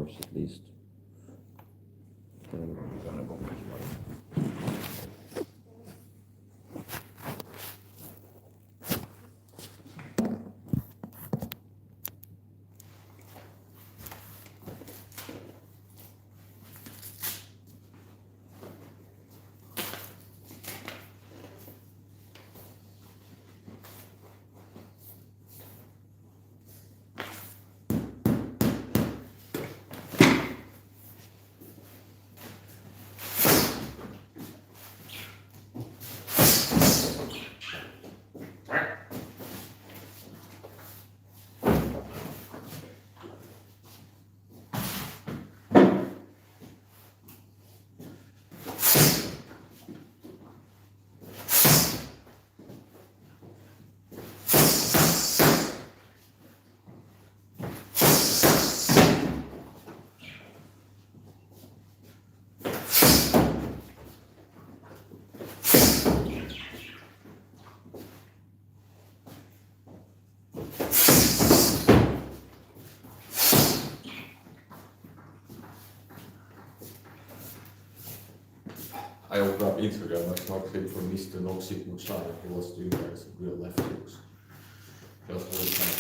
nerves at least. Then we're gonna go pretty well. I opened up Instagram, I saw a clip from Mr. No Sit No Shine. He was doing like some real left hooks. Just all the time.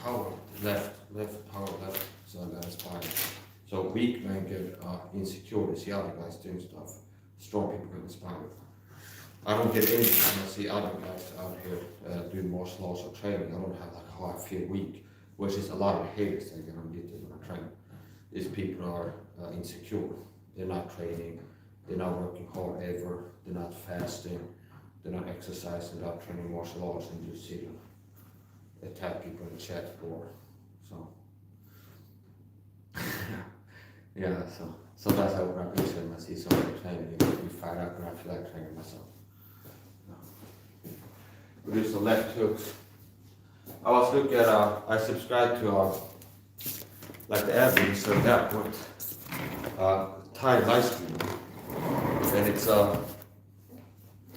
Power left, power left, so that's fine. So weak men get insecure, they see other guys doing stuff. Strong people get inspired. I don't get anything when I see other guys out here doing martial arts or training. I don't have like how I feel weak, which is a lot of haters I get on YouTube when I train. These people are insecure. They're not training, they're not working hard ever, they're not fasting, they're not exercising, they're not training martial arts, and just sitting, attack people in the chat board. So, yeah, so that's how I appreciate when I see somebody training. It makes me fire up and I feel like training myself. We do some left hooks. I was looking at, I subscribed to like the average, so that point, Thai live stream, and it's I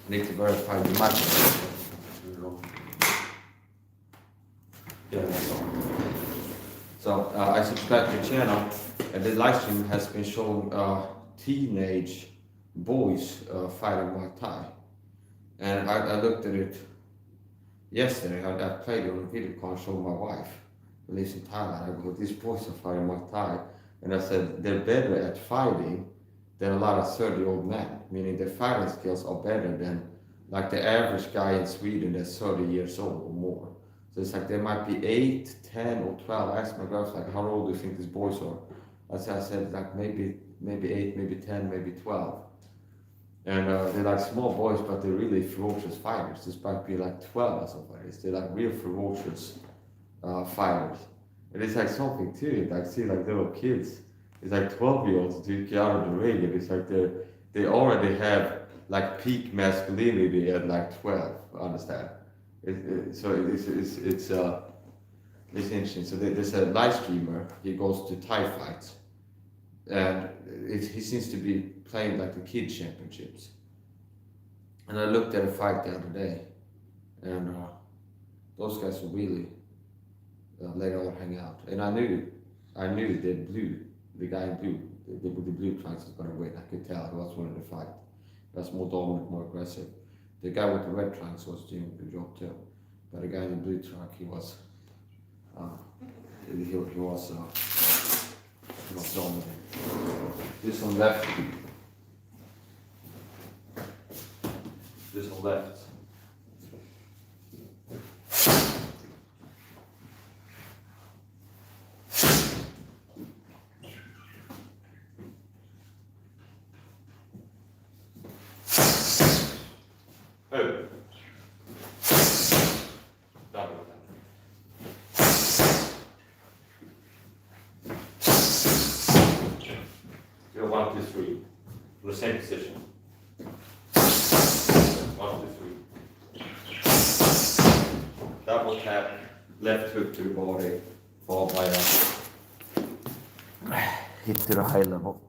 need to verify the microphone. Yeah, that's all. So I subscribed to the channel, and the live stream has been showing teenage boys fighting Muay Thai, and I looked at it yesterday. I played it on a video call and showed my wife. Lives in Thailand. I go, these boys are fighting Muay Thai, and I said they're better at fighting than a lot of 30-year-old men. Meaning their fighting skills are better than like the average guy in Sweden that's 30 years old or more. So it's like they might be 8, 10, or 12. I asked my girls like, how old do you think these boys are? I said like maybe 8, maybe 10, maybe 12. And they're like small boys, but they're really ferocious fighters. This might be like 12 or something. They're like real ferocious fighters. And it's like something to it, like see like little kids, it's like 12-year-olds do get out of the ring, and it's like they already have like peak masculinity at like 12, understand? So it's interesting. So there's a live streamer, he goes to Thai fights, and he seems to be playing like the kid championships. And I looked at a fight the other day, and those guys were really later on hang out, and I knew the guy in blue, the blue trunks was gonna win. I could tell he was winning the fight. He was more dominant, more aggressive. The guy with the red trunks was doing a good job too, but the guy in the blue trunk, he was dominant. This on left. This on left. The same position. 1, 2, 3. Double tap, left hook to the body, followed by a hit to the high level.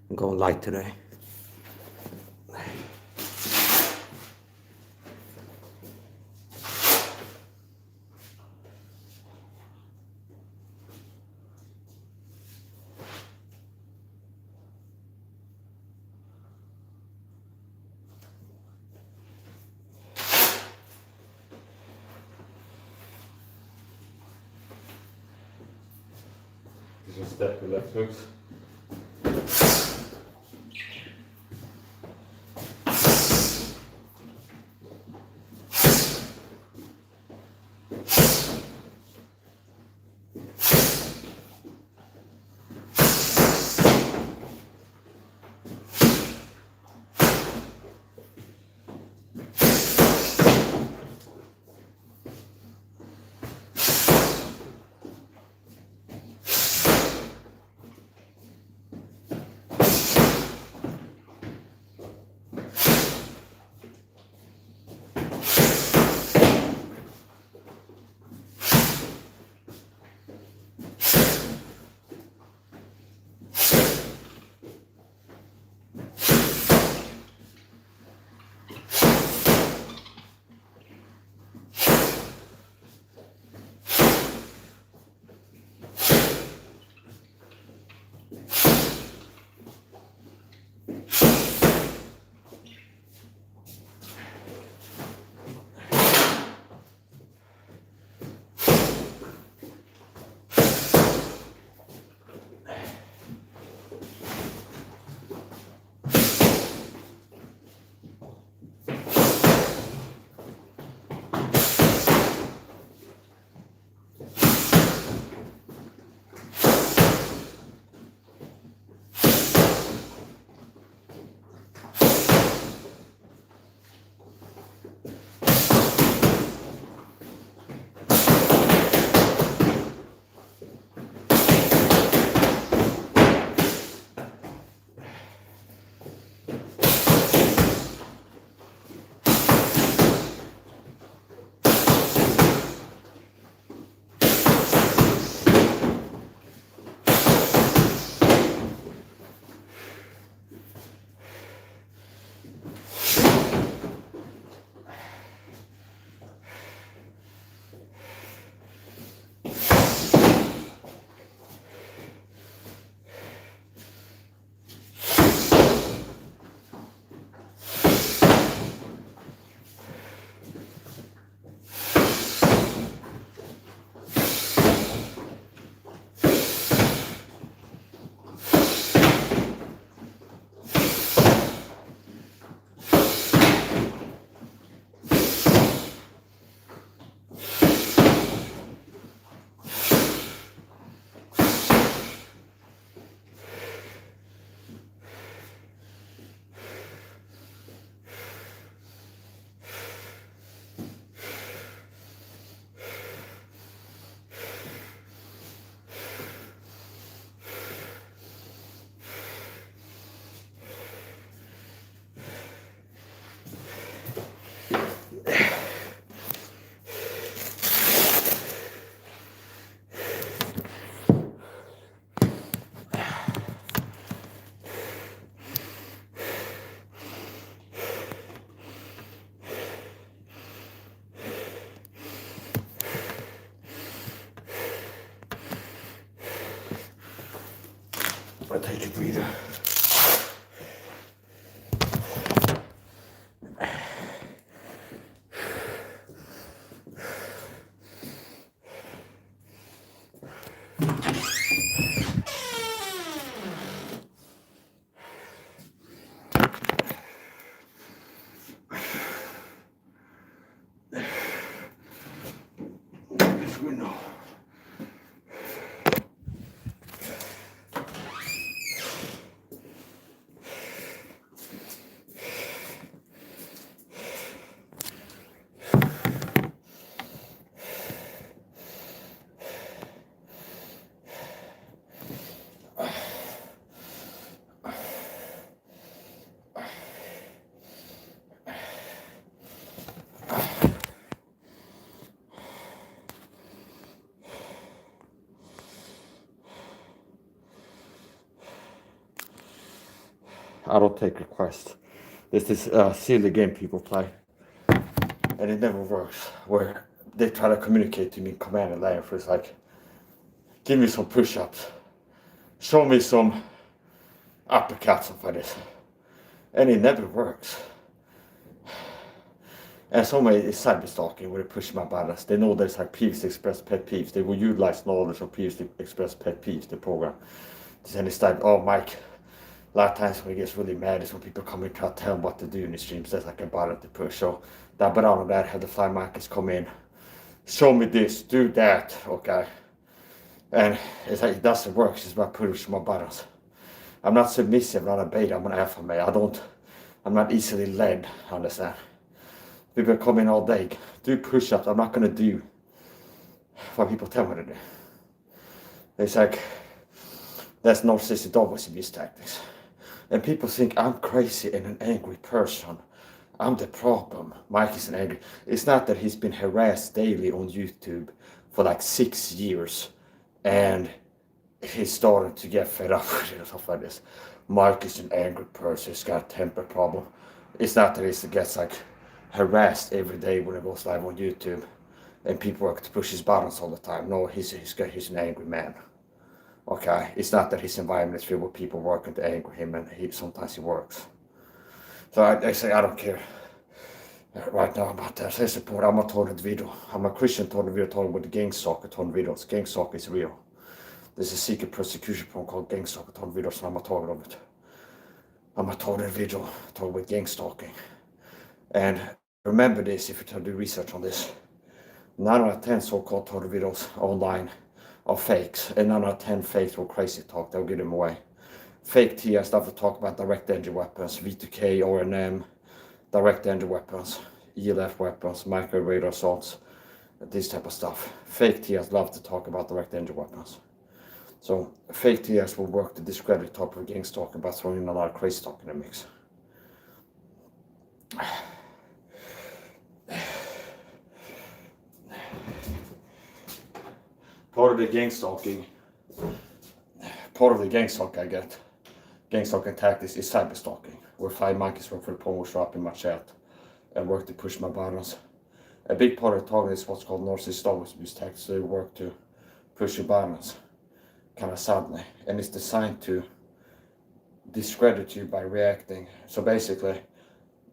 I'm going light today. Just step the left hooks. I'll take a breather. This window. I don't take requests. There's this silly game people play, and it never works, where they try to communicate to me in command and language. It's like, give me some push-ups, show me some uppercuts, something like this, and it never works. And so many is cyber stalking where they push my buttons. They know there's like previously expressed pet peeves. They will utilize knowledge of previously expressed pet peeves, the program. Then it's like, oh, Mike, a lot of times when he gets really mad is when people come in and try to tell him what to do in the streams. There's like a button to push. So that button on that had the fly markets come in, show me this, do that, okay? And it's like, it doesn't work. It's about pushing my buttons. I'm not submissive, I'm not a beta, I'm an alpha male. I'm not easily led, understand? People come in all day, do push-ups. I'm not gonna do what people tell me to do. It's like, that's narcissistic always abuse tactics. And people think I'm crazy and an angry person. I'm the problem. Mike is an angry. It's not that he's been harassed daily on YouTube for like 6 years and he's starting to get fed up with it or stuff like this. Mike is an angry person, he's got a temper problem. It's not that he gets like harassed every day when he goes live on YouTube and people work to push his buttons all the time. No, he's an angry man. Okay, it's not that his environment is filled with people working to anger him, and sometimes he works. So I say I don't care right now about that. I support. I'm a total video. I'm a Christian total video talking about the gang stalker total videos. Gang stalker is real. There's a secret persecution program called gang stalker total videos, and I'm a target of it. I'm a total video talking about gang stalking. And remember this if you try to do research on this. 9 out of 10 so-called total videos online are fakes, and 9 out of 10 fakes or crazy talk. They'll give them away. Fake TS stuff to talk about direct energy weapons, V2K, RNM, direct energy weapons, ELF weapons, micro radar assaults, this type of stuff. Fake TS love to talk about direct energy weapons. So fake TS will work to discredit top of gang stalking by throwing in a lot of crazy talk in the mix. Part of the gang stalking I get, gang stalking tactics is cyber stalking, where 5 monkeys work for the porn shop in my chat and work to push my buttons. A big part of the target is what's called narcissistic abuse tactics. They work to push your buttons kind of suddenly, and it's designed to discredit you by reacting. So basically,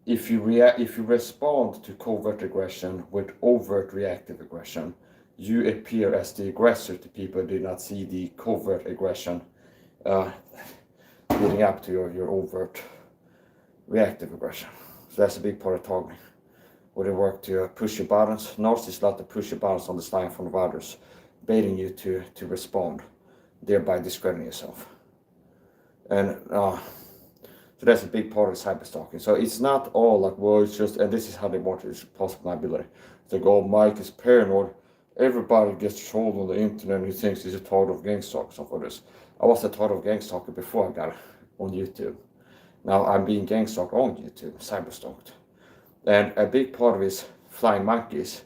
if you respond to covert aggression with overt reactive aggression, you appear as the aggressor to people who do not see the covert aggression leading up to your overt reactive aggression. So that's a big part of targeting, where they work to push your buttons. Narcissists love to push your buttons on the slide in front of others, baiting you to respond, thereby discrediting yourself. And so that's a big part of cyber stalking. So it's not all like, well, it's just, and this is how they want it, it's possible liability. It's like, oh, Mike is paranoid. Everybody gets trolled on the internet and he thinks he's a target of gang stalker, something like this. I was a target of gang stalker before I got on YouTube. Now I'm being gang stalked on YouTube, cyber stalked. And a big part of it is flying monkeys.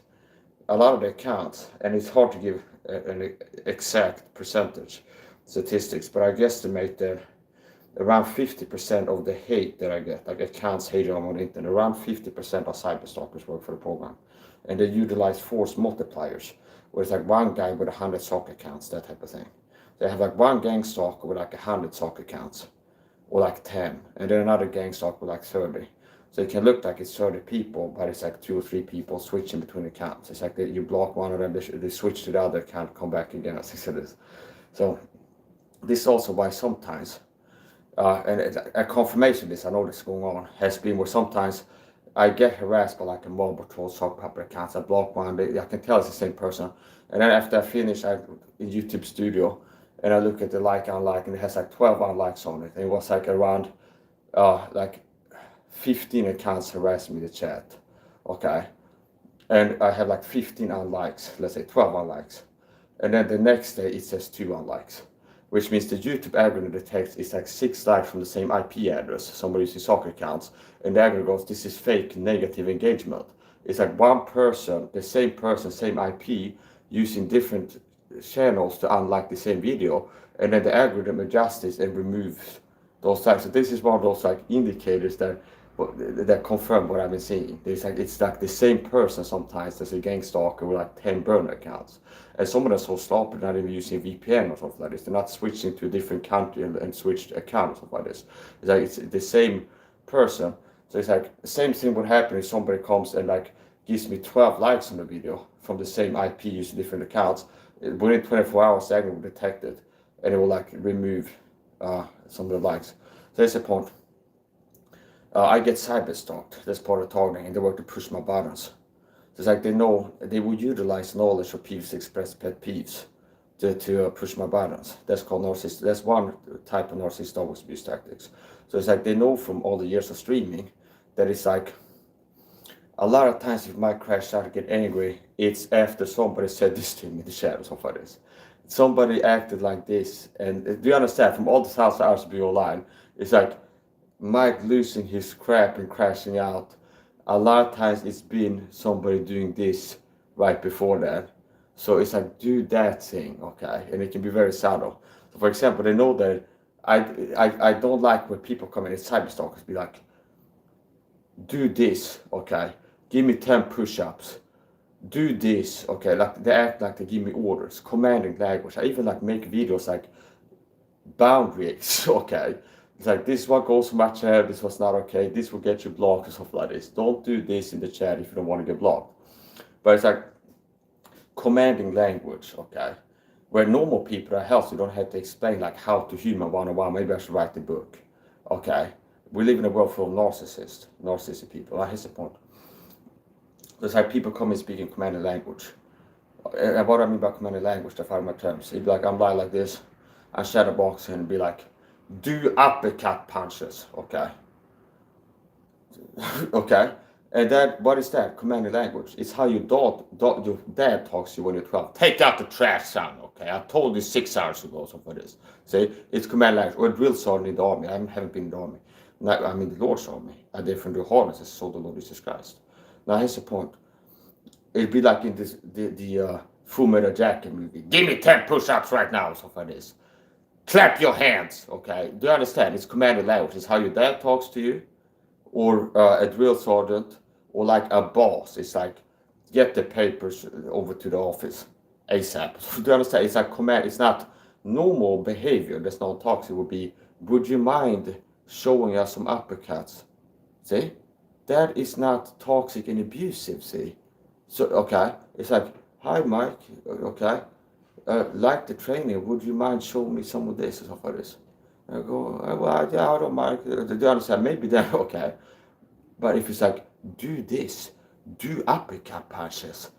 A lot of the accounts, and it's hard to give an exact percentage statistics, but I guesstimate that around 50% of the hate that I get, like accounts hated on the internet, around 50% of cyber stalkers work for the program. And they utilize force multipliers, where it's like one guy with 100 sock accounts, that type of thing. They have like one gang stalker with like 100 sock accounts, or like 10, and then another gang stalker with like 30. So it can look like it's 30 people, but it's like 2 or 3 people switching between accounts. It's like you block one of them, they switch to the other account, come back again, as I said. So this is also why sometimes, and a confirmation of this, I know this is going on, has been where sometimes I get harassed by like a mob or troll sock puppet accounts. I block one, I can tell it's the same person. And then after I finish, in YouTube Studio, and I look at the like, unlike, and it has like 12 unlikes on it. And it was like around like 15 accounts harassing me in the chat, okay? And I have like 15 unlikes, let's say 12 unlikes. And then the next day it says 2 unlikes, which means the YouTube algorithm detects it's like 6 likes from the same IP address, somebody using soccer accounts, and the algorithm goes, this is fake negative engagement. It's like one person, the same person, same IP, using different channels to unlike the same video, and then the algorithm adjusts this and removes Those types. So this is one of those like indicators that confirm what I've been seeing. It's like the same person sometimes as a gang stalker with like 10 burner accounts. And some of them are so sloppy, they're not even using VPN or something like this. They're not switching to a different country and switched account or something like this. It's like it's the same person. So it's like the same thing would happen if somebody comes and like gives me 12 likes on the video from the same IP using different accounts. Within 24 hours, Agni will detect it and it will like remove some of the likes. So that's the point. I get cyber stalked. That's part of targeting, and they work to push my buttons. So it's like they know they will utilize knowledge of people's expressed pet peeves to push my buttons. That's called narcissist. That's one type of narcissist always abuse tactics. So it's like they know from all the years of streaming that it's like a lot of times if my crash out and get angry, it's after somebody said this to me in the chat or something like this. Somebody acted like this, and do you understand? From all the thousand hours to be online, it's like Mike losing his crap and crashing out. A lot of times it's been somebody doing this right before that. So it's like do that thing, okay, and it can be very subtle. So for example, they know that I don't like when people come in and cyberstalkers be like, do this, okay, give me 10 push-ups, do this, okay, like they act like they give me orders, commanding language. I even like make videos like boundaries, okay. It's like this is what goes from my chat, this was not okay, this will get you blocked and stuff like this. Don't do this in the chat if you don't want to get blocked. But it's like commanding language, okay. Where normal people are healthy, you don't have to explain like how to human 101. Maybe I should write the book, okay. We live in a world full of narcissistic people. Here's the point. It's like people come and speak in commanding language. And what I mean by commanding language, to find my terms. He'd be like, I'm like this, and shadowbox and be like, do uppercut punches, okay? Okay? And that, what is that? Commanding language. It's how your dad talks to you when you're 12. Take out the trash, son, okay? I told you 6 hours ago, something like this. See? It's command language. Or a drill sergeant in the army. I haven't been in the army. Now, I'm in the Lord's army. I did from the harnesses, so the Lord Jesus Christ. Now, here's the point. It'd be like in the Full Metal Jacket movie. Give me 10 push-ups right now, something like this. Clap your hands, okay? Do you understand? It's commanding language. It's how your dad talks to you, or a drill sergeant, or like a boss. It's like, get the papers over to the office ASAP. Do you understand? It's like command. It's not normal behavior. That's not toxic. It would be, would you mind showing us some uppercuts? See? That is not toxic and abusive, see? So, okay, it's like, hi, Mike, okay, like the training, would you mind showing me some of this or stuff like this? I go, well, yeah, I don't mind. Do you understand? Maybe then, okay. But if it's like, do this, do uppercut punches,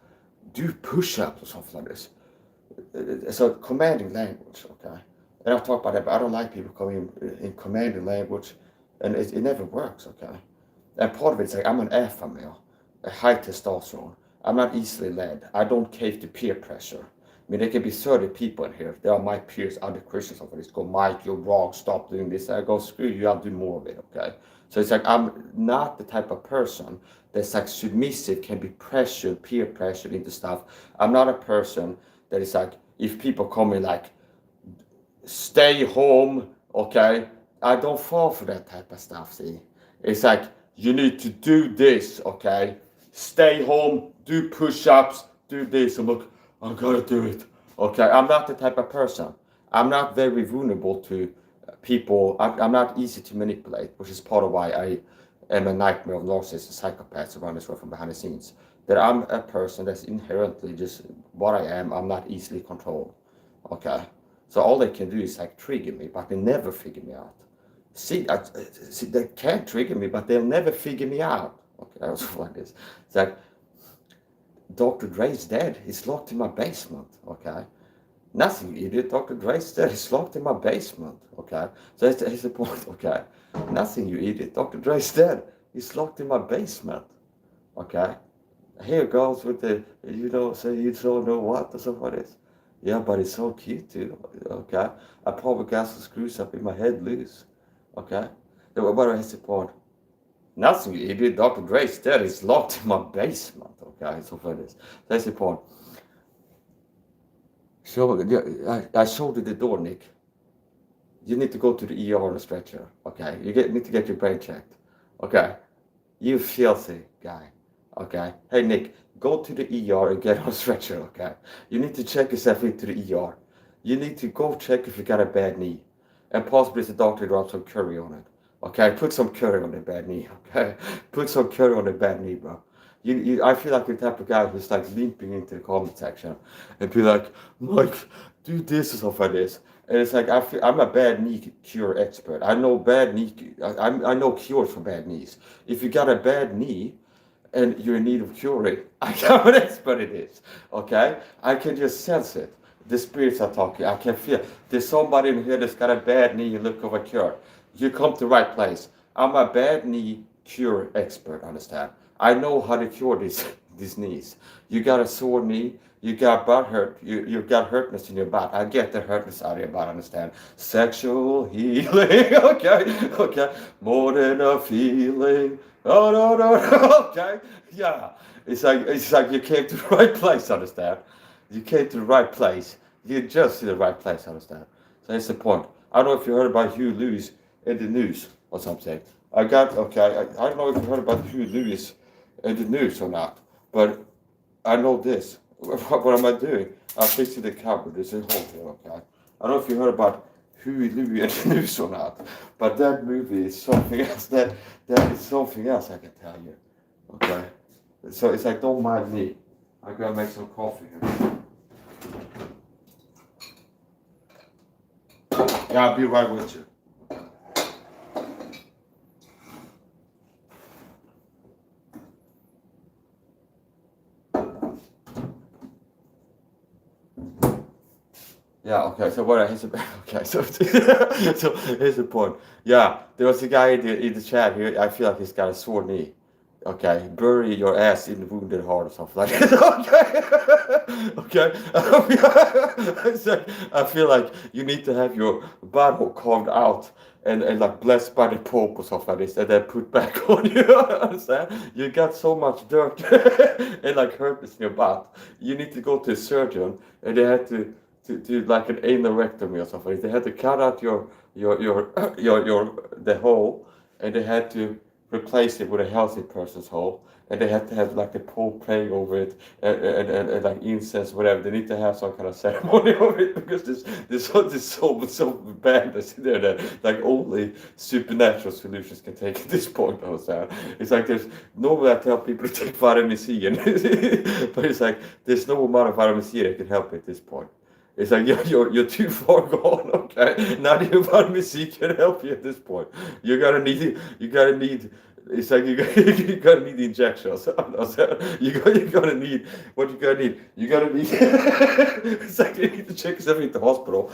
do push-ups or something like this. So commanding language, okay. And I'll talk about that, but I don't like people coming in commanding language, and it never works, okay. And part of it's like, I'm an alpha male, a high testosterone. I'm not easily led. I don't cave to peer pressure. I mean, there can be 30 people in here. They are my peers, other Christians of this. Go, Mike, you're wrong. Stop doing this. I go, screw you. I'll do more of it. Okay. So it's like I'm not the type of person that's like submissive, can be pressured, peer pressured into stuff. I'm not a person that is like, if people call me like, stay home. Okay. I don't fall for that type of stuff. See, it's like you need to do this. Okay. Stay home, do push-ups, do this. I'm like, I gotta do it. Okay, I'm not the type of person. I'm not very vulnerable to people. I'm not easy to manipulate, which is part of why I am a nightmare of narcissists and psychopaths around this world from behind the scenes. That I'm a person that's inherently just what I am. I'm not easily controlled. Okay, so all they can do is like trigger me, but they never figure me out. See, they can trigger me, but they'll never figure me out. Okay, I was like this. It's like, Dr. Dre's dead. He's locked in my basement. Okay, nothing, you idiot. Dr. Dre's dead. He's locked in my basement. Okay, so that's the point. Okay, nothing, you idiot. Dr. Dre's dead. He's locked in my basement. Okay, here goes with the, say you don't know what or something like this. Yeah, but it's so cute too. Okay, I probably got some screws up in my head loose. Okay, but that's the point. Nothing, you idiot. Dr. Dre's dead. He's locked in my basement. Okay, so for this. That's the point. So I showed you the door, Nick. you need to go to the ER on a stretcher. Okay, need to get your brain checked. Okay, you filthy guy. Okay, hey Nick, go to the ER and get on a stretcher. Okay, you need to check yourself into the ER. You need to go check if you got a bad knee, and possibly the doctor drop some curry on it. Okay, put some curry on the bad knee. Okay, put some curry on the bad knee, bro. I feel like the type of guy who's like limping into the comment section and be like, Mike, do this or stuff like this. And it's like I'm a bad knee cure expert. I know bad knee. I know cures for bad knees. If you got a bad knee and you're in need of curing, I'm an expert in this. Okay, I can just sense it. The spirits are talking. I can feel. There's somebody in here that's got a bad knee. You look over cure. You come to the right place. I'm a bad knee cure expert. Understand? I know how to cure these knees. You got a sore knee. You got butt hurt. You got hurtness in your butt. I get the hurtness out of your butt. Understand? Sexual healing. Okay. Okay. More than a feeling. Oh no no no. Okay. Yeah. It's like you came to the right place. Understand? You came to the right place. You just to the right place. Understand? So that's the point. I don't know if you heard about Hugh Lewis in the news or something. I don't know if you heard about Hugh Lewis in the news or not, but I know this. What am I doing? I'm fixing the cupboard. There's a hole here, okay? I don't know if you heard about Huey Louie in the news or not, but that movie is something else. That is something else, I can tell you. Okay? So it's like, don't mind me. I'm gonna make some coffee here. Yeah, I'll be right with you. Yeah, okay, so okay, so here's the point. Yeah, there was a guy in the chat here, I feel like he's got a sore knee. Okay, bury your ass in the wounded heart or something like that. Okay, okay. So, I feel like you need to have your butthole carved out and like blessed by the Pope or something like this, and then put back on you. Understand? You got so much dirt and like hurtness in your butt. You need to go to a surgeon, and they had to do like an anerectomy or something. They had to cut out the hole, and they had to replace it with a healthy person's hole, and they had to have like the Pope praying over it and like incense, whatever. They need to have some kind of ceremony over it because this so bad that's in there that like only supernatural solutions can take at this point. It's like normally I tell people to take vitamin C, and but it's like there's no amount of vitamin C that can help at this point. It's like you're too far gone. Okay, not even vitamin C can help you at this point. You're gonna need. It's like you gotta need the injections. You're gonna need what you gotta need. You gotta need. It's like you need to check yourself into the hospital,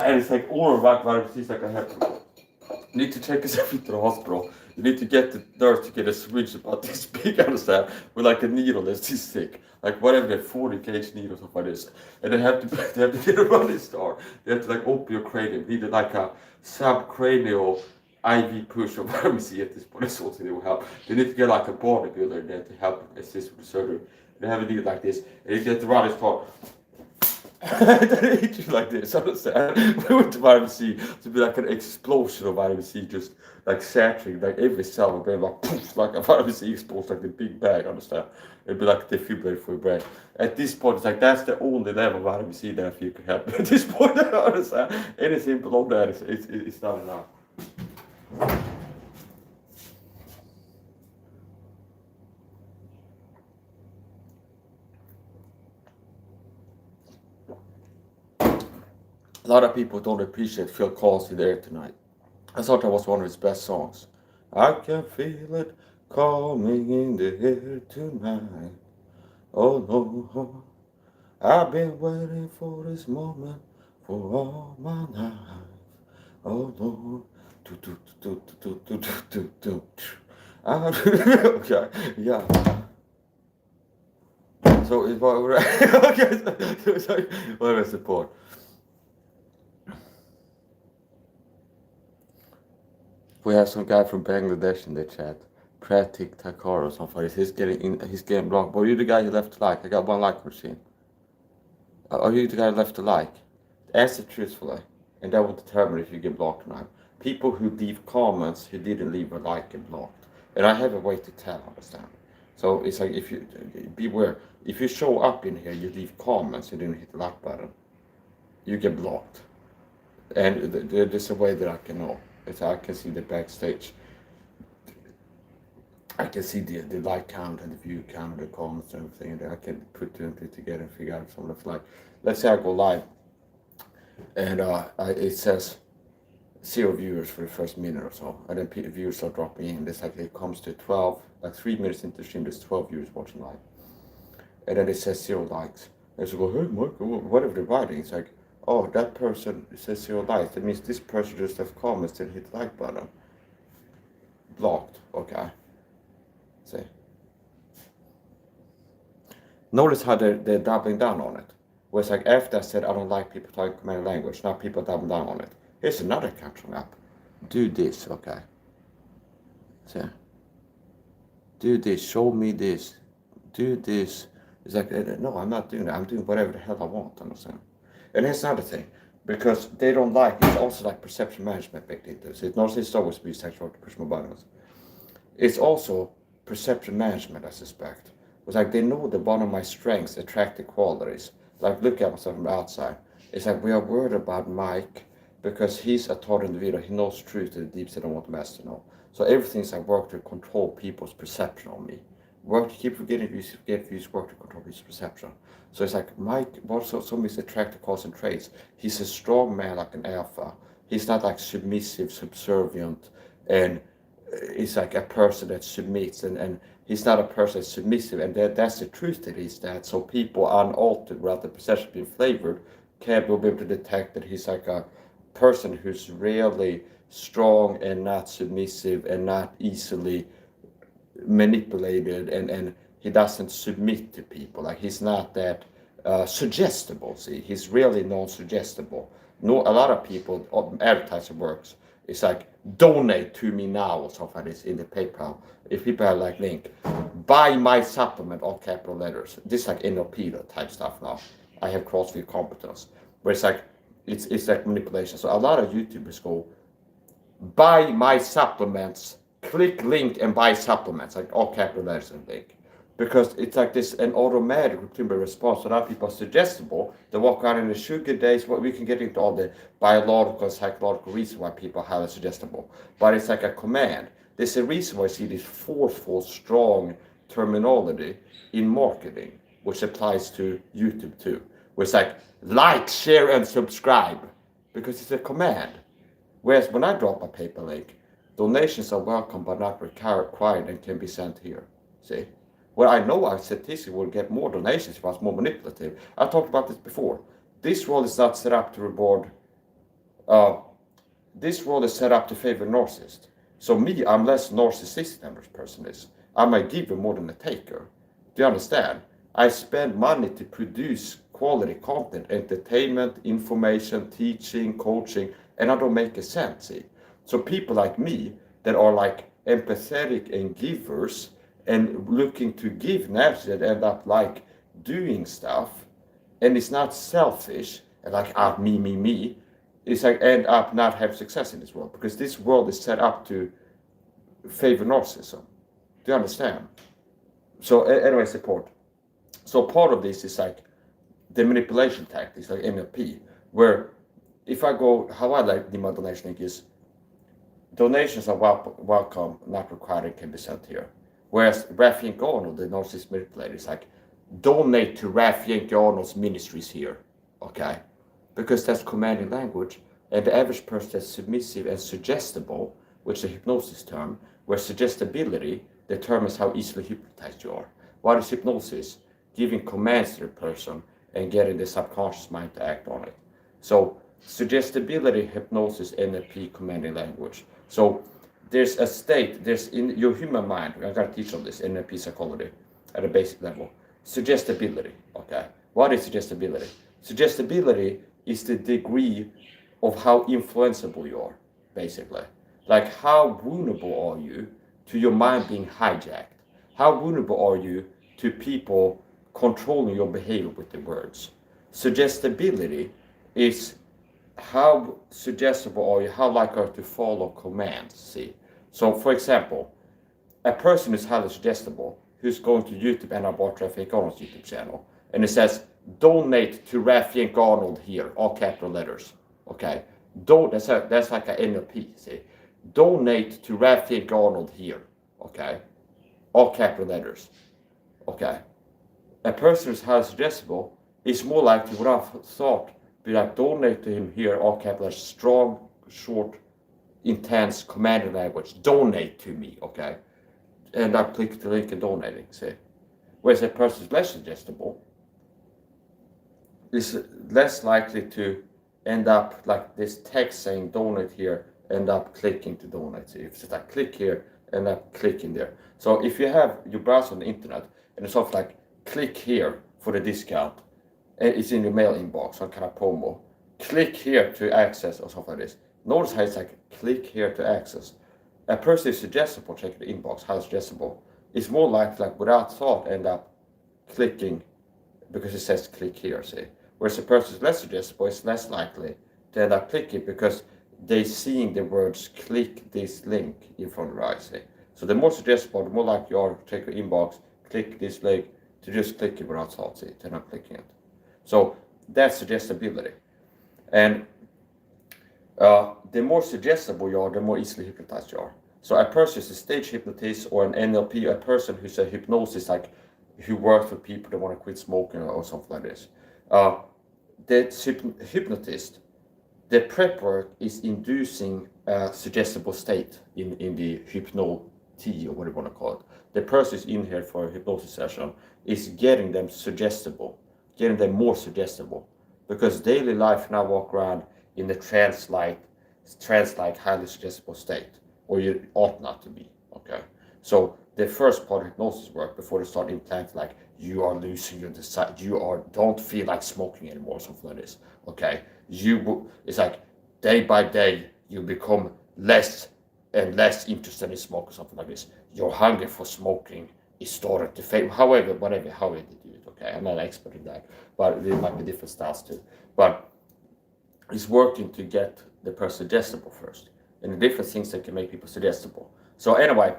and it's like all about vitamin C. It's like I have to. You need to check yourself into the hospital. You need to get the nurse to get a syringe about this big, understand, with like a needle that's this thick, like whatever, 40 gauge needle or something like this. And they have to get a running start. They have to like open your cranium. Need like a subcranial IV push of vitamin C at this point. That's also they will help. They need to get like a bodybuilder there to help assist with the surgery. They have a needle like this, and you get the running start. They hit you like this, understand? With the vitamin C, to be like an explosion of vitamin C, just like saturating, like every cell would be like poof, like a vitamin C explosion, like the big bag, understand? It'd be like a defibrillator for your brain. At this point, it's like that's the only level of vitamin C that I feel can help. At this point, understand? Anything below that it's not enough. A lot of people don't appreciate Phil Collins in the air tonight. I thought that was one of his best songs. I can feel it coming in the air tonight. Oh no, I've been waiting for this moment for all my life. Oh no, do do do do do do do do. Okay, yeah. So it's what we're okay. So what was the point? We have some guy from Bangladesh in the chat. Pratik Takar or something. He's getting blocked. But are you the guy who left a like? I got one like machine. Are you the guy who left a like? Answer truthfully. and that will determine if you get blocked or not. People who leave comments who didn't leave a like get blocked, and I have a way to tell. Understand? So it's like, if you beware, if you show up in here, you leave comments, you didn't hit the like button, you get blocked. And there's a way that I can know. It's, I can see the backstage. I can see the like count and the view count and the comments and everything, and I can put two and two together and figure out something like, let's say I go live, and it says 0 viewers for the first minute or so, and then viewers start dropping in. It's like it comes to 12, like 3 minutes into the stream, there's 12 viewers watching live, and then it says 0 likes. And so go, hey, Michael, whatever they're writing, it's like, oh, that person says 0 likes. That means this person just left comments and hit the like button. Blocked. Okay. See. Notice how they're doubling down on it. Where it's like, after I said I don't like people talking command language, now people double down on it. Here's another caption up. Do this, okay. See. Do this, show me this. Do this. It's like, no, I'm not doing that. I'm doing whatever the hell I want, understand? And here's another thing. Because they don't like, it's also like perception management baked into it. It's not, it's always be sexual to push my buttons. It's also perception management, I suspect. It's like they know that one of my strengths, attractive qualities. Like, look at myself from the outside. It's like, we are worried about Mike because he's a thought individual. He knows truth to the deep state I want the mass to know. So everything's like work to control people's perception on me. Work to keep forgetting views, work to control people's perception. So it's like, Mike, also some of his attractive qualities and traits. He's a strong man, like an alpha. He's not like submissive, subservient, and he's like a person that submits, and he's not a person that's submissive, and that's the truth that he's that. So people unaltered, without the perception being flavored, will be able to detect that he's like a person who's really strong and not submissive and not easily manipulated, and he doesn't submit to people. Like, he's not that suggestible. See, he's really non-suggestible. No, a lot of people, advertising works. It's like, donate to me now or something like this in the PayPal. If people have like link, buy my supplement, all capital letters. This is like NLP type stuff now. I have CrossFit competence, where it's like, it's like manipulation. So a lot of YouTubers go, buy my supplements, click link and buy supplements, like all capital letters and link. Because it's like this, an automatic retrieval response. So now people are suggestible. They walk around in the sugar days. What we can get into all the biological and psychological reasons why people are highly suggestible. But it's like a command. There's a reason why I see this forceful, strong terminology in marketing, which applies to YouTube too. Where it's like, share, and subscribe. Because it's a command. Whereas when I drop a paper link, donations are welcome but not required and can be sent here. See? Well, I know our statistic will get more donations if I was more manipulative. I talked about this before. This role is not set up to reward. This role is set up to favor narcissists. So me, I'm less narcissistic than this person is. I'm a giver more than a taker. Do you understand? I spend money to produce quality content, entertainment, information, teaching, coaching, and I don't make a cent, see? So people like me that are like empathetic and givers and looking to give naturally, that end up like doing stuff, and it's not selfish and like me. It's like end up not have success in this world, because this world is set up to favor narcissism. Do you understand? So anyway, support. So part of this is like the manipulation tactics, like NLP, where if I go, how I like the my donation link is, donations are welcome, not required, and can be sent here. Whereas Rafi Garno, the narcissist manipulator, is like, donate to Rafi Garno's ministries here, okay? Because that's commanding language, and the average person that's submissive and suggestible, which is a hypnosis term, where suggestibility determines how easily hypnotized you are. What is hypnosis? Giving commands to the person and getting the subconscious mind to act on it. So suggestibility, hypnosis, NLP, commanding language. So there's a state, there's in your human mind, I gotta teach on this, NLP psychology at a basic level. Suggestibility, okay? What is suggestibility? Suggestibility is the degree of how influenceable you are, basically. Like, how vulnerable are you to your mind being hijacked? How vulnerable are you to people controlling your behavior with their words? Suggestibility is how suggestible are you? How likely are you to follow commands? See, so for example, a person is highly suggestible who's going to YouTube and about Rafik Arnold's YouTube channel, and it says donate to Rafik Arnold here, all capital letters. Okay, that's like an NLP. See, donate to Rafik Arnold here. Okay, all capital letters. Okay, a person who's highly suggestible is more likely, without thought, be like donate to him here, all capital letters, strong, short, intense commanding language. Donate to me. Okay. And I click the link and donating, see. Whereas a person is less suggestible is less likely to end up like this text saying donate here, end up clicking to donate. See, if it's like click here, end up clicking there. So if you have your browser on the internet and it's sort of like click here for the discount, and it's in your mail inbox, some kind of promo, click here to access or something like this. Notice how it's like click here to access. A person is suggestible, check the inbox, how suggestible, is more likely, like without thought, end up clicking because it says click here, see. Whereas a person is less suggestible is less likely to end up clicking because they're seeing the words click this link in front of their eyes, see. So the more suggestible, the more likely you are to check your inbox, click this link, to just click it without thought, see, to not clicking it. So that's suggestibility. And the more suggestible you are, the more easily hypnotized you are. So a person is a stage hypnotist or an NLP, a person who's a hypnosis, like who works with people that want to quit smoking or something like this. The hypnotist, the prep work is inducing a suggestible state in the hypnoti, or what you want to call it. The person is in here for a hypnosis session is getting them suggestible, getting them more suggestible, because daily life now walk around in the trance-like highly suggestible state, or you ought not to be. Okay, so the first part of hypnosis work before they start implanting, like you are losing your desire, don't feel like smoking anymore, something like this. Okay, it's like day by day you become less and less interested in smoking, something like this. Your hunger for smoking is started to fade. However they do it. Okay, I'm not an expert in that, but there might be different styles too. But is working to get the person suggestible first, and the different things that can make people suggestible. So anyway,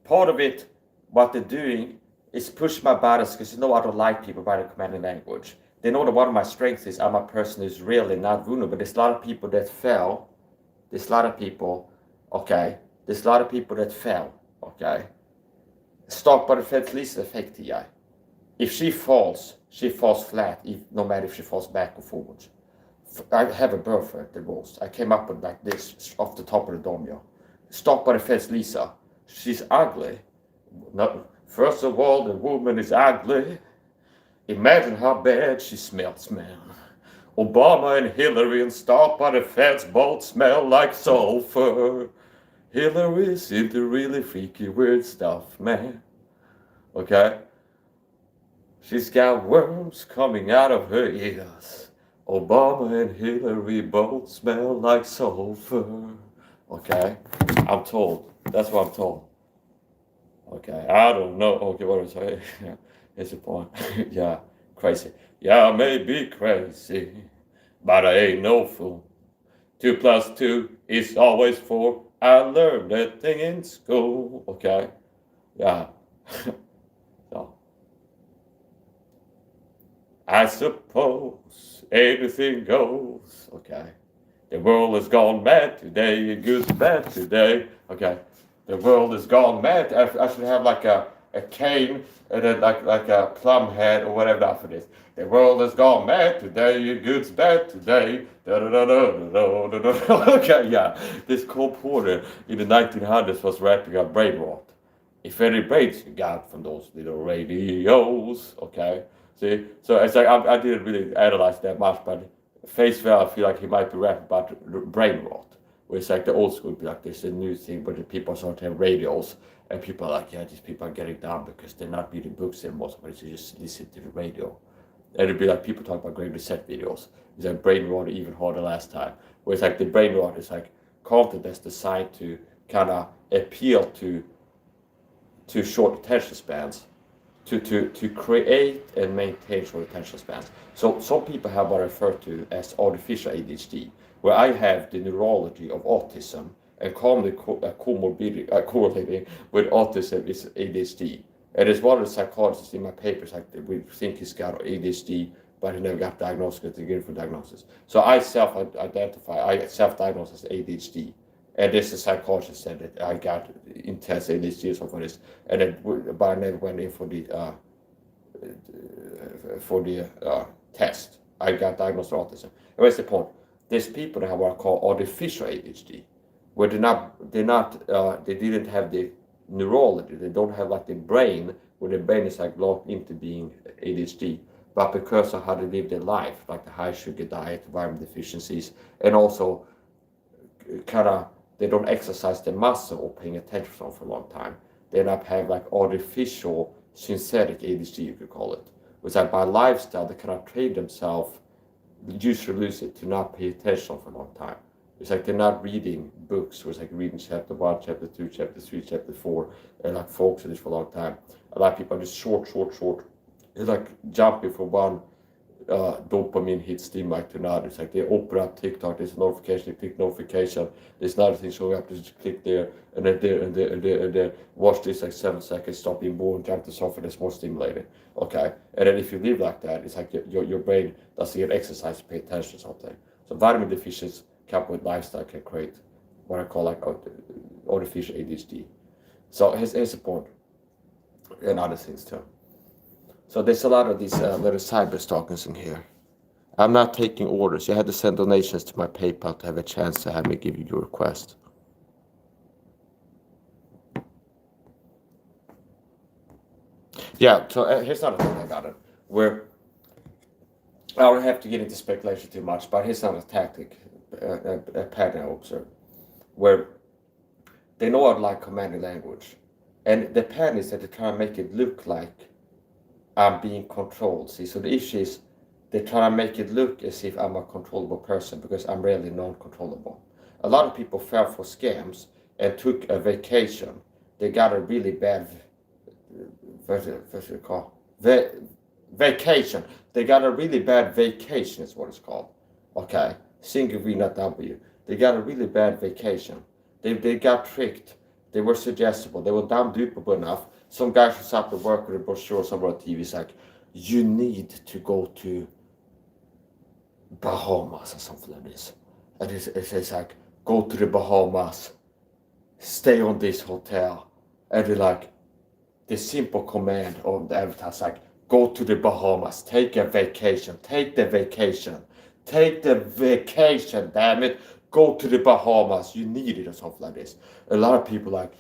part of it, what they're doing is push my buttons, because I don't like people by the commanding language. They know that one of my strengths is I'm a person who's really not vulnerable. There's a lot of people that fell. There's a lot of people, okay? There's a lot of people that fell, okay? Stop by the fence, Lisa effect TI. If she falls flat, no matter if she falls back or forwards. I have a birthright divorce. I came up with like this off the top of the dome, yo. Stop by the fence, Lisa. She's ugly. No, first of all, the woman is ugly. Imagine how bad she smells, man. Obama and Hillary and Stop by the fence both smell like sulfur. Hillary's into really freaky, weird stuff, man. Okay? She's got worms coming out of her ears. Obama and Hillary both smell like sulfur. Okay? I'm told. That's what I'm told. Okay, I don't know. Okay, what was I? Here's the point. Yeah, crazy. Yeah, I may be crazy, but I ain't no fool. 2 + 2 is always 4. I learned that thing in school. Okay? Yeah. So. I suppose anything goes. Okay. The world has gone mad today. Good's bad today. Okay. The world has gone mad. I should have like a cane and then like a plum head or whatever that for this. The world has gone mad today. Good's bad today. Okay, yeah. This Cole Porter in the 1900s was rapping about brain rot. If any brains you got from those little radios, okay. See, so it's like I didn't really analyze that much, but face value, I feel like he might be rapping about brain rot. Where it's like the old school be like this, a new thing, but the people sort of have radios, and people are like, yeah, these people are getting down because they're not reading books anymore, but they just listen to the radio. And it'd be like people talk about Great Reset videos. It's like brain rot even harder last time. Where it's like the brain rot is like content that's designed to kind of appeal to short attention spans, to create and maintain short attention spans. So some people have what I refer to as artificial ADHD, where I have the neurology of autism, and commonly correlating with autism is ADHD. And it's one of the psychologists in my papers like we think he's got ADHD, but he never got diagnosed with the different diagnosis. So I self-diagnosed as ADHD. And this is a psychologist said that I got intense ADHD or something like this, and then, but I never went in for the test. I got diagnosed with autism. And what's the point? There's people that have what I call artificial ADHD, where they didn't have the neurology. They don't have like the brain, where the brain is like locked into being ADHD. But because of how they live their life, like the high sugar diet, vitamin deficiencies, and also kind of they don't exercise their muscle or paying attention for a long time, they end up having like artificial synthetic ADHD, you could call it. It's like by lifestyle, they cannot train themselves, use or lose it, to not pay attention for a long time. It's like they're not reading books, or it's like reading chapter 1, chapter 2, chapter 3, chapter 4, and like focus on this for a long time. A lot of people are just short. It's like jumping from one dopamine hit stimuli to another. It's like they open up TikTok, there's a notification, they click notification, there's another thing showing up, they just click there, and then there, and there, watch this like 7 seconds, stop being bored, jump to something that's more stimulating. Okay? And then if you live like that, it's like your brain doesn't get exercise to pay attention to something. So vitamin deficiency coupled with lifestyle can create what I call like artificial ADHD. So here's the point, and other things too. So there's a lot of these little cyber stalkers in here. I'm not taking orders. You had to send donations to my PayPal to have a chance to have me give you your request. Yeah, so here's another thing I got it. Where I don't have to get into speculation too much, but here's another tactic, a pattern I observed, where they know how to like commanding language. And the pattern is that they try to make it look like I'm being controlled. See, so the issue is they try to make it look as if I'm a controllable person, because I'm really non-controllable. A lot of people fell for scams and took a vacation. They got a really bad vacation. They got a really bad vacation is what it's called. Okay, single V, not W. They got a really bad vacation. They got tricked. They were suggestible. They were dumb dupable enough. Some guy shows up to work with a brochure somewhere on TV. He's like, you need to go to Bahamas or something like this. And it's like, go to the Bahamas, stay on this hotel. And they're like, the simple command of the advertiser, like, go to the Bahamas, take a vacation, take the vacation, damn it, go to the Bahamas, you need it, or something like this. A lot of people like,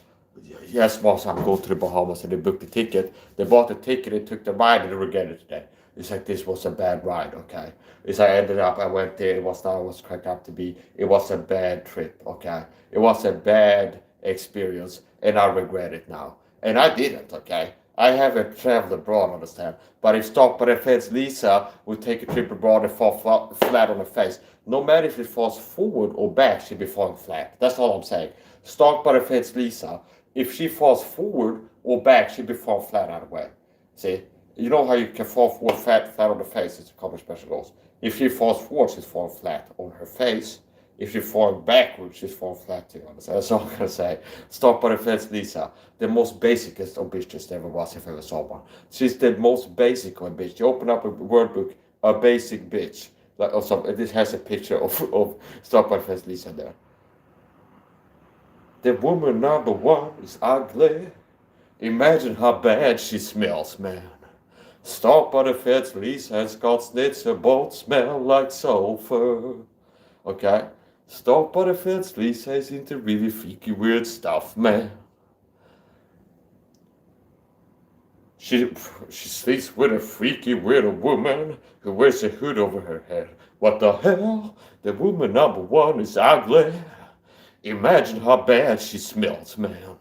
yes, boss, I'm going to the Bahamas, and they booked the ticket. They bought the ticket, they took the ride, and they regretted today. It's like, this was a bad ride, okay? It's like, I went there, it was not what it was cracked up to be. It was a bad trip, okay? It was a bad experience, and I regret it now. And I didn't, okay? I haven't traveled abroad, understand? But if stopped by the fence, Lisa would take a trip abroad and fall flat on her face. No matter if it falls forward or back, she'd be falling flat. That's all I'm saying. Stalked by the fence, Lisa, if she falls forward or back, she'd be falling flat out of the way. See? You know how you can fall forward flat on the face? It's a common special rules. If she falls forward, she's falling flat on her face. If she falls backwards, she's falling flat too. That's all I'm going to say. Stalked by the fence, Lisa. The most basicest of bitches there ever was, if I ever saw one. She's the most basic of a bitch. You open up a word book, a basic bitch. Like, or something. This has a picture of Stalked by the fence, Lisa there. The woman number one is ugly. Imagine how bad she smells, man. Stalked by the fence, Lisa has got snits, her both smell like sulfur. Okay? Stalked by the fence, Lisa is into really freaky, weird stuff, man. She sleeps with a freaky, weird woman who wears a hood over her head. What the hell? The woman number one is ugly. Imagine how bad she smells, man.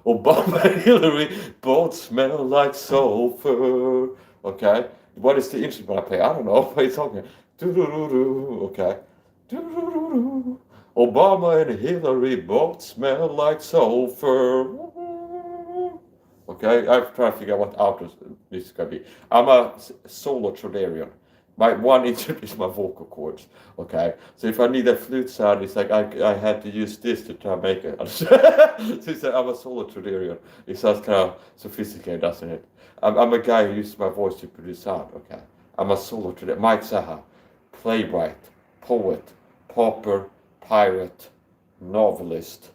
Obama and Hillary both smell like sulfur. Okay? What is the instrument I play? I don't know. What are you talking about? Do-do-do-do. Okay? Do-do-do-do. Obama and Hillary both smell like sulfur. Okay? I've tried to figure out what outro this is going to be. I'm a solo Trodarian. My one instrument is my vocal cords. Okay, so if I need a flute sound, it's like I had to use this to try and make it. So it's like I'm a solo Tudorian. It sounds kind of sophisticated, doesn't it? I'm a guy who uses my voice to produce sound. Okay, I'm a solo Tudorian. Mike SAHA, playwright, poet, pauper, pirate, novelist,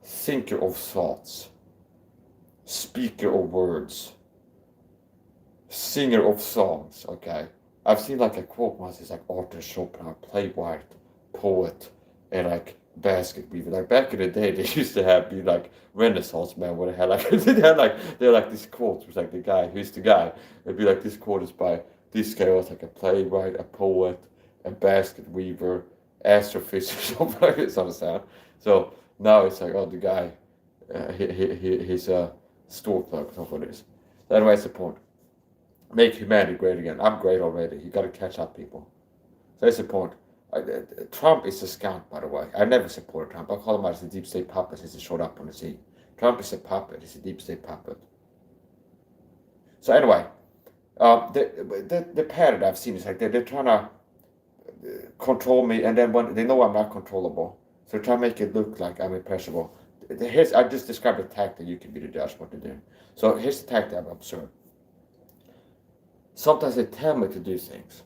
thinker of thoughts, speaker of words, singer of songs. Okay. I've seen like a quote once, it's like Arthur Schopenhauer, playwright, poet, and like basket weaver. Like back in the day, they used to have be like Renaissance man where they had like they're like these quotes was like the guy who's the guy. It'd be like this quote is by this guy was like a playwright, a poet, a basket weaver, astrophysicist, something like this understand. So now it's like oh the guy, he's a store clerk, something like this. So anyway, that's the point. Make humanity great again. I'm great already. You got to catch up, people. So that's the point. Trump is a scam, by the way. I never supported Trump. I call him as a deep state puppet since he showed up on the scene. Trump is a puppet. He's a deep state puppet. So anyway, the pattern I've seen is like they're trying to control me, and then when they know I'm not controllable, so they try to make it look like I'm impressible. I just described a tactic. You can be the judge what they're doing. So here's the tactic I've observed. Sometimes they tell me to do things.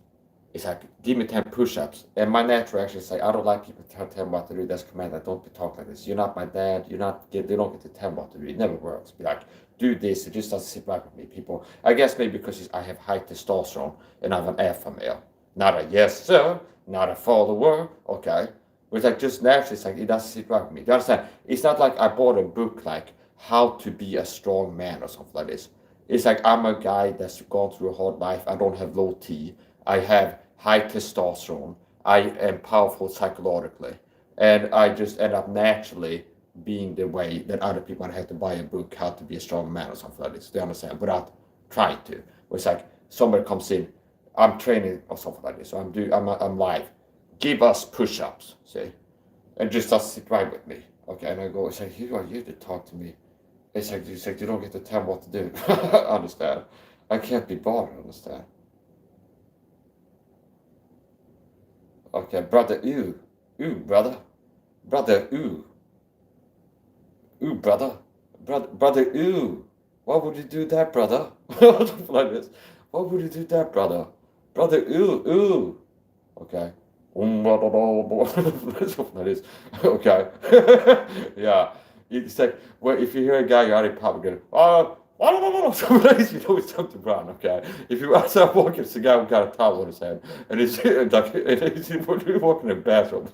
It's like, give me 10 push-ups. And my natural reaction is like, I don't like people tell me what to do. That's command. I don't talk like this. You're not my dad. They don't get to tell me what to do. It never works. Be like, do this. It just doesn't sit right with me. People, I guess maybe because I have high testosterone and I'm an alpha male. Not a yes sir, not a follower. Okay. But it's like just naturally, it's like, it doesn't sit right with me. Do you understand? It's not like I bought a book like how to be a strong man or something like this. It's like I'm a guy that's gone through a hard life. I don't have low T. I have high testosterone. I am powerful psychologically. And I just end up naturally being the way that other people have to buy a book, How to Be a Strong Man or something like this. Do you understand? Without trying to. It's like somebody comes in, I'm training or something like this. So I'm live. Give us push-ups, see? And just doesn't sit right with me. Okay, and I go, it's like, who are you to talk to me? It's like you don't get to tell me what to do. Understand? I can't be bothered, understand? Okay, brother, ooh. Ooh, brother. Brother, ooh. Ooh, brother. Brother, ooh. Why would you do that, brother? Like this. Why would you do that, brother? Brother, ooh, ooh. Okay. Something like this. Okay. Yeah. It's like, well, if you hear a guy out in public going, somebody's, you know it's time to run, okay? If you outside walking, it's a guy who got a towel on his head, and he's like, and he's walking in the bathroom,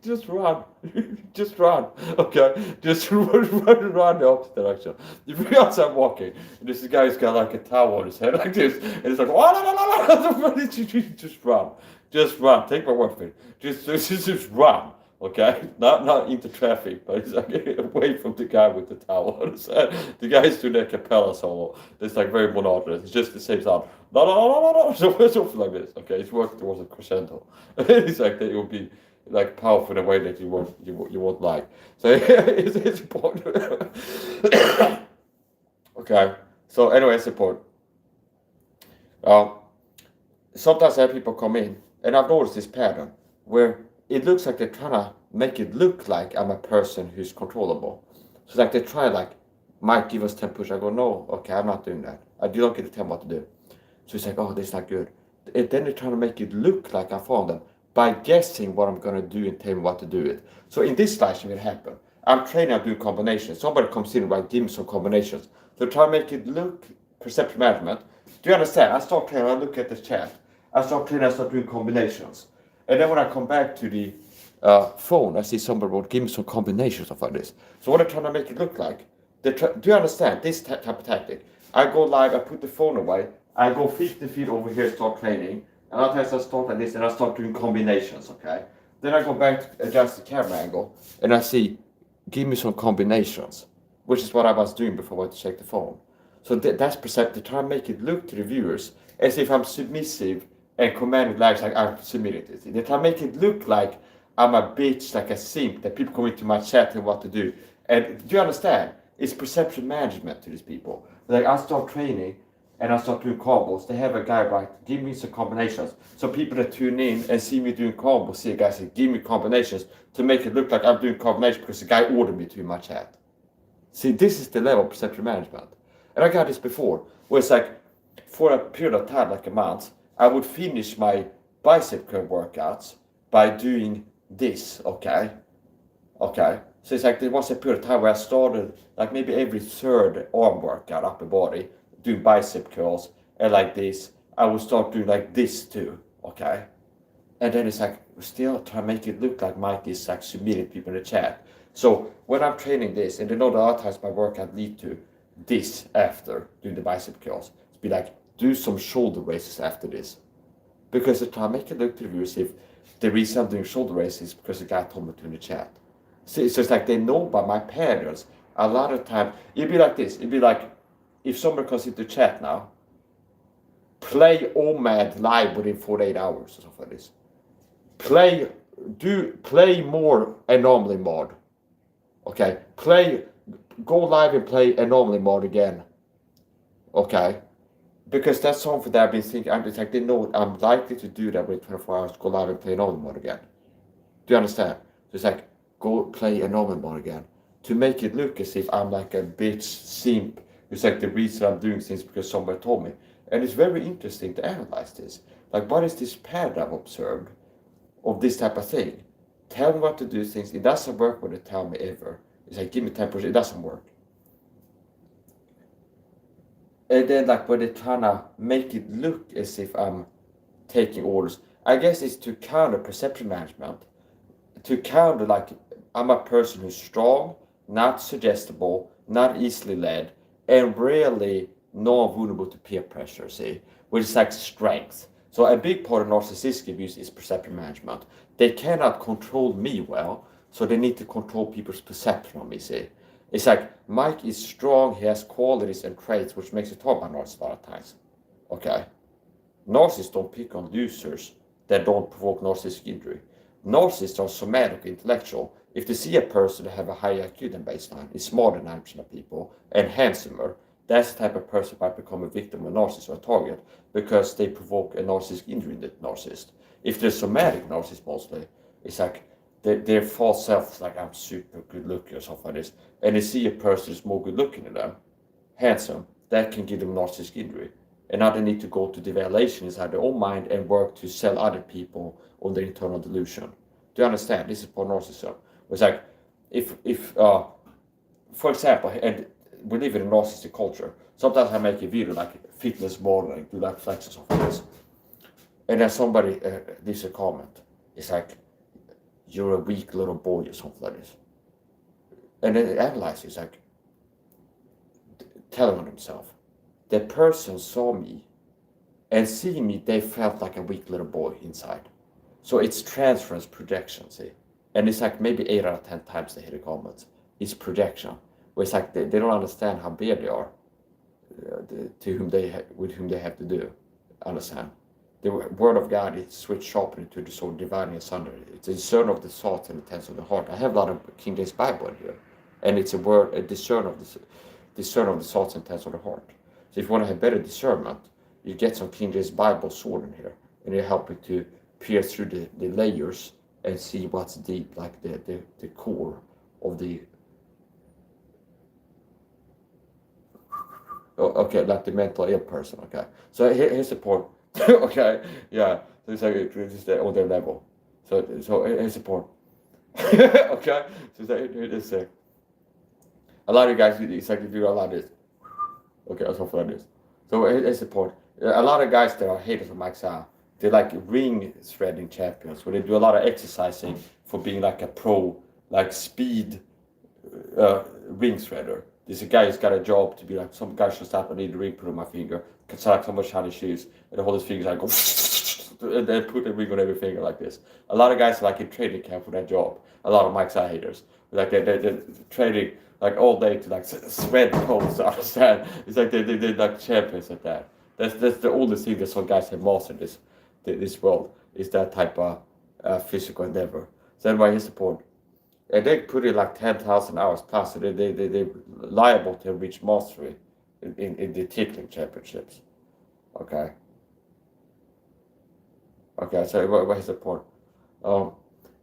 just run, just run, okay? Just run the opposite direction. If you're outside walking, and this guy who's got like a towel on his head like this, and it's like, just run, take my word for it, just run. Okay, not into traffic, but it's like away from the guy with the towel on his head. The guy's doing a cappella solo. It's like very monotonous. It's just the same sound. Something like this. Okay, it's working towards a crescendo. It's like that. It will be like powerful in a way that you won't like. So it's important. Okay. So anyway, it's important. Sometimes I have people come in, and I've noticed this pattern where it looks like they're trying to make it look like I'm a person who's controllable. So it's like they try like, Mike, give us 10 push. I go, no, okay, I'm not doing that. I do not get to tell them what to do. So it's like, oh, this is not good. And then they're trying to make it look like I found them by guessing what I'm going to do and tell me what to do it. So in this slide, it happen. I'm training, I'm doing combinations. Somebody comes in and like, give me some combinations. So try to make it look perception management. Do you understand? I start training, I look at the chat. I start training, I start doing combinations. And then when I come back to the phone, I see somebody wrote, give me some combinations of like this. So what I'm trying to make it look like, do you understand this type of tactic? I go live, I put the phone away, I go 50 feet over here, start training, and other times I start like this and I start doing combinations, okay? Then I go back to adjust the camera angle, and I see, give me some combinations, which is what I was doing before I went to check the phone. So that's perceptive, try to make it look to the viewers as if I'm submissive and commanding lives like I've submitted it. They try to make it look like I'm a bitch, like a simp, that people come into my chat and what to do. And do you understand? It's perception management to these people. Like I start training, and I start doing combos, they have a guy write, give me some combinations. So people that tune in and see me doing combos, see a guy say, give me combinations to make it look like I'm doing combinations because the guy ordered me to in my chat. See, this is the level of perception management. And I got this before, where it's like, for a period of time, like a month, I would finish my bicep curl workouts by doing this, okay? Okay. So it's like there was a period of time where I started like maybe every third arm workout, upper body, doing bicep curls, and like this, I would start doing like this too, okay? And then it's like, still trying to make it look like Mike is like submitting people in the chat. So when I'm training this, and they know the other times my workout lead to this after doing the bicep curls, it's be like, do some shoulder raises after this. Because they're trying to make it look to the viewers if the reason I'm doing shoulder raises is because the guy told me to in the chat. So it's like they know by my patterns. A lot of time, it'd be like this. It'd be like, if somebody comes into chat now, play OMAD live within 48 hours or something like this. Play more anomaly mode. Okay, go live and play anomaly mode again. Okay, because that's something that I've been thinking. It's like they know I'm likely to do that within 24 hours. Go live and play anomaly mode again. Do you understand? So it's like, go play anomaly mode again to make it look as if I'm like a bitch simp. It's like the reason I'm doing things because somebody told me. And it's very interesting to analyze this. Like, what is this pattern I've observed of this type of thing? Tell me what to do things. It doesn't work when they tell me ever. It's like, give me 10%. It doesn't work. And then like when they're trying to make it look as if I'm taking orders, I guess it's to counter perception management. To counter like, I'm a person who's strong, not suggestible, not easily led, and really non-vulnerable to peer pressure, see, which is like strength. So a big part of narcissistic abuse is perception management. They cannot control me well, so they need to control people's perception of me, see. It's like, Mike is strong, he has qualities and traits, which makes it hard by narcissists a lot of times. Okay? Narcissists don't pick on losers that don't provoke narcissistic injury. Narcissists are somatic, intellectual. If they see a person that have a higher IQ than baseline, is smarter than 90% of people, and handsomer, that's the type of person might become a victim of a narcissist or a target because they provoke a narcissistic injury in the narcissist. If they're somatic narcissists mostly, it's like their false self is like, I'm super good looking or something like this, and they see a person who's more good looking than them, handsome, that can give them narcissistic injury. And now they need to go to the evaluation inside their own mind and work to sell other people on their internal delusion. Do you understand? This is part narcissism. It's like, if for example, and we live in a narcissistic culture, sometimes I make a video like fitness model and do like flexes of this. And then somebody leaves a comment. It's like, you're a weak little boy or something like this. And then they analyze it, it's like, telling on himself. The person saw me, and seeing me, they felt like a weak little boy inside. So it's transference projection, see? And it's like maybe 8 out of 10 times they hit the comments. It's projection. Where it's like they don't understand how bad they are, with whom they have to do. Understand? The word of God is switched sharply to the sword, dividing asunder. It's a discern of the thoughts and intents of the heart. I have a lot of King James Bible in here, and it's a discern of the thoughts and intents of the heart. So if you want to have better discernment, you get some King James Bible sword in here, and it helps you to pierce through the layers and see what's deep, like the core of the. Okay, like the mental ill person. Okay, so here's the point. Okay, yeah, so it's like it's on their level. So here's the point. Okay, so it's like a lot of guys. It's like if you do a lot of this. Okay, or something like this. So here's the point. A lot of guys that are haters of Mike SAHA, they're like ring threading champions, where they do a lot of exercising for being like a pro, like speed ring threader. There's a guy who's got a job to be like, some guy should stop and need the ring put on my finger, because I like so much shiny shoes, and they hold his fingers like, and then put the ring on every finger like this. A lot of guys are like in training camp for that job. A lot of Mike SAHA haters, like they're training like all day to like sweat pose. Understand? It's like they're like champions at that. That's the only thing that some guys have mastered this world, is that type of physical endeavor. So anyway, here's the point. And they put in like 10,000 hours plus, so they're liable to reach mastery in the tickling championships. Okay. Okay. So what is the point? Um,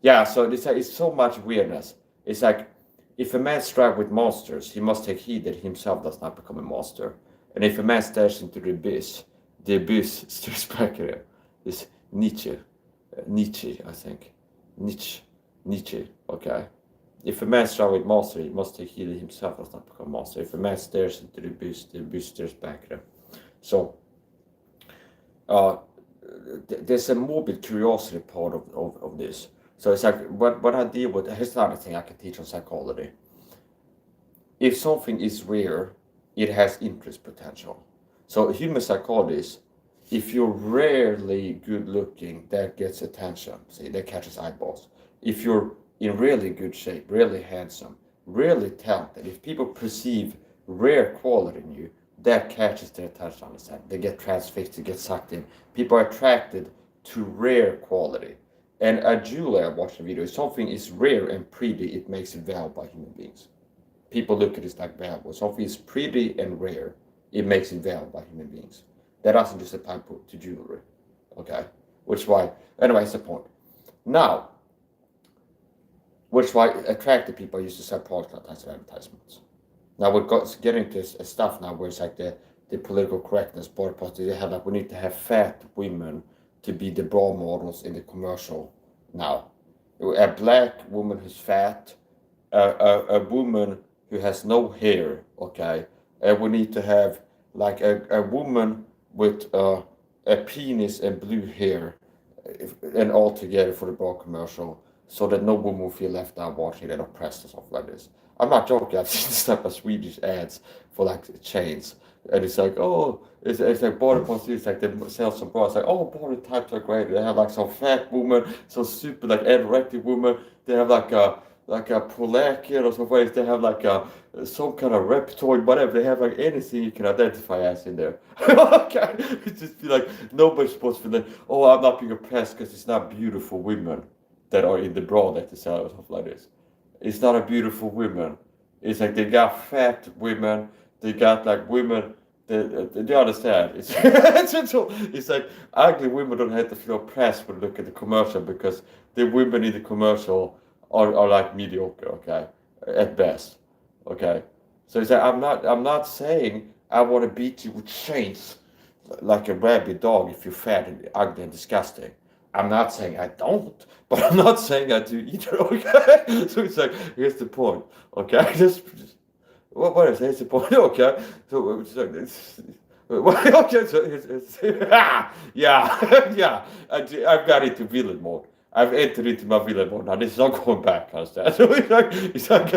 yeah. So it's so much weirdness. It's like if a man strives with monsters, he must take heed that he himself does not become a monster. And if a man stares into the abyss stares back at him. It's Nietzsche, I think. Nietzsche. Okay. If a man strives with monsters, he must take heed that himself does not become a monster. If a man stares into the abyss stares back at him. So uh, there's a morbid curiosity part of this. So it's like what I deal with. Here's another thing I can teach on psychology. If something is rare, it has interest potential. So human psychology, if you're rarely good looking, that gets attention. See, that catches eyeballs. If you're in really good shape, really handsome, really talented, if people perceive rare quality in you, that catches their attention. Understand? They get transfixed, they get sucked in. People are attracted to rare quality. And a jewel I watched a video, if something is rare and pretty, it makes it valuable by human beings. People look at it like valuable. Something is pretty and rare, it makes it valuable by human beings. That doesn't just apply to jewelry. Okay? Which is why, anyway, that's the point. Now, which is why attractive people used to sell product types of advertisements. Now we're getting into stuff now where it's like the political correctness, body positivity, they have like we need to have fat women to be the role models in the commercial now. A black woman who's fat, a woman who has no hair, okay, and we need to have like a woman with a penis and blue hair, and all together for the bra commercial, so that no woman will feel left out watching it oppressed or something like this. I'm not joking. I've seen this type of Swedish ads for like chains, and it's like, oh, it's like body positivity. It's like they sell some bras. It's like, oh, body types are great. They have like some fat woman, some super like anorectic woman. They have like a prolactin or something. They have like some kind of reptoid, whatever. They have like anything you can identify as in there. Okay, it's just be like nobody's supposed to feel like, oh, I'm not being oppressed because it's not beautiful women that are in the bra that they sell or something like this. It's not a beautiful women. It's like they got fat women. They got like women. They understand. It's like ugly women don't have to feel oppressed when they look at the commercial because the women in the commercial are like mediocre, okay, at best, okay. So it's like I'm not saying I want to beat you with chains like a rabid dog if you're fat and ugly and disgusting. I'm not saying I don't, but I'm not saying I do either, okay? So it's like, here's the point, okay? What is here's the point, okay? So it's like this. Okay, so yeah, yeah. I've got into villain mode. I've entered into my villain mode now. This is not going back, understand? So it's like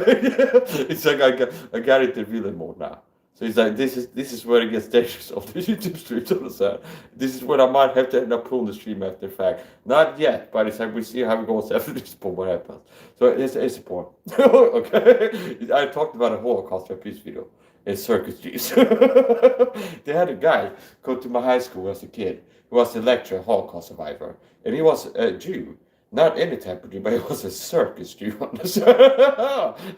I got into villain mode now. So it's like this is where it gets dangerous of the YouTube stream, understand? This is when I might have to end up pulling the stream after the fact. Not yet, but it's like we see how it goes after this point, what happens. So it's a point. Okay? I talked about a Holocaust peace video in Circus G's. They had a guy come to my high school as a kid. He was a lecturer, Holocaust survivor, and he was a Jew. Not any type of Jew, but he was a circus Jew.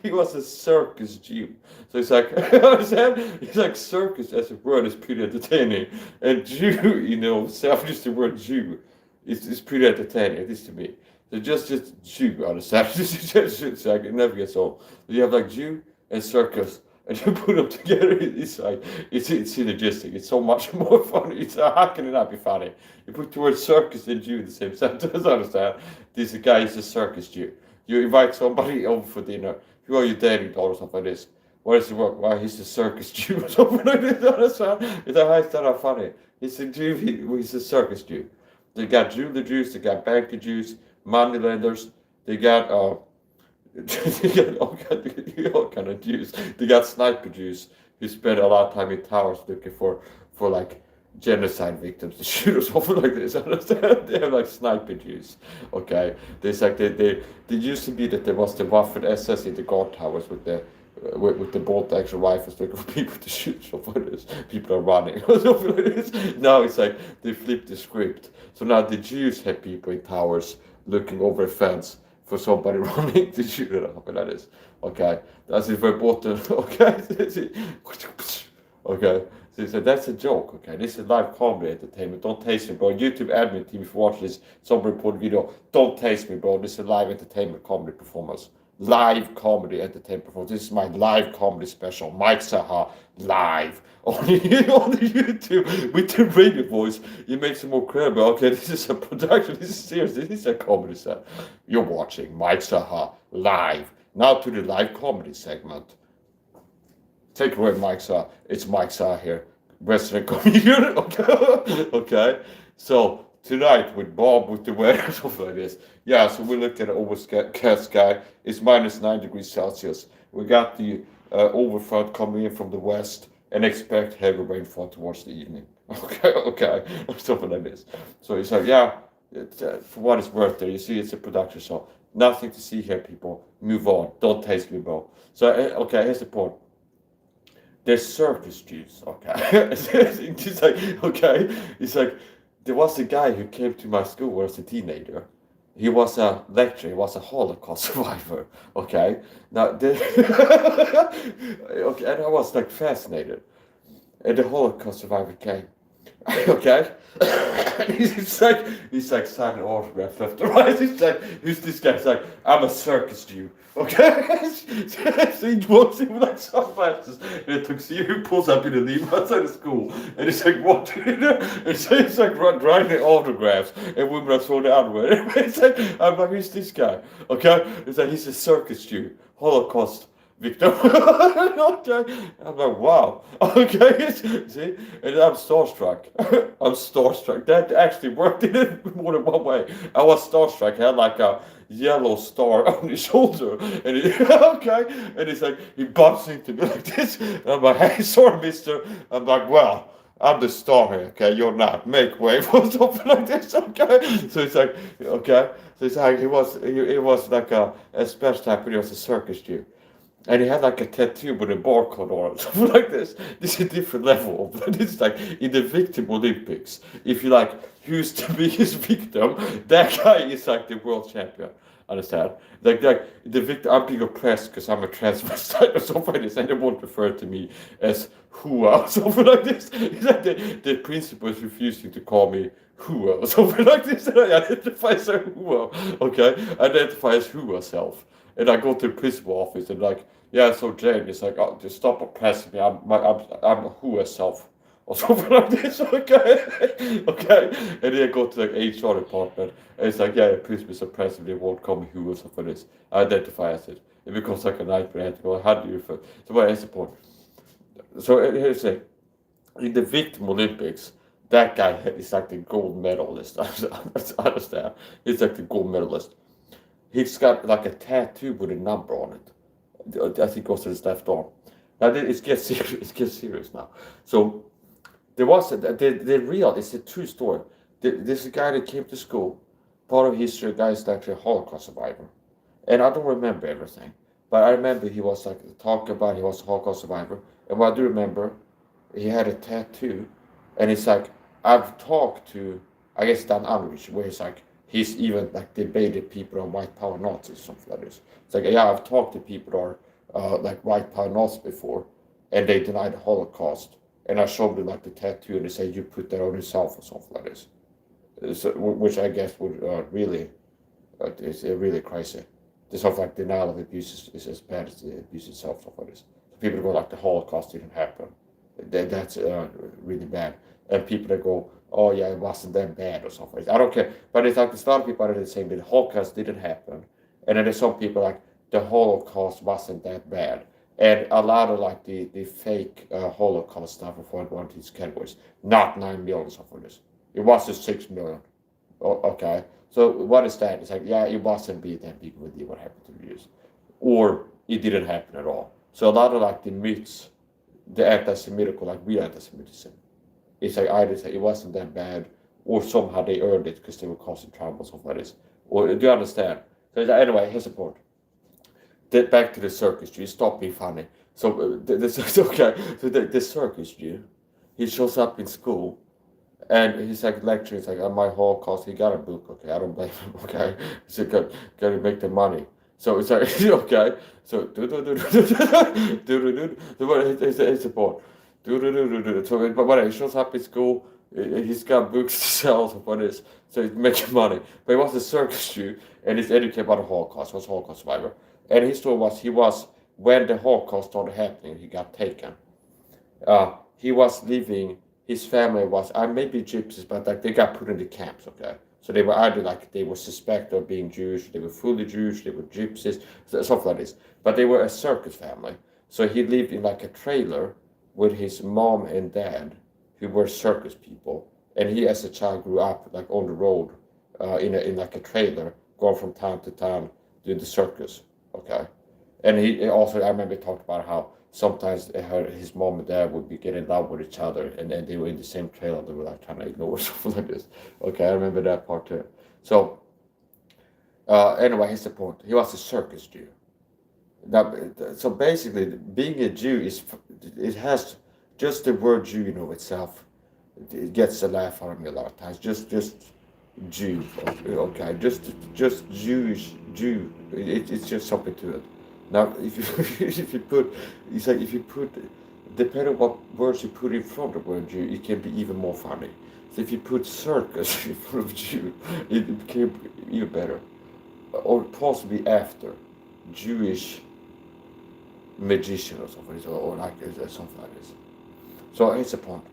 He was a circus Jew. So it's like, it's like circus as a word is pretty entertaining. And Jew, self just the word Jew is pretty entertaining, at least to me. So just Jew, understand? It's like, it never gets old. You have like Jew and circus. And you put them together, it's like, it's synergistic. It's so much more funny. It's how can it not be funny? You put the word circus and Jew in the same sentence, understand? This guy is a circus Jew. You invite somebody over for dinner. Who are you dating, or something like this? What is the work? Why, he's a circus Jew or something like this, understand? It's like, how is that not funny? He's a Jew, he's a circus Jew. They got Jew Jews, they got banker Jews, moneylenders, they got, they got all kind of Jews. They got sniper Jews who spend a lot of time in towers looking for like genocide victims to shoot or something like this. Understand? They have like sniper Jews. Okay, there's like they used to be that there was the Waffen SS in the guard towers with the bolt action rifles looking for people to shoot. Something like this. People are running or something like this. Now it's like they flipped the script. So now the Jews have people in towers looking over a fence for somebody running to shoot it up, like this. Okay, that's it very important. Okay, okay. So he said, that's a joke, okay? This is live comedy entertainment. Don't taste me, bro. YouTube admin team, if you watch this, some report video, don't taste me, bro. This is live entertainment comedy performance. Live comedy entertainment performance. This is my live comedy special. Mike Saha, live. On the YouTube, with the radio voice, it makes it more credible. Okay, this is a production. This is serious. This is a comedy set. You're watching Mike Saha, live. Now to the live comedy segment. Take away Mike Saw. It's Mike Saw here, Western comedian. Okay, okay. So tonight with Bob with the weather stuff like this. Yeah. So we look at the overcast sky. It's minus 9 degrees Celsius. We got the overfront coming in from the west and expect heavy rainfall towards the evening. Okay, okay, something like this. So he's like, yeah. It's, for what it's worth, there. You see, it's a production show. Nothing to see here, people. Move on. Don't taste me, bro. So okay, here's the point. There's circus Jews, okay? He's like, okay. He's like, there was a guy who came to my school when I was a teenager. He was a lecturer, he was a Holocaust survivor, okay? Now, okay, and I was like fascinated. And the Holocaust survivor came, okay? he's like signing autographs left and right. He's like, who's this guy? He's like, I'm a circus Jew. Okay, so he walks in with like sunglasses and a tuxedo, he pulls up in a leaf outside of school, and he's like, what? And so he's like writing autographs, and women are throwing the underwear. It's like, I'm like, who's this guy? Okay, it's like, he's a circus Jew, Holocaust victim. Okay, I'm like, wow. Okay, see, and I'm starstruck. I'm starstruck. That actually worked in it more than one way. I was starstruck. I had like a yellow star on his shoulder, and okay, and he's like, he bumps into me like this, and I'm like, hey, sorry, mister. I'm like, well, I'm the star here, okay, you're not, make way for something like this, okay. So it's like, okay, so it's like, he was like a special type, but he was a circus Jew. And he had like a tattoo with a barcode on it, something like this. This is a different level. But it's like in the Victim Olympics. If you like, who's the biggest victim? That guy is like the world champion. Understand? Like the victim. I'm being oppressed because I'm a transvestite or something like this, and they won't refer to me as Hua or something like this. It's like the principal is refusing to call me Hua or something like this. And I identify as a Hua. Okay, I identify as Hua self. And I go to the principal office and like, yeah, so Jane is like, oh, just stop oppressing me. I'm who herself or something like this. Okay, okay. And then I go to like HR department and it's like, yeah, the principal is oppressing me. Won't call me who or something like this. I identify as it. It becomes like a nightmare. I have to go, how do you refer? So what is the point? So here's the in the Victim Olympics, that guy is like the gold medalist. I understand. He's like the gold medalist. He's got like a tattoo with a number on it. I think it goes to his left arm. Now it gets serious. It gets serious now. So there was it's a true story. There's a guy that came to school. Part of history, a guy is actually a Holocaust survivor, and I don't remember everything, but I remember he was like talking about he was a Holocaust survivor, and what I do remember, he had a tattoo, and it's like I've talked to, I guess Dan Ulrich, where he's like. He's even like debated people on white power Nazis, something like this. It's like, yeah, I've talked to people who are like white power Nazis before, and they denied the Holocaust. And I showed them like the tattoo, and they say you put that on yourself or something like this. So, which I guess would really, it's really crazy. This sort of like denial of abuse is as bad as the abuse itself, stuff like this. So people go like the Holocaust didn't happen. That's really bad. And people that go, oh yeah, it wasn't that bad or something. I don't care. But it's like there's a lot of people that are saying that the Holocaust didn't happen. And then there's some people like the Holocaust wasn't that bad. And a lot of like the fake Holocaust stuff are for one of these categories. Not 9 million or something like this. It was just 6 million. Oh, okay. So what is that? It's like, yeah, it wasn't that big of a deal what happened to the Jews. Or it didn't happen at all. So a lot of like the myths, the anti-Semitical, like real anti-Semitism, it's like either say it wasn't that bad, or somehow they earned it because they were causing trouble, something like this. Or do you understand? So anyway, here's the point. Back to the circus Jew. Stop being funny. So okay. So the circus Jew, he shows up in school, and he's like lecturing. It's like, on my Holocaust, he got a book. Okay, I don't blame him. Okay, so gotta make the money. So it's like okay. So here's the point. So, but whatever, he shows up in school. He's got books to sell for this, so he's making money. But he was a circus Jew, and he's educated about the Holocaust. He was a Holocaust survivor, and his story was he was when the Holocaust started happening, he got taken. He was living. His family was maybe gypsies, but like they got put in the camps. Okay, so they were either like they were suspected of being Jewish, they were fully Jewish, they were gypsies, stuff like this. But they were a circus family, so he lived in like a trailer with his mom and dad, who were circus people, and he as a child grew up like on the road, in like a trailer, going from town to town doing the circus. Okay, and he also I remember talked about how sometimes his mom and dad would be getting love with each other, and then they were in the same trailer. They were like trying to ignore something like this. Okay, I remember that part too. So anyway, here's the point. He was a circus Jew. Now, so basically, being a Jew it has just the word Jew in of itself. It gets a laugh out of me a lot of times. Just Jew, okay, just Jewish Jew. It's just something to it. Now, if you if you put, it's like if you put, depending on what words you put in front of the word Jew, it can be even more funny. So if you put circus in front of Jew, it became even better, or possibly after Jewish magician or something, or like something like this. So here's the point.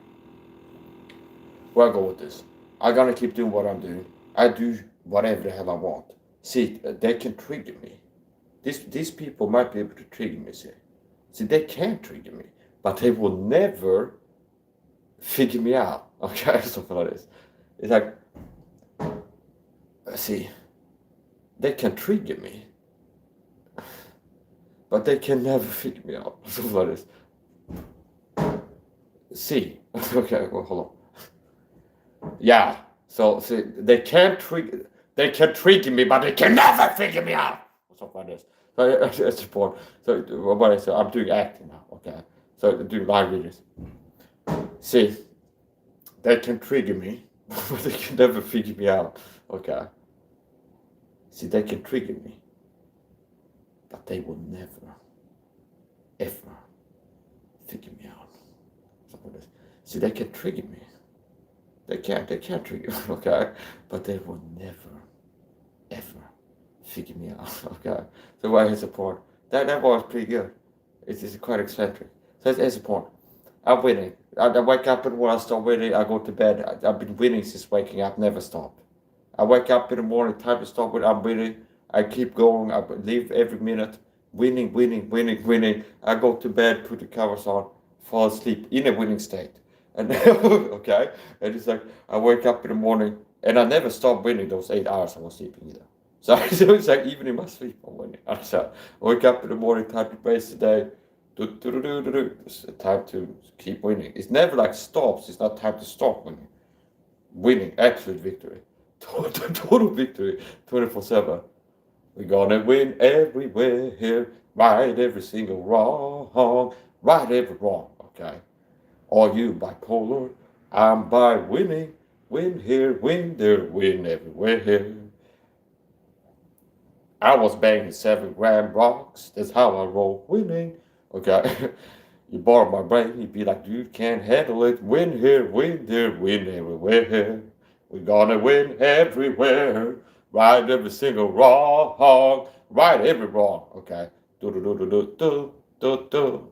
Where I go with this? I'm gonna keep doing what I'm doing. I do whatever the hell I want. See, they can trigger me. These people might be able to trigger me. See, they can trigger me, but they will never figure me out. Okay, something like this. It's like, see, they can trigger me, but they can never figure me out. Something like this. See, okay, well, hold on. Yeah, so see, they can trigger me, but they can never figure me out. Something like this. So that's the point. So what I said, I'm doing acting now. Okay, so doing live videos. See, they can trigger me, but they can never figure me out. Okay. See, they can trigger me, but they will never, ever figure me out. Something like this. See, they can trigger me. They can't trigger me, okay? But they will never, ever figure me out, okay? So why is the point? That was pretty good. It's quite eccentric. So it's the point. I'm winning. I wake up and when I start winning, I go to bed. I've been winning since waking up, never stopped. I wake up in the morning, time to stop winning, I'm winning. I keep going, I live every minute, winning, winning, winning, winning. I go to bed, put the covers on, fall asleep in a winning state. And okay, and it's like I wake up in the morning and I never stop winning those 8 hours I was sleeping either. So it's like even in my sleep I'm winning. So I wake up in the morning, time to face the day. It's time to keep winning. It's never like stops. It's not time to stop winning. Winning, absolute victory, total victory, 24/7. We're gonna win everywhere here, right every single wrong, right every wrong. Okay. Are you bipolar? I'm by winning. Win here, win there, win everywhere here. I was banging 7 gram rocks. That's how I roll. Winning. Okay. You borrow my brain, you'd be like, dude, can't handle it. Win here, win there, win everywhere here. We're gonna win everywhere. Right every single wrong. Right every wrong. Okay. Do.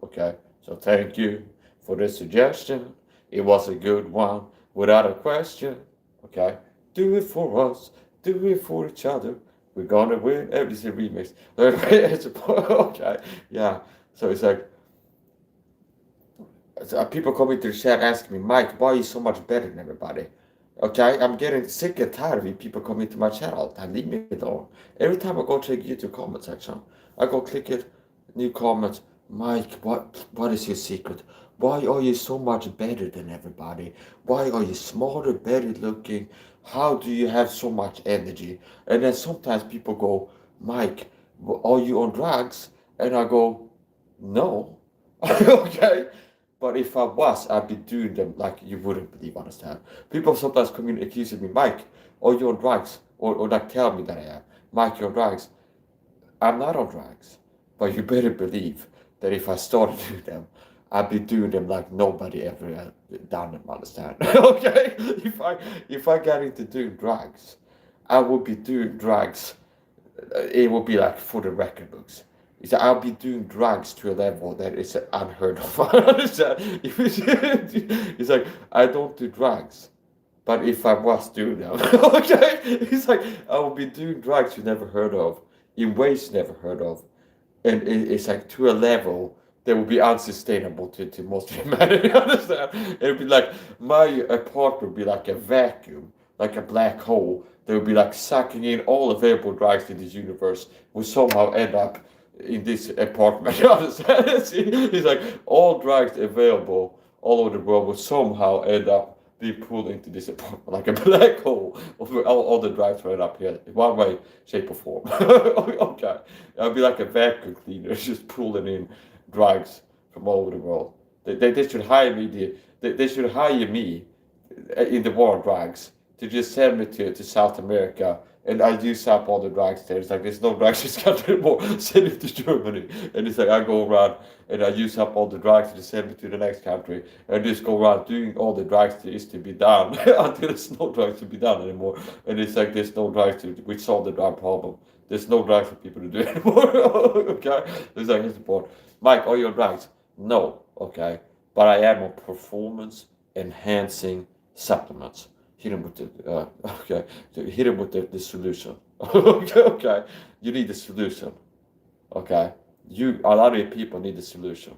Okay. So thank you for the suggestion. It was a good one, without a question. Okay, do it for us, do it for each other. We're gonna win. This is a remix. Okay, yeah. So it's like people come into the chat asking me, Mike, why are you so much better than everybody? Okay, I'm getting sick and tired of you people coming into my chat all the time. Leave me alone. Every time I go to a YouTube comment section, I go click it, new comments. Mike, what is your secret? Why are you so much better than everybody? Why are you smarter, better looking? How do you have so much energy? And then sometimes people go, Mike, are you on drugs? And I go, no. Okay. But if I was, I'd be doing them like you wouldn't believe, understand? People sometimes come in accusing me, Mike, are you on drugs? Or like tell me that I am. Mike, you're on drugs. I'm not on drugs. But you better believe that if I started doing them, I'd be doing them like nobody ever done them, understand? Okay? If I got into doing drugs, I would be doing drugs. It would be like for the record books. It's like I'll be doing drugs to a level that is unheard of. It's like I don't do drugs, but if I was doing them, okay, it's like I would be doing drugs you never heard of, in ways never heard of, and it's like to a level that would be unsustainable to most humanity. Understand? It would be like my apartment would be like a vacuum, like a black hole. That would be like sucking in all available drugs in this universe. Will somehow end up in this apartment. You understand? It's like all drugs available all over the world will somehow end up being pulled into this apartment like a black hole. All the drugs right up here, in one way, shape, or form. Okay. I'll be like a vacuum cleaner, just pulling in drugs from all over the world. They should hire me. They should hire me in the war on drugs to just send me to South America, and I use up all the drugs there. It's like there's no drugs in this country anymore. Send it to Germany, and it's like I go around and I use up all the drugs to send me to the next country, and just go around doing all the drugs there is to be done until there's no drugs to be done anymore. And it's like there's no drugs to we solve the drug problem. There's no drugs for people to do anymore. Okay, it's like it's important. Mike, are you on drugs? No, okay, but I am on performance enhancing supplements. Hit him with the okay. Hit him with the solution. Okay. You need the solution. Okay. A lot of people need the solution.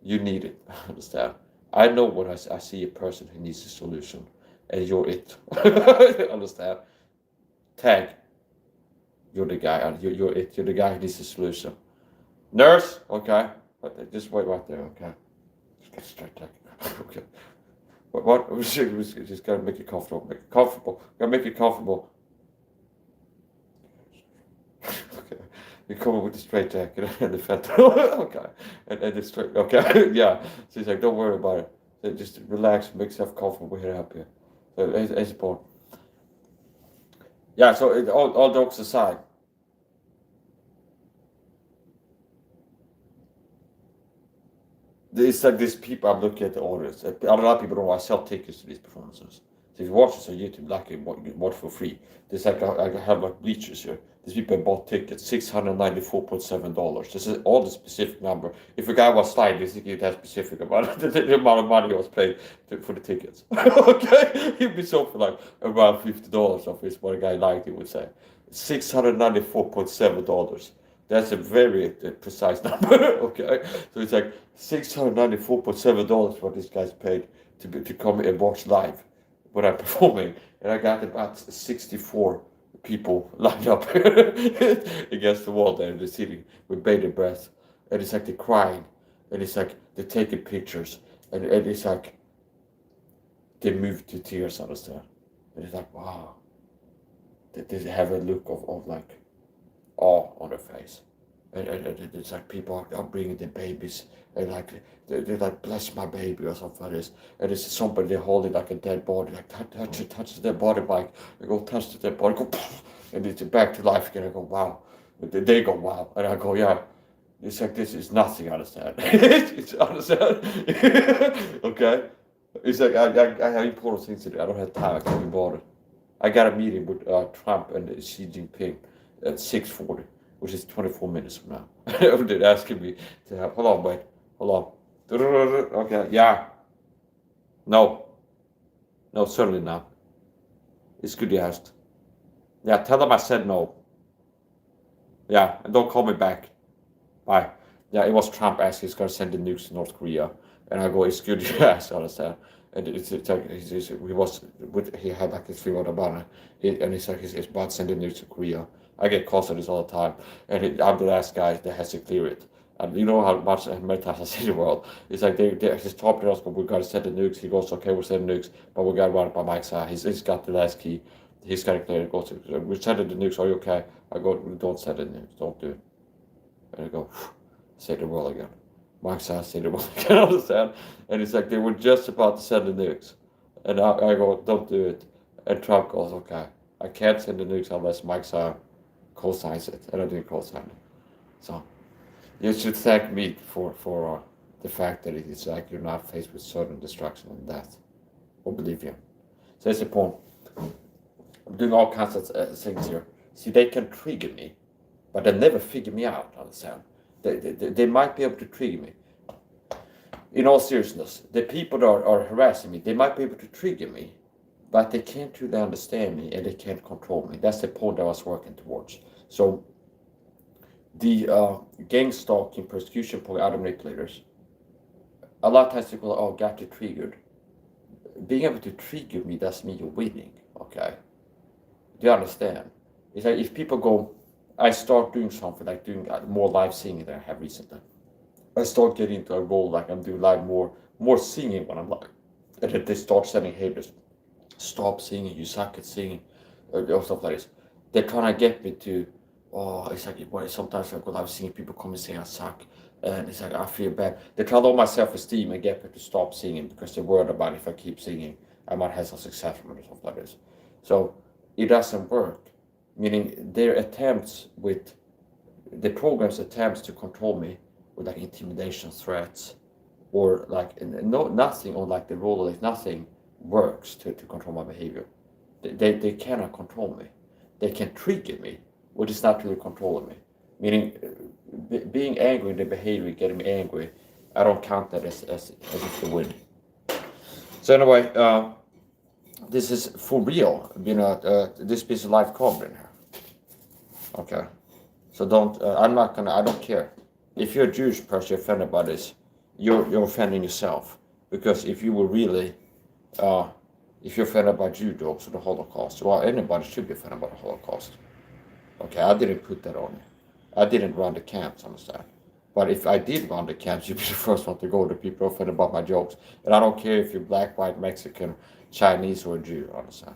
You need it. Understand? I know when I see a person who needs a solution, and you're it. Understand? Tag. You're the guy. You're it. You're the guy who needs the solution. Nurse. Okay. Just wait right there. Okay. Just get straight tag. Okay. What? We just gotta make it comfortable. Make it comfortable. Gotta make it comfortable. Okay. You come in with the straight jacket and the fentanyl. Okay. And the straight. Okay. Yeah. So he's like, don't worry about it. So just relax, make yourself comfortable here up here. So it's important. Yeah. So all jokes aside. It's like these people, I'm looking at the audience. A lot of people don't know I sell tickets to these performances. So if you watch this on YouTube, like you watch for free. There's like I have like bleachers here. These people bought tickets, $694.7. This is all the specific number. If a guy was sliding, this is that specific about the amount of money he was paid for the tickets. Okay, he'd be sold for like around $50 of this. What a guy like it would say, $694.7. That's a very precise number. Okay, so it's like $694.7 what this guy's paid to come and watch live when I'm performing, and I got about 64 people lined up against the wall there, and they're sitting with bated breath, and it's like they're crying, and it's like they're taking pictures, and it's like they move to tears, understand? And it's like wow, they have a look of like awe on their face. And it's like people are bringing their babies, and like they're like, bless my baby or something like this. And it's somebody they're holding like a dead body, like touch the dead body, Mike. They go touch the dead body, go, and it's back to life again. I go, wow. They go, wow. And I go, yeah. It's like this is nothing, understand? It's understand? Okay? It's like I have important things to do. I don't have time. I can't be bothered. I got a meeting with Trump and Xi Jinping at 6:40, which is 24 minutes from now. They're asking me to have. Hold on, wait. Hold on. Okay, yeah. No. No, certainly not. It's good you asked. Yeah, tell them I said no. Yeah, and don't call me back. Bye. Yeah, it was Trump asking he's going to send the nukes to North Korea. And I go, it's good you asked, understand? And it's like, he had like his finger on the button. And it's like, he's about to send the nukes to Korea. I get calls on this all the time. And I'm the last guy that has to clear it. And you know how many times I see in the world. It's like, his top players go, we got to send the nukes. He goes, okay, we'll send the nukes. But we got to run it by Mike SAHA. He's got the last key. He's got to clear it. Goes, we're sending the nukes. Are you okay? I go, don't send the nukes. Don't do it. And I go, say the world again. Mike SAHA, say the world again, understand? And it's like they were just about to send the nukes. And I go, don't do it. And Trump goes, okay, I can't send the nukes unless Mike SAHA co-signs it. And I didn't co-sign it. So you should thank me for the fact that it's like you're not faced with certain destruction and death, oblivion. So that's the point. I'm doing all kinds of things here. See, they can trigger me, but they'll never figure me out, understand? They might be able to trigger me. In all seriousness, the people that are harassing me, they might be able to trigger me, but they can't truly understand me and they can't control me. That's the point I was working towards. So the gang stalking persecution program, other manipulators, a lot of times people are, oh, got you triggered. Being able to trigger me doesn't mean you're winning, okay? Do you understand? It's like if people go, I start doing something like doing more live singing than I have recently. I start getting into a role like I'm doing live more singing when I'm live. And then they start sending haters, stop singing, you suck at singing, or stuff like this. They're trying to get me to, oh, it's like, well, sometimes I go live singing, people come and say I suck. And it's like, I feel bad. They try to lower my self-esteem and get me to stop singing because they're worried about if I keep singing, I might have some success from it or something like this. So it doesn't work. Meaning their attempts with, the program's attempts to control me with like intimidation threats or like nothing on like the role, like nothing works to control my behavior. They cannot control me. They can trigger me, which is not really controlling me. Meaning being angry in the behavior, getting me angry, I don't count that as if a win. So anyway, this is for real. You know, this piece of life comedy here. Okay, so don't. I don't care. If you're a Jewish person, you're offended by this. You're offending yourself, because if you were really, if you're offended by Jew jokes or the Holocaust, well, anybody should be offended by the Holocaust. Okay, I didn't put that on you. I didn't run the camps, understand? But if I did run the camps, you'd be the first one to go. The people offended about my jokes, and I don't care if you're black, white, Mexican, Chinese, or a Jew, understand?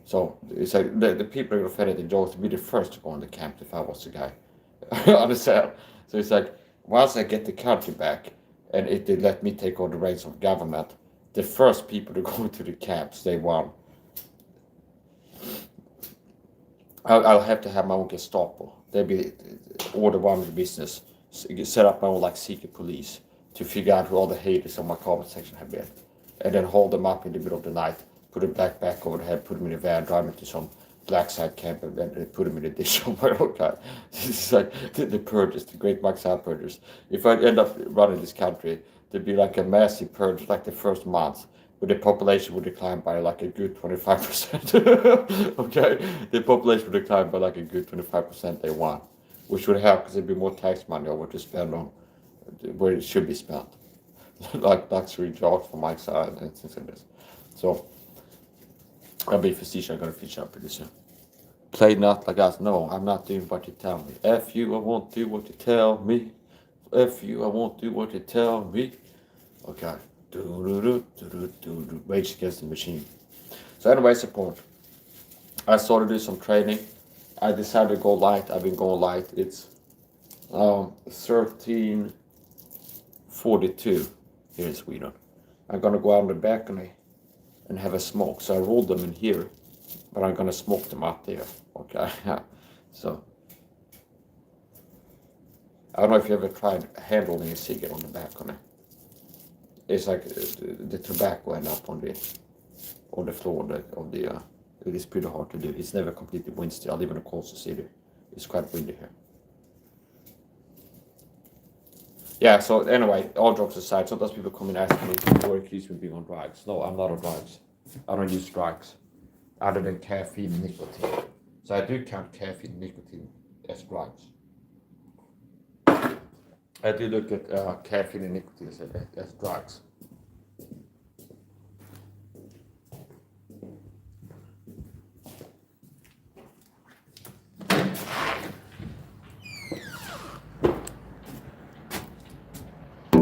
So it's like the people who offended the jokes would be the first to go on the camp if I was the guy. Understand? So it's like once I get the country back and they let me take over the reins of government, the first people to go to the camps, they won. I'll have to have my own Gestapo. They'll be order one of the business, set up my own like secret police to figure out who all the haters on my comment section have been, and then hold them up in the middle of the night, put a black back over the head, put them in a van, drive them to some black side camp, and then put them in a dish somewhere. Okay, it's like the purges, the great Maxine purges. If I end up running this country, there'd be like a massive purge, like the first month, where the population would decline by like a good 25%. Okay, the population would decline by like a good 25%. They want, which would help because there'd be more tax money over to spend on where it should be spent, like luxury jobs from my side and things like this. So I'll be a physician. I'm gonna finish up pretty soon. Play not like us. No, I'm not doing what you tell me. F you, I won't do what you tell me. F you, I won't do what you tell me. Okay. Rage Against the Machine. So anyways, the point. I started doing some training. I decided to go light. I've been going light. It's 13:42 here in Sweden. I'm gonna go out on the balcony and have a smoke. So I rolled them in here, but I'm gonna smoke them out there. Okay. So I don't know if you ever tried handling a cigarette on the balcony. It's like the tobacco end up on the floor of the it is pretty hard to do. It's never completely windy. I live in a coastal city. It's quite windy here. Yeah, so anyway, all jokes aside, sometimes people come and ask me or accuse me of being on drugs. No, I'm not on drugs. I don't use drugs other than caffeine and nicotine. So I do count caffeine and nicotine as drugs. I do look at caffeine and nicotine as drugs.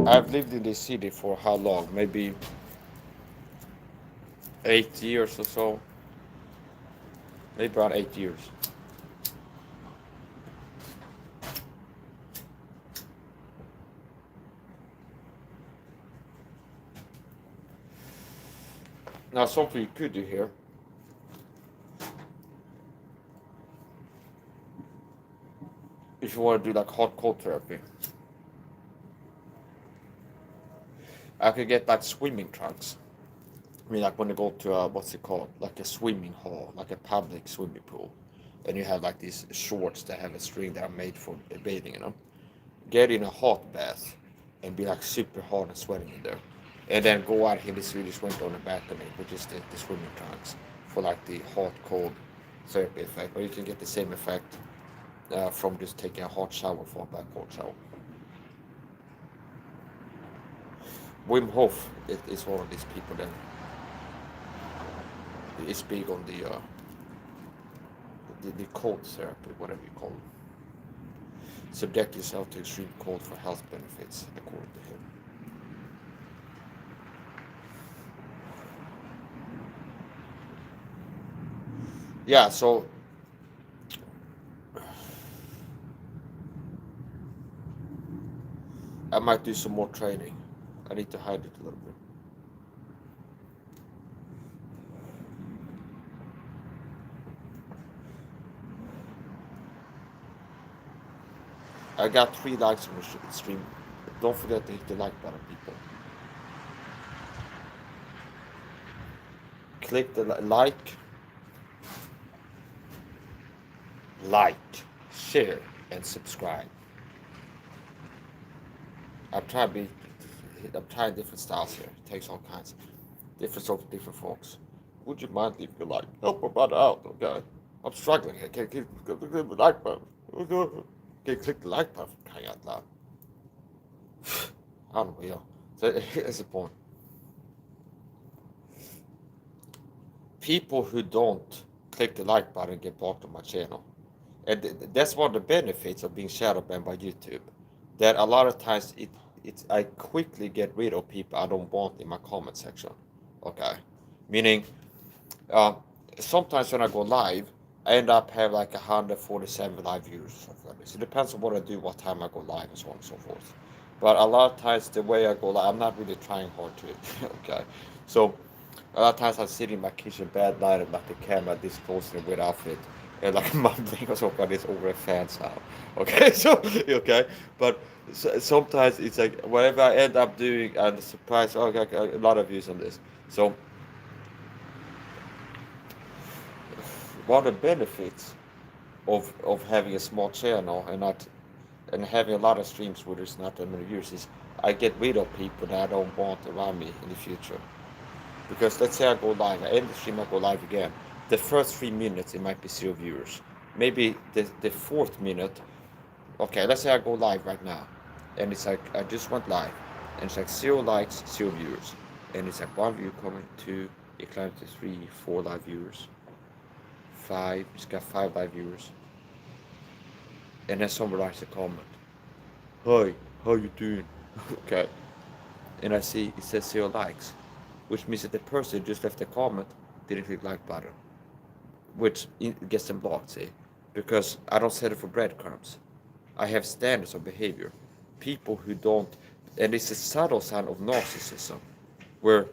I've lived in this city for how long? Maybe 8 years or so. Maybe around 8 years. Now, something you could do here. If you want to do like hot cold therapy. I could get like swimming trunks. I mean, like when you go to what's it called, like a swimming hall, like a public swimming pool, and you have like these shorts that have a string that are made for bathing in them. Get in a hot bath and be like super hot and sweating in there, and then go out in the Swedish winter on the balcony, which is the swimming trunks for like the hot cold therapy effect. Or you can get the same effect from just taking a hot shower for a cold shower. Wim Hof is one of these people that is big on the cold therapy, whatever you call it. Subject yourself to extreme cold for health benefits, according to him. Yeah, so I might do some more training. I need to hide it a little bit. I got 3 likes on the stream. Don't forget to hit the like button, people. Click the like, share, and subscribe. I'm trying different styles here. It takes all kinds, different sorts of different folks. Would you mind leaving a like? Help a brother out, okay? I'm struggling. I can't click the like button. Can't click the like button. Hang out loud. I don't know. So here's the point. People who don't click the like button get blocked on my channel. And that's one of the benefits of being shadow banned by YouTube. That a lot of times I quickly get rid of people I don't want in my comment section. Okay, meaning sometimes when I go live, I end up having like 147 live viewers or something like this. It depends on what I do, what time I go live, and so on and so forth. But a lot of times the way I go live, I'm not really trying hard to it. Okay, so a lot of times I sit in my kitchen bed night and like the camera this close to the weird outfit and like mumbling or something like this over a fan sound. Okay, so okay, but sometimes it's like whatever I end up doing, I'm surprised. Oh, okay, a lot of views on this. So one of the benefits of having a small channel and having a lot of streams where there's not that many views is I get rid of people that I don't want around me in the future. Because let's say I go live, I end the stream, I go live again. The first 3 minutes, it might be 0 viewers. Maybe the fourth minute, okay, let's say I go live right now. And it's like, I just went live. And it's like 0 likes, 0 viewers. And it's like 1 view coming, 2, it climbs to 3, 4 live viewers. 5, it's got 5 live viewers. And then someone writes a comment. Hi, how you doing? Okay. And I see it says 0 likes. Which means that the person who just left a comment didn't click like button, which gets them blocked, see? Because I don't set it for breadcrumbs. I have standards of behavior. People who don't, and it's a subtle sign of narcissism, where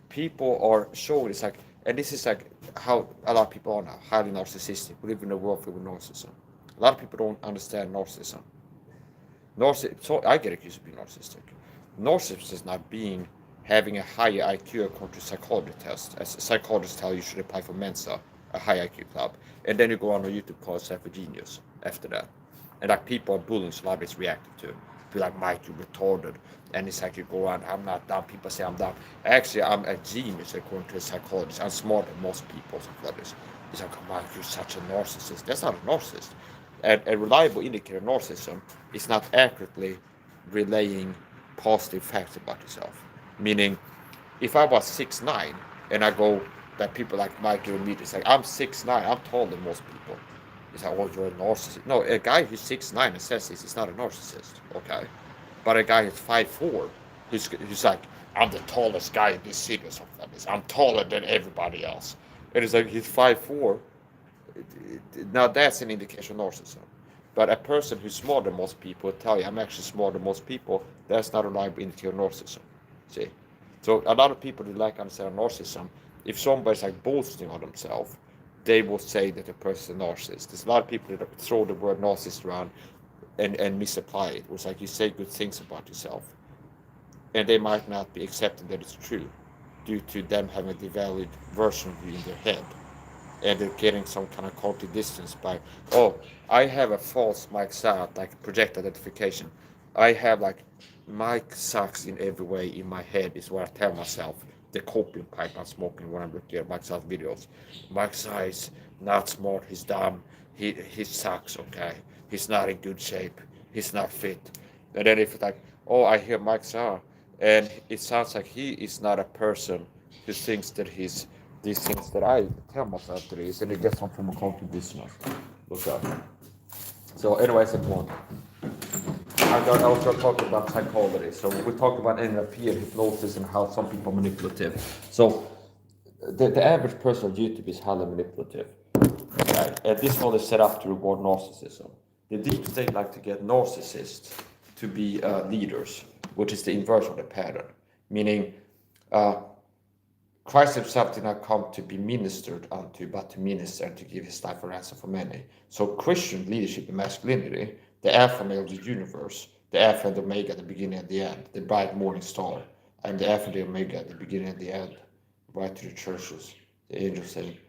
people are showing, it's like, and this is like how a lot of people are now, highly narcissistic. We live in a world filled with narcissism. A lot of people don't understand narcissism. So I get accused of being narcissistic. Narcissism is not having a higher IQ according to psychology test. As psychologists tell you, you should apply for Mensa, a high IQ club, and then you go on a YouTube call yourself a genius after that. And like people are bullying, so a lot of it's reactive to. Be like, Mike, you're retarded. And it's like you go around, I'm not dumb. People say I'm dumb. Actually, I'm a genius according to a psychologist. I'm smarter than most people, something like this. He's like, Mike, you're such a narcissist. That's not a narcissist. And a reliable indicator of narcissism is not accurately relaying positive facts about yourself. Meaning, if I was 6'9", and I go, that people like Mike and me, it's like, I'm 6'9", I'm taller than most people. It's like, oh, you're a narcissist. No, a guy who's 6'9" and says this is not a narcissist, okay? But a guy who's 5'4", who's like, I'm the tallest guy in this city or something like this. I'm taller than everybody else. And it's like, he's 5'4". Now that's an indication of narcissism. But a person who's smaller than most people will tell you, I'm actually smaller than most people. That's not a reliable indicator of narcissism. See? So a lot of people who like understand narcissism, if somebody's like boasting on themselves, they will say that the person is a narcissist. There's a lot of people that throw the word narcissist around and misapply it. It's like you say good things about yourself. and they might not be accepting that it's true due to them having the valid version of you in their head, and they're getting some kind of culty distance by, oh, I have a false Mike Saad, like project identification. I have like Mike sucks in every way in my head is what I tell myself. The copium pipe I'm smoking when I'm looking at Mike Saad videos. Mike Saad is not smart, he's dumb, he sucks, okay? He's not in good shape, he's not fit. And then if it's like, oh, I hear Mike Saad, and it sounds like he is not a person who thinks that he's these things that I tell myself that is, and it gets some from a cognitive dissonance. Okay. So, anyways, important. I was going to talk about psychology. So we talked about NLP and hypnosis and how some people are manipulative. So the average person on YouTube is highly manipulative. Okay? And this one is set up to reward narcissism. The deep state like to get narcissists to be leaders, which is the inverse of the pattern. Meaning, Christ himself did not come to be ministered unto, but to minister and to give his life a ransom for many. So Christian leadership and masculinity, the alpha male of the universe, the alpha and omega, the beginning and the end, the bright morning star, and the alpha and the omega, the beginning and the end, right to the churches, the angels say,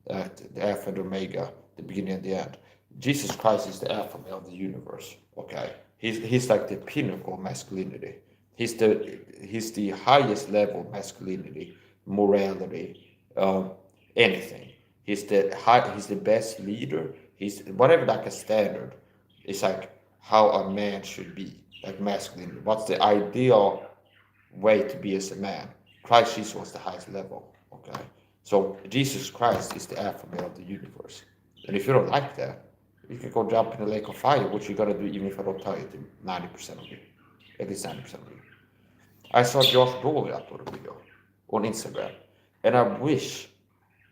the alpha and omega, the beginning and the end. Jesus Christ is the alpha male of the universe, okay? He's like the pinnacle of masculinity. He's the highest level of masculinity, morality, anything. He's the best leader. He's whatever like a standard. It's like how a man should be, like masculinity. What's the ideal way to be as a man? Christ Jesus was the highest level. Okay, so Jesus Christ is the alpha male of the universe. And if you don't like that, you can go jump in the lake of fire, which you're gonna do even if I don't tell you to 90% of you, at least 90% of you. I saw Josh Brolin upload a video on Instagram, and I wish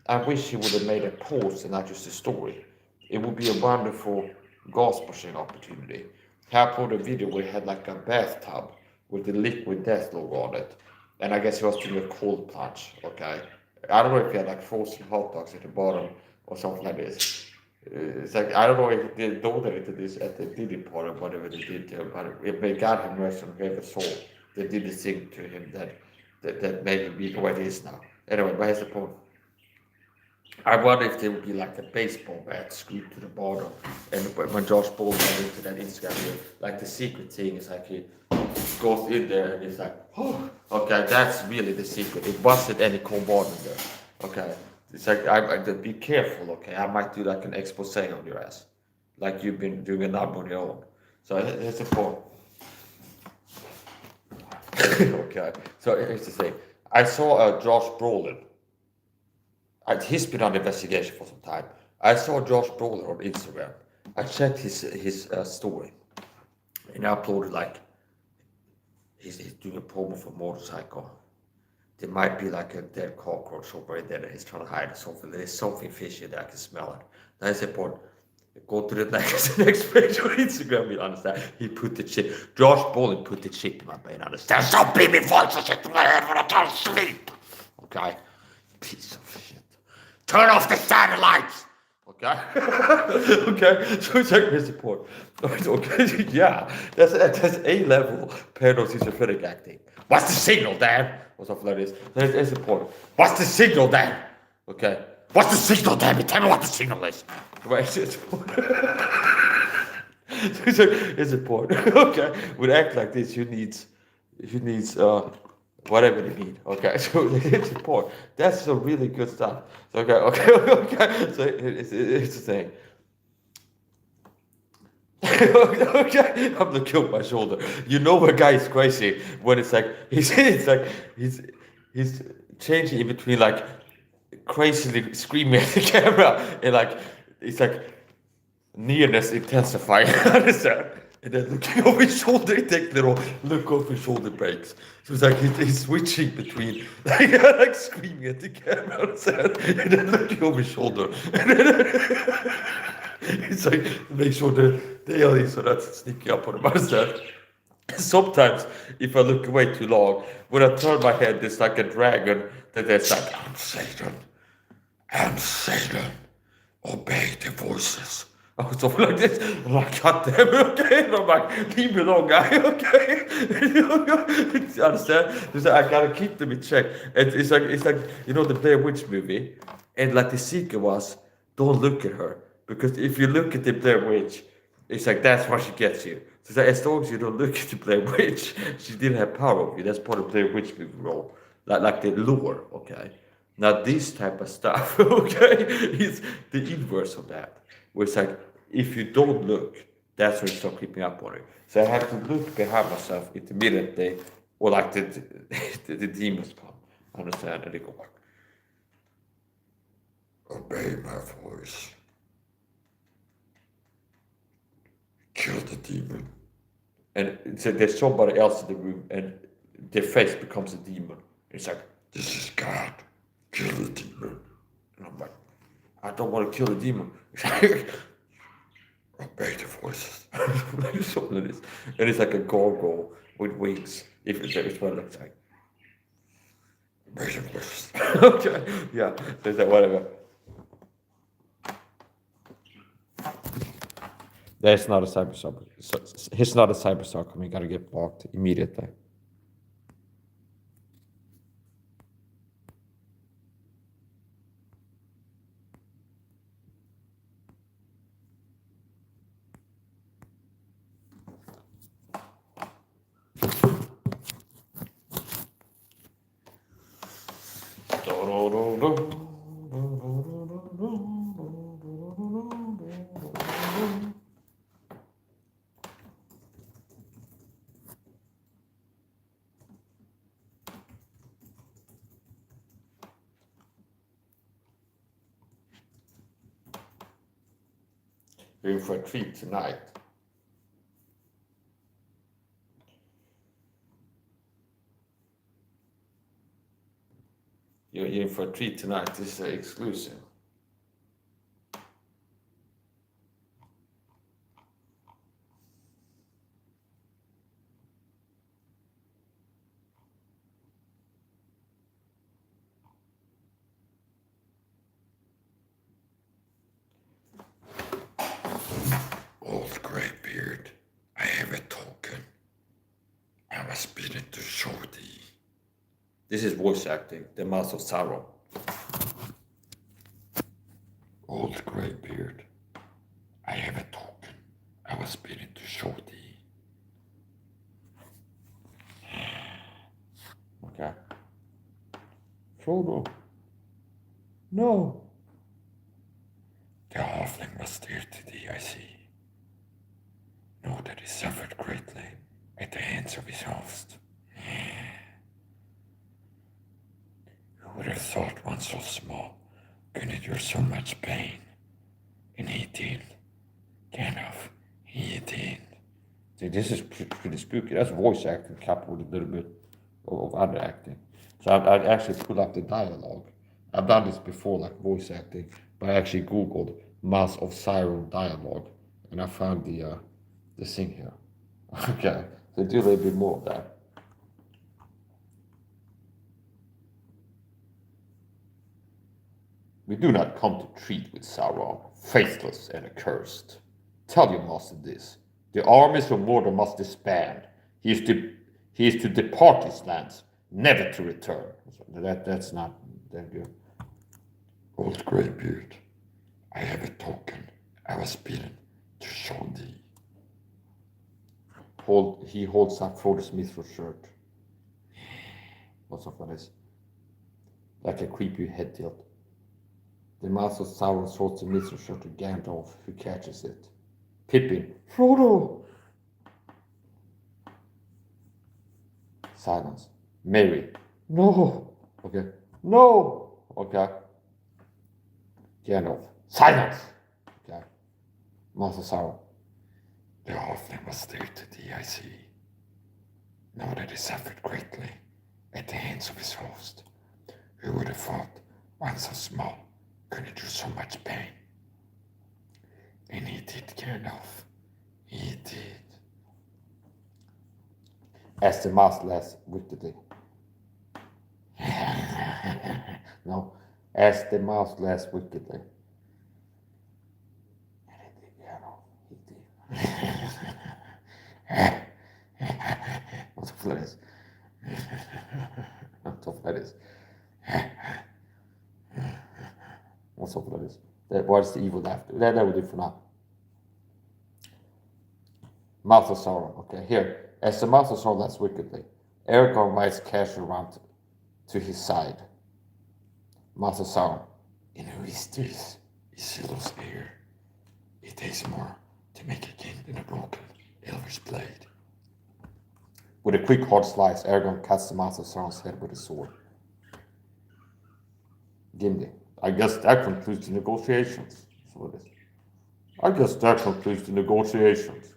he would have made a post and not just a story. It would be a wonderful gospel sharing opportunity. He uploaded a video where he had like a bathtub with the liquid death logo on it, and I guess he was doing a cold plunge. Okay, I don't know if he had like frozen hot dogs at the bottom or something like this. It's like I don't know if they donated this at the Diddy party or whatever they did to him, but if they got him rest and whoever saw, they did the thing to him that made him be the way he is now. Anyway, but here's the point. I wonder if there would be like a baseball bat screwed to the bottom, and when Josh Bull went into that Instagram video, like the secret thing is like he goes in there and it's like, oh, okay, that's really the secret. It wasn't any cold water there. Okay, it's like I be careful. Okay, I might do like an expose on your ass, like you've been doing a number on your own. So here's the point. Okay, so here's the thing. I saw Josh Brolin. He's been on investigation for some time. I saw Josh Brolin on Instagram. I checked his story, and I uploaded like he's doing a promo for a motorcycle. There might be like a dead cockroach over there that he's trying to hide something. There's something fishy that I can smell it. That's important. Go to the next page on Instagram, you understand? He put the chip. Josh Brolin put the chip in my brain, understand? Stop being me voices into my head when I can't sleep. Okay? Piece of shit. Turn off the satellites! Okay? Okay? So it's like this support. Okay? Yeah. That's A-level paradox-schizophrenic acting. What's the signal, Dan? Or something like this. That's important. What's the signal, Dan? Okay? What's the signal, damn it? Tell me what the signal is. Right? It's important. Okay? With act like this, you need whatever you need. Okay? So it's important. That's some really good stuff. So, okay. So it's the thing. Okay, I'm looking over my shoulder. You know a guy is crazy when it's like he's changing in between like crazily screaming at the camera and like it's like nearness intensifying. Understand? And then looking over his shoulder, he takes little look over his shoulder breaks. So it's like he's switching between like screaming at the camera, understand? And then looking over his shoulder. And then it's like make sure the aliens are not sneaking up on him, understand? Sometimes if I look away too long, when I turn my head, there's like a dragon that's like, I'm Satan, obey the voices I was over like this. I'm like, God damn it, okay? And I'm like, leave me alone, guy, okay? You understand? So I gotta keep them in check. And it's like the Blair Witch movie, and like the secret was, don't look at her because if you look at the Blair Witch, it's like that's what she gets you. So it's like, as long as you don't look at the Blair Witch, she didn't have power over you. That's part of Blair Witch movie role, like the lure, okay? Now this type of stuff, okay, is the inverse of that. Where it's like, if you don't look, that's when you start creeping up on it. So I have to look behind myself immediately, or like the demons come, understand, and they go, obey my voice, kill the demon. And so there's somebody else in the room, and their face becomes a demon. It's like, this is God, kill the demon. And I'm like, I don't want to kill the demon. Obey the voices. That's all it is. And it's like a gargoyle with wings. If it's what it looks like. Obey the voices. Okay. Yeah. There's that whatever. That's not a cyber stalker. He's not a cyber stalker. We gotta get blocked immediately. You're in for a treat tonight. You're in for a treat tonight. This is an exclusive. Old grey beard, I have a token. I was bidden to show thee. This is voice acting, the mouth of Sauron. Old grey beard, I have a token. I was bidden to show thee. Okay. Frodo. No. The halfling was dear to thee, I see. Know that he suffered greatly at the hands of his host. Who would have thought one so small could endure so much pain? And he did. Gandalf, he did. See, this is pretty spooky. That's voice acting coupled with a little bit of other acting. So I actually pulled up the dialogue. I've done this before, like voice acting, but I actually Googled Mouth of Sauron dialogue, and I found the thing here. Okay, so do a little bit more of that. We do not come to treat with Sauron, faithless and accursed. Tell your master this. The armies of Mordor must disband. He is to depart his lands, never to return. That's not that good. Old Greybeard, I have a token. I was bidden to show thee. He holds up Frodo's mithril shirt. What's up with this? Like a creepy head tilt. The mouth of Sauron holds the mithril shirt to Gandalf, who catches it. Pippin, Frodo! Silence. Merry, no! Okay. No! Okay. Gandalf, silence! Okay. Mouth of Sauron. The halfling was dear to thee, I see. Now that he suffered greatly at the hands of his host. Who would have thought one so small could endure so much pain? And he did, Gandalf. He did. As the mouse laughs wickedly. No, as the mouse laughs wickedly. something like this. Something like this. Or something like this. What's the evil laughter? That will do for now. Mouth of sorrow. Okay, here. As the mouth of sorrow laughs wickedly, Aragorn rides cash around to his side. Mouth of sorrow. In who is this? Isildur's heir. It takes more to make a king than a broken elver's blade. With a quick hard slice, Aragorn cuts the mouth of Sauron's head with his sword. Gimli. I guess that concludes the negotiations. That's what it is. I guess that concludes the negotiations.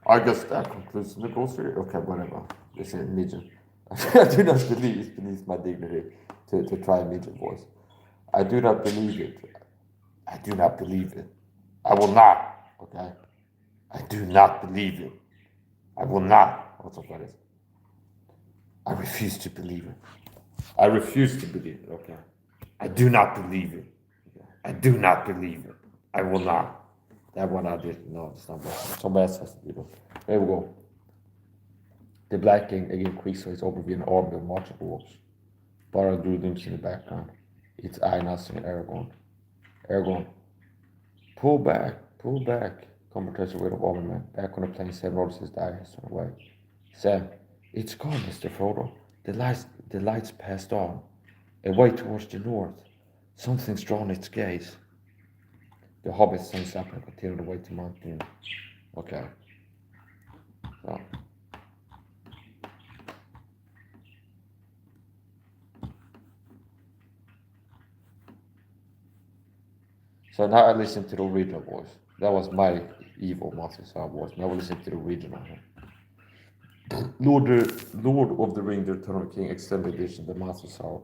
I guess that concludes the negotiation. Okay, whatever. This is a midget. I do not believe it beneath my dignity to try a midget voice. I do not believe it. I do not believe it. I will not. Okay? I do not believe it. I will not. What's up, that is? I refuse to believe it. I refuse to believe it. Okay? I do not believe it. Okay? I do not believe it. I will not. That one I did. No, it's not bad. Somebody else has to do that. There we go. The Black King again creaks his overview an army of marching dwarves. Barad-dûr looms in the background. Its eye nothing at Aragorn. Aragorn. Pull back. Conversation with a woman back on the plane. Sam rolls his eyes away. Sam, it's gone, Mr. Frodo. The lights passed on. Away towards the north. Something's drawn its gaze. The hobbit stands up and continued away to Mount Doom. Okay. So. So now I listen to the original voice. That was my evil Master Sound voice. Now we listen to the original. Lord of the Ring, the Return of the King, Extended Edition, the Master Sound.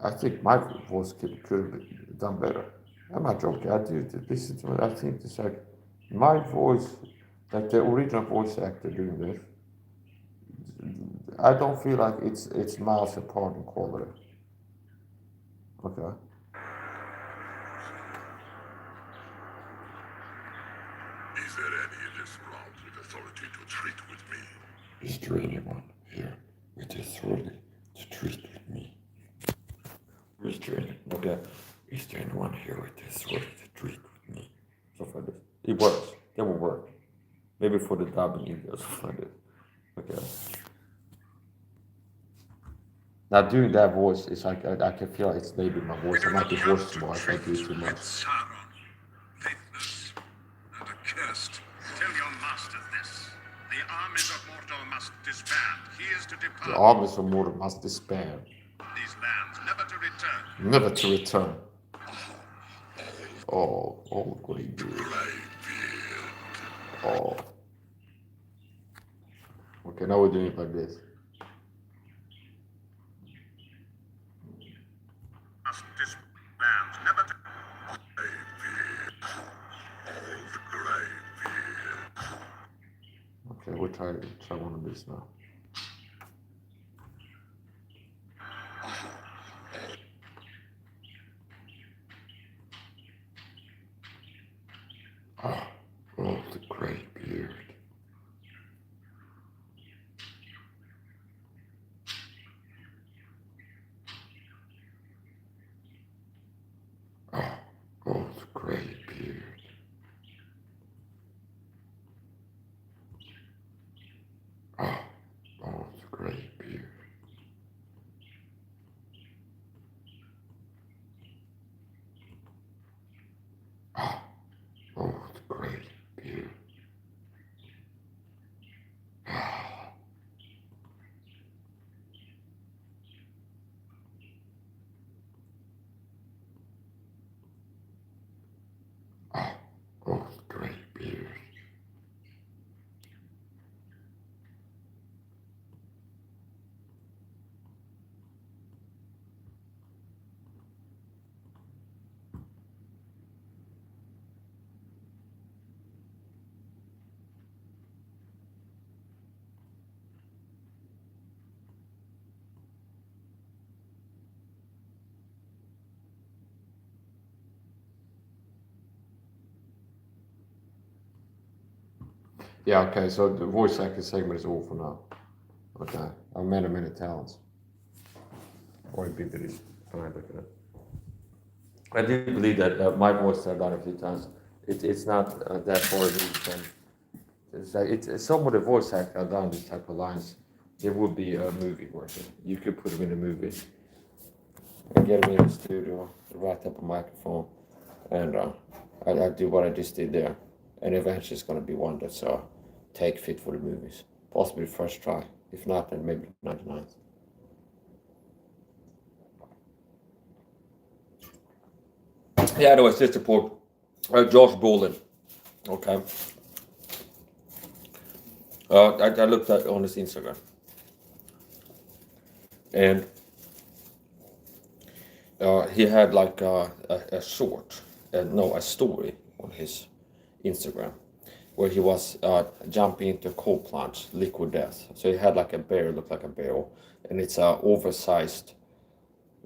I think my voice could have been done better. I'm not joking. I do listen to it. I think it's like my voice, like the original voice actor doing this. I don't feel like it's miles apart in quality. Okay. Is there any in this round with authority to treat with me? Is there anyone here with authority to treat with me? Okay. Is there anyone here with authority to treat with me? Stuff like this. It works. That will work. Maybe for the dubbing in there, stuff like this. Okay. Now doing that voice is like I can feel like it's maybe my voice. I might be hoarse tomorrow if I do too much. Sauron, faithless and accursed. Tell your master this. The armies of Mordor must disband. He is to depart. The armies of Mordor must disband. These lands never to return. Never to return. Oh, Greybeard. Oh. Okay, now we're doing it like this. Must disband. Never to. Okay, we'll try one of these now. Oh, the gray beard. Oh, the gray beard. Yeah, okay, so the voice acting segment is over for now. Okay, I've many talents. Or it be very fine, look at it. I do believe that my voice I've done a few times. It's not that far removed from. It's like it's some of the voice acting I've done these type of lines. There would be a movie working. You could put them in a movie and get them in the studio, right up a microphone, and I do what I just did there. And eventually, it's gonna be one that's take fit for the movies. Possibly the first try. If not, then maybe 99th. Yeah, anyways, just report. Josh Brolin. Okay. I looked at on his Instagram, and he had like a short, no, a story on his Instagram, where he was jumping into a cold plunge, liquid death. So he had like a barrel, looked like a barrel, and it's a oversized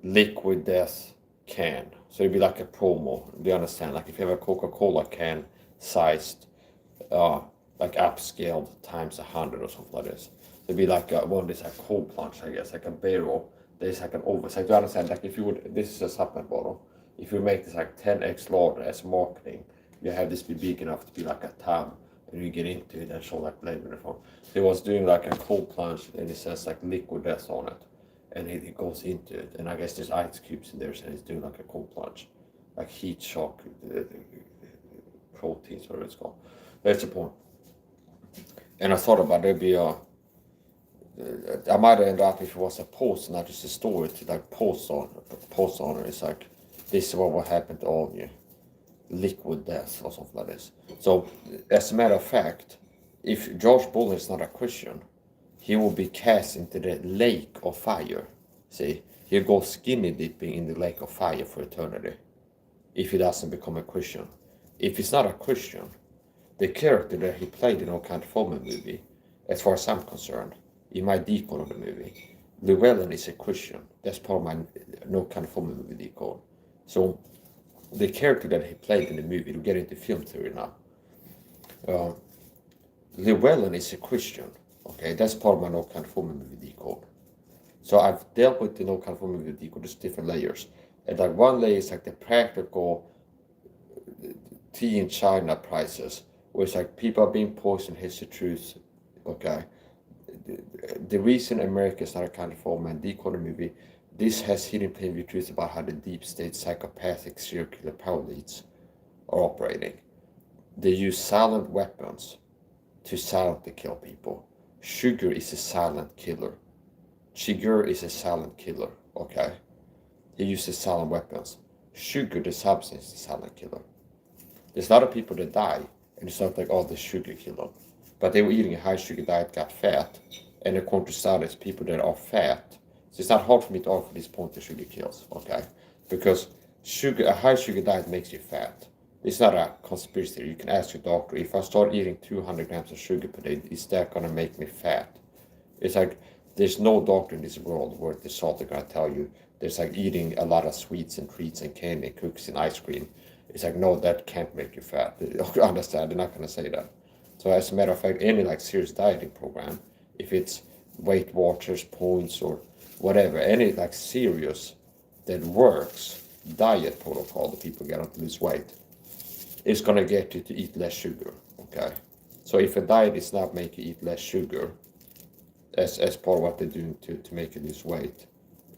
liquid death can. So it'd be like a promo. Do you understand? Like if you have a Coca-Cola can sized, like upscaled times 100 or something like this. It'd be like one of these like cold plunge, I guess, like a barrel. There's like an oversized. Do you understand? Like if you would, this is a supplement bottle. If you make this like 10x larger as marketing, you have this be big enough to be like a tub, and you get into it and show like label in the front. He was doing like a cold plunge, and it says like liquid death on it, and he goes into it, and I guess there's ice cubes in there, so he's doing like a cold plunge, like heat shock, proteins, whatever it's called. That's the point. And I thought about there'd be a. I might end up if it was a post, not just a story, to like post on it. It's like this is what will happen to all of you, liquid death or something like this. So, as a matter of fact, if Josh Brolin is not a Christian, he will be cast into the lake of fire. See, he'll go skinny dipping in the lake of fire for eternity if he doesn't become a Christian. If he's not a Christian, the character that he played in No Country for Old Men movie, as far as I'm concerned, in my decon of the movie, Llewellyn is a Christian. That's part of my No Country for Old Men movie decon. So the character that he played in the movie, to get into film theory now, Llewellyn is a Christian. Okay, that's part of my No Country for Old Men movie decode. So I've dealt with the No Country for Old Men movie decode. There's different layers, and like one layer is like the practical tea in China prices, where it's like people are being poisoned. Here's the truth. Okay, the reason America is not a country for all men, decode the movie. This has hidden plain view truth about how the deep state psychopathic serial killer power leads are operating. They use silent weapons to silently kill people. Sugar is a silent killer. Sugar is a silent killer, okay? He uses silent weapons. Sugar, the substance, is a silent killer. There's a lot of people that die, and it's not like, oh, the sugar killed them. But they were eating a high sugar diet, got fat, and according to studies, people that are fat, so it's not hard for me to argue this point that sugar kills, okay? Because a high sugar diet makes you fat. It's not a conspiracy theory. You can ask your doctor, if I start eating 200 grams of sugar per day, is that gonna make me fat? It's like, there's no doctor in this world worth the salt they're gonna tell you. There's like eating a lot of sweets and treats and candy and cookies and ice cream. It's like, no, that can't make you fat. I understand, they're not gonna say that. So as a matter of fact, any like serious dieting program, if it's Weight Watchers, points, or whatever, any like serious that works diet protocol that people get on to lose weight, is gonna get you to eat less sugar. Okay, so if a diet is not making you eat less sugar, as part of what they're doing to make you lose weight,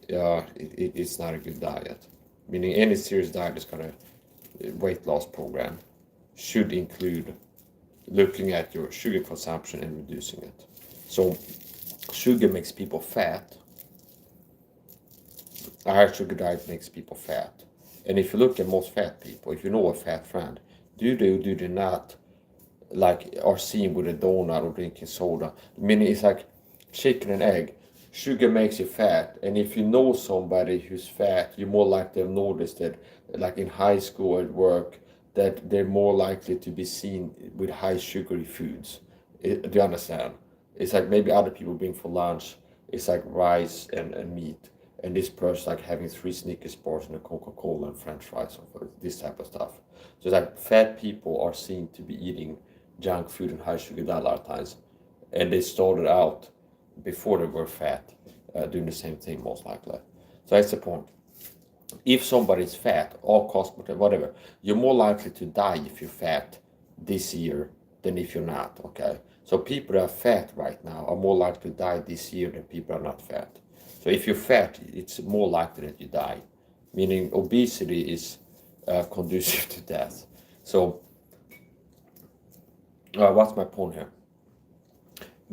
it's not a good diet. Meaning any serious diet is gonna weight loss program should include looking at your sugar consumption and reducing it. So sugar makes people fat. A high sugar diet makes people fat. And if you look at most fat people, if you know a fat friend, do they not like are seen with a donut or drinking soda? Meaning it's like chicken and egg. Sugar makes you fat, and if you know somebody who's fat, you're more likely to have noticed that, like in high school or at work, that they're more likely to be seen with high sugary foods. Do you understand? It's like maybe other people bring for lunch, it's like rice and meat, and this person's like having 3 Snickers bars and a Coca-Cola and French fries or this type of stuff. So it's like fat people are seen to be eating junk food and high sugar diet a lot of times, and they started out before they were fat, doing the same thing most likely. So that's the point. If somebody's fat, all cost whatever, you're more likely to die if you're fat this year than if you're not. Okay, so people that are fat right now are more likely to die this year than people are not fat. So if you're fat, it's more likely that you die, meaning obesity is conducive to death. So what's my point here?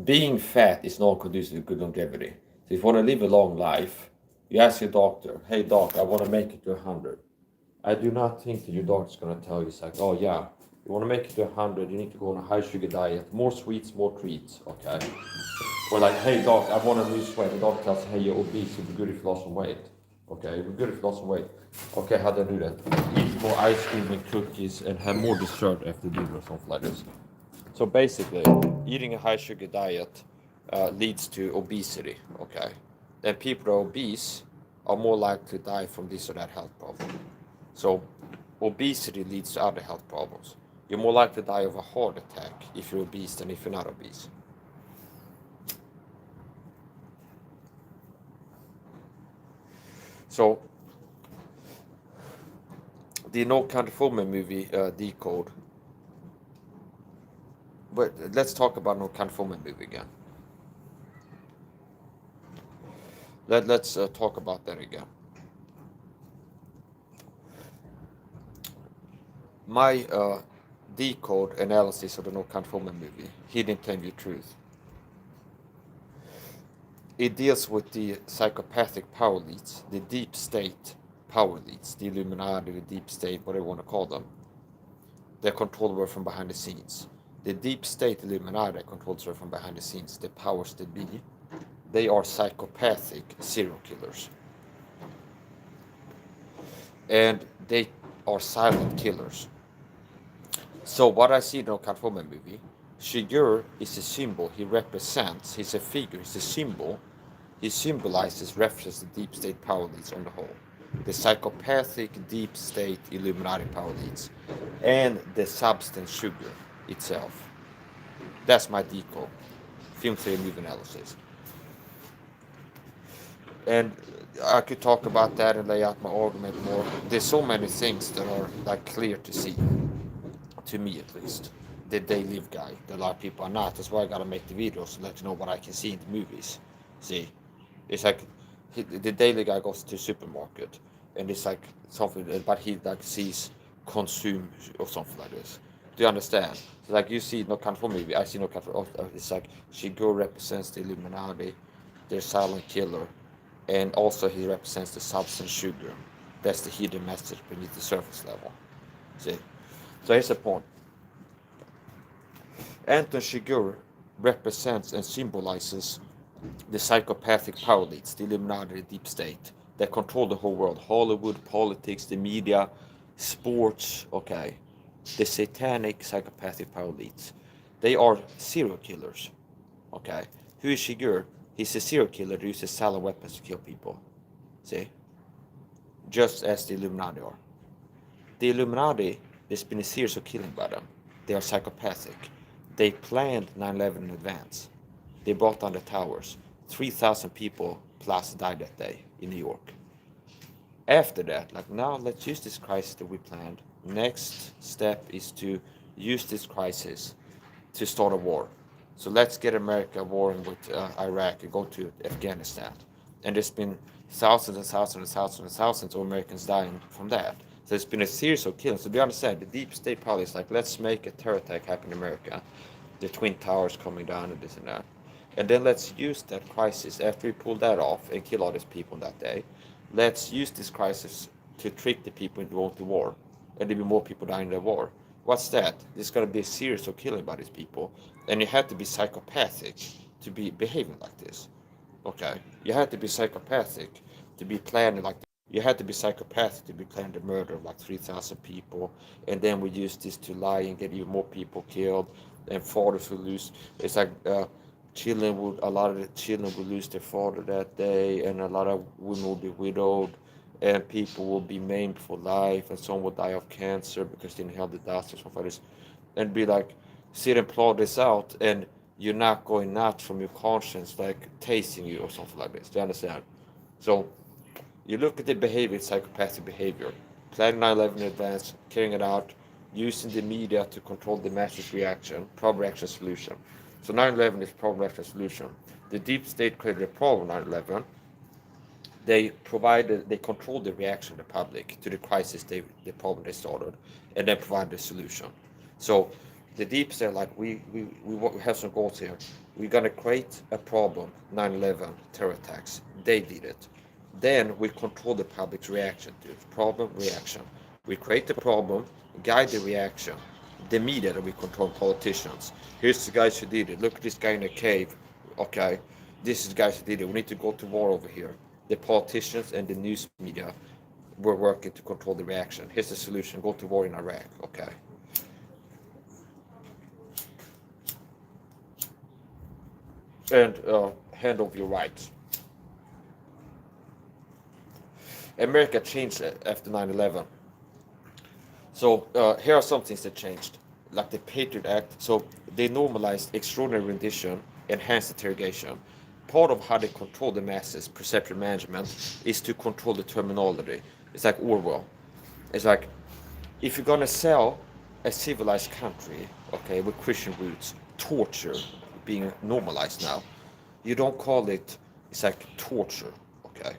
Being fat is not conducive to good longevity. So if you want to live a long life, you ask your doctor, hey doc, I want to make it to 100. I do not think that your doctor's going to tell you, it's like, oh yeah, you want to make it to 100, you need to go on a high sugar diet, more sweets, more treats, okay? Or like, hey doc, I want to lose weight. The doctor tells, hey, you're obese, it'd be good if you lost some weight. Okay, it'd be good if you lost some weight. Okay, how do I do that? Eat more ice cream and cookies and have more dessert after dinner or something like this. So basically, eating a high sugar diet leads to obesity, okay? And people that are obese are more likely to die from this or that health problem. So obesity leads to other health problems. You're more likely to die of a heart attack if you're obese than if you're not obese. So the No Country for Old Men movie, Decode. But let's talk about No Country for Old Men movie again. Let's talk about that again. My Decode analysis of the No Country for Old Men movie, Hidden Plain View Truth. It deals with the psychopathic power elites, the deep state power elites, the Illuminati, the deep state, whatever you want to call them. They control the world from behind the scenes. The deep state Illuminati controls the world from behind the scenes, the powers that be. They are psychopathic serial killers. And they are silent killers. So what I see in the Country for Old Men movie, Shigur is a symbol, he represents, he's a figure, he's a symbol. He symbolizes reference to deep state power elites on the whole. The psychopathic deep state Illuminati power elites. And the substance sugar itself. That's my deco. Film theory movie analysis. And I could talk about that and lay out my argument more. There's so many things that are like clear to see. To me at least. The daily guy. That a lot of people are not. That's why I gotta make the videos to let you know what I can see in the movies. See? It's like the daily guy goes to the supermarket and it's like something, but he like sees consume or something like this. Do you understand? So like you see No Country for movie, I see No Country. It's like Shigo represents the Illuminati, their silent killer, and also he represents the substance sugar. That's the hidden message beneath the surface level. See? So here's the point. Anton Chigurh represents and symbolizes the psychopathic power elites, the Illuminati, the deep state, that control the whole world. Hollywood, politics, the media, sports, okay. The satanic psychopathic power elites. They are serial killers, okay. Who is Chigurh? He's a serial killer who uses silent weapons to kill people. See? Just as the Illuminati are. The Illuminati, there's been a series of killing by them. They are psychopathic. They planned 9/11 in advance. They brought down the towers. 3,000 people plus died that day in New York. After that, like now, let's use this crisis that we planned. Next step is to use this crisis to start a war. So let's get America warring with Iraq and go to Afghanistan. And there's been thousands and thousands and thousands and thousands of Americans dying from that. So it's been a series of killings. So do you understand? The deep state policy is like, let's make a terror attack happen in America. The Twin Towers coming down and this and that. And then let's use that crisis, after we pull that off and kill all these people on that day, let's use this crisis to trick the people into going to war. And there'll be more people dying in the war. What's that? There's going to be a series of killing by these people. And you have to be psychopathic to be behaving like this. Okay? You have to be psychopathic to be planning like that. You had to be psychopathic to be planning the murder of like 3,000 people. And then we use this to lie and get even more people killed. And fathers will lose. It's like... a lot of the children will lose their father that day, and a lot of women will be widowed, and people will be maimed for life, and some will die of cancer because they inhaled the dust or something like this. And be like sit and plot this out, and you're not going nuts from your conscience, like tasting you or something like this. Do you understand? So you look at the behavior, psychopathic behavior, planning 9/11 in advance, carrying it out, using the media to control the masses' reaction, problem reaction solution. So 9/11 is problem reaction solution. The deep state created a problem 9/11. They controlled the reaction of the public to the crisis, the problem they started, and then provide the solution. So the deep state, like we have some goals here. We're gonna create a problem, 9/11 terror attacks. They did it. Then we control the public's reaction to it. Problem, reaction. We create the problem, guide the reaction. The media that we control, politicians. Here's the guys who did it. Look at this guy in a cave. Okay, this is the guys who did it. We need to go to war over here. The politicians and the news media were working to control the reaction. Here's the solution: go to war in Iraq. Okay. And hand over your rights. America changed after 9/11. So here are some things that changed, like the Patriot Act. So they normalized extraordinary rendition, enhanced interrogation. Part of how they control the masses, perception management, is to control the terminology. It's like Orwell. It's like, if you're gonna sell a civilized country, okay, with Christian roots, torture being normalized now, you don't call it, it's like torture, okay?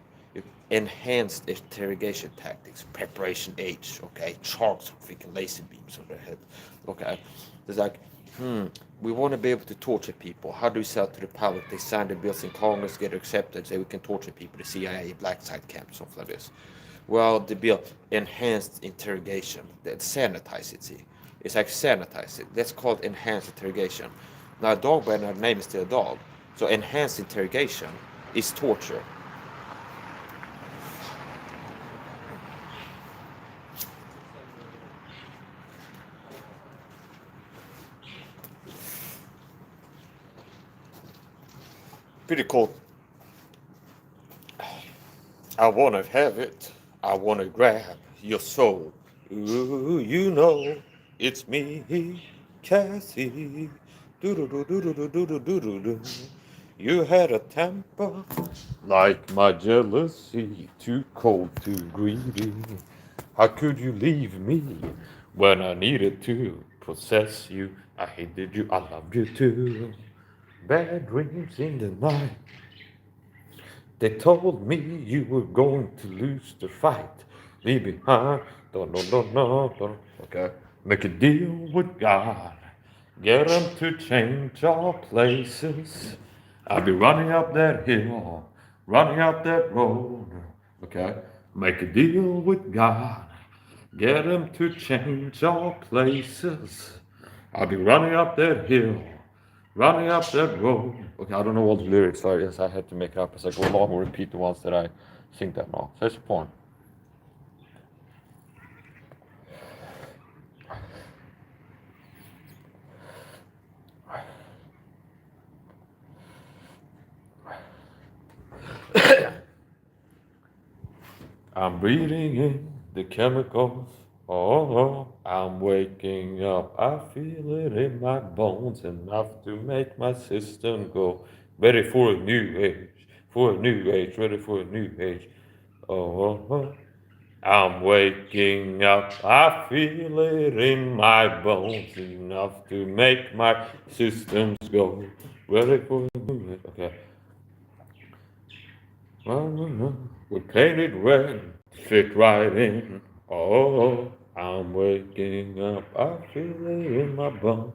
Enhanced interrogation tactics, preparation H, okay, charts of freaking laser beams on their head, okay? It's like, we want to be able to torture people. How do we sell to the public? They sign the bills in Congress, get accepted, say we can torture people, the CIA, black site camp, something like this. Well, the bill, enhanced interrogation, that sanitize it, see? It's like sanitize it. That's called enhanced interrogation. Now, a dog by another name is still a dog. So enhanced interrogation is torture. Pretty cool. I want to have it. I want to grab your soul. Ooh, you know, it's me, Cassie. Do-do-do-do-do-do-do-do-do. You had a temper like my jealousy, too cold, too greedy. How could you leave me when I needed to possess you? I hated you, I loved you too. Bad dreams in the night. They told me you were going to lose the fight. Leave behind. No. Okay. Make a deal with God. Get him to change our places. I'll be running up that hill, running up that road. Okay. Make a deal with God. Get him to change our places. I'll be running up that hill, running up that road. Okay, I don't know all the lyrics, so yes, I had to make it up as I go along or repeat the ones that I sing that long. So that's the point. I'm breathing in the chemicals. Oh, I'm waking up. I feel it in my bones enough to make my system go. Ready for a new age, for a new age, ready for a new age. Oh, I'm waking up. I feel it in my bones enough to make my systems go. Ready for a new age. Okay. We painted red, fit right in. Oh, I'm waking up. I feel it in my bones.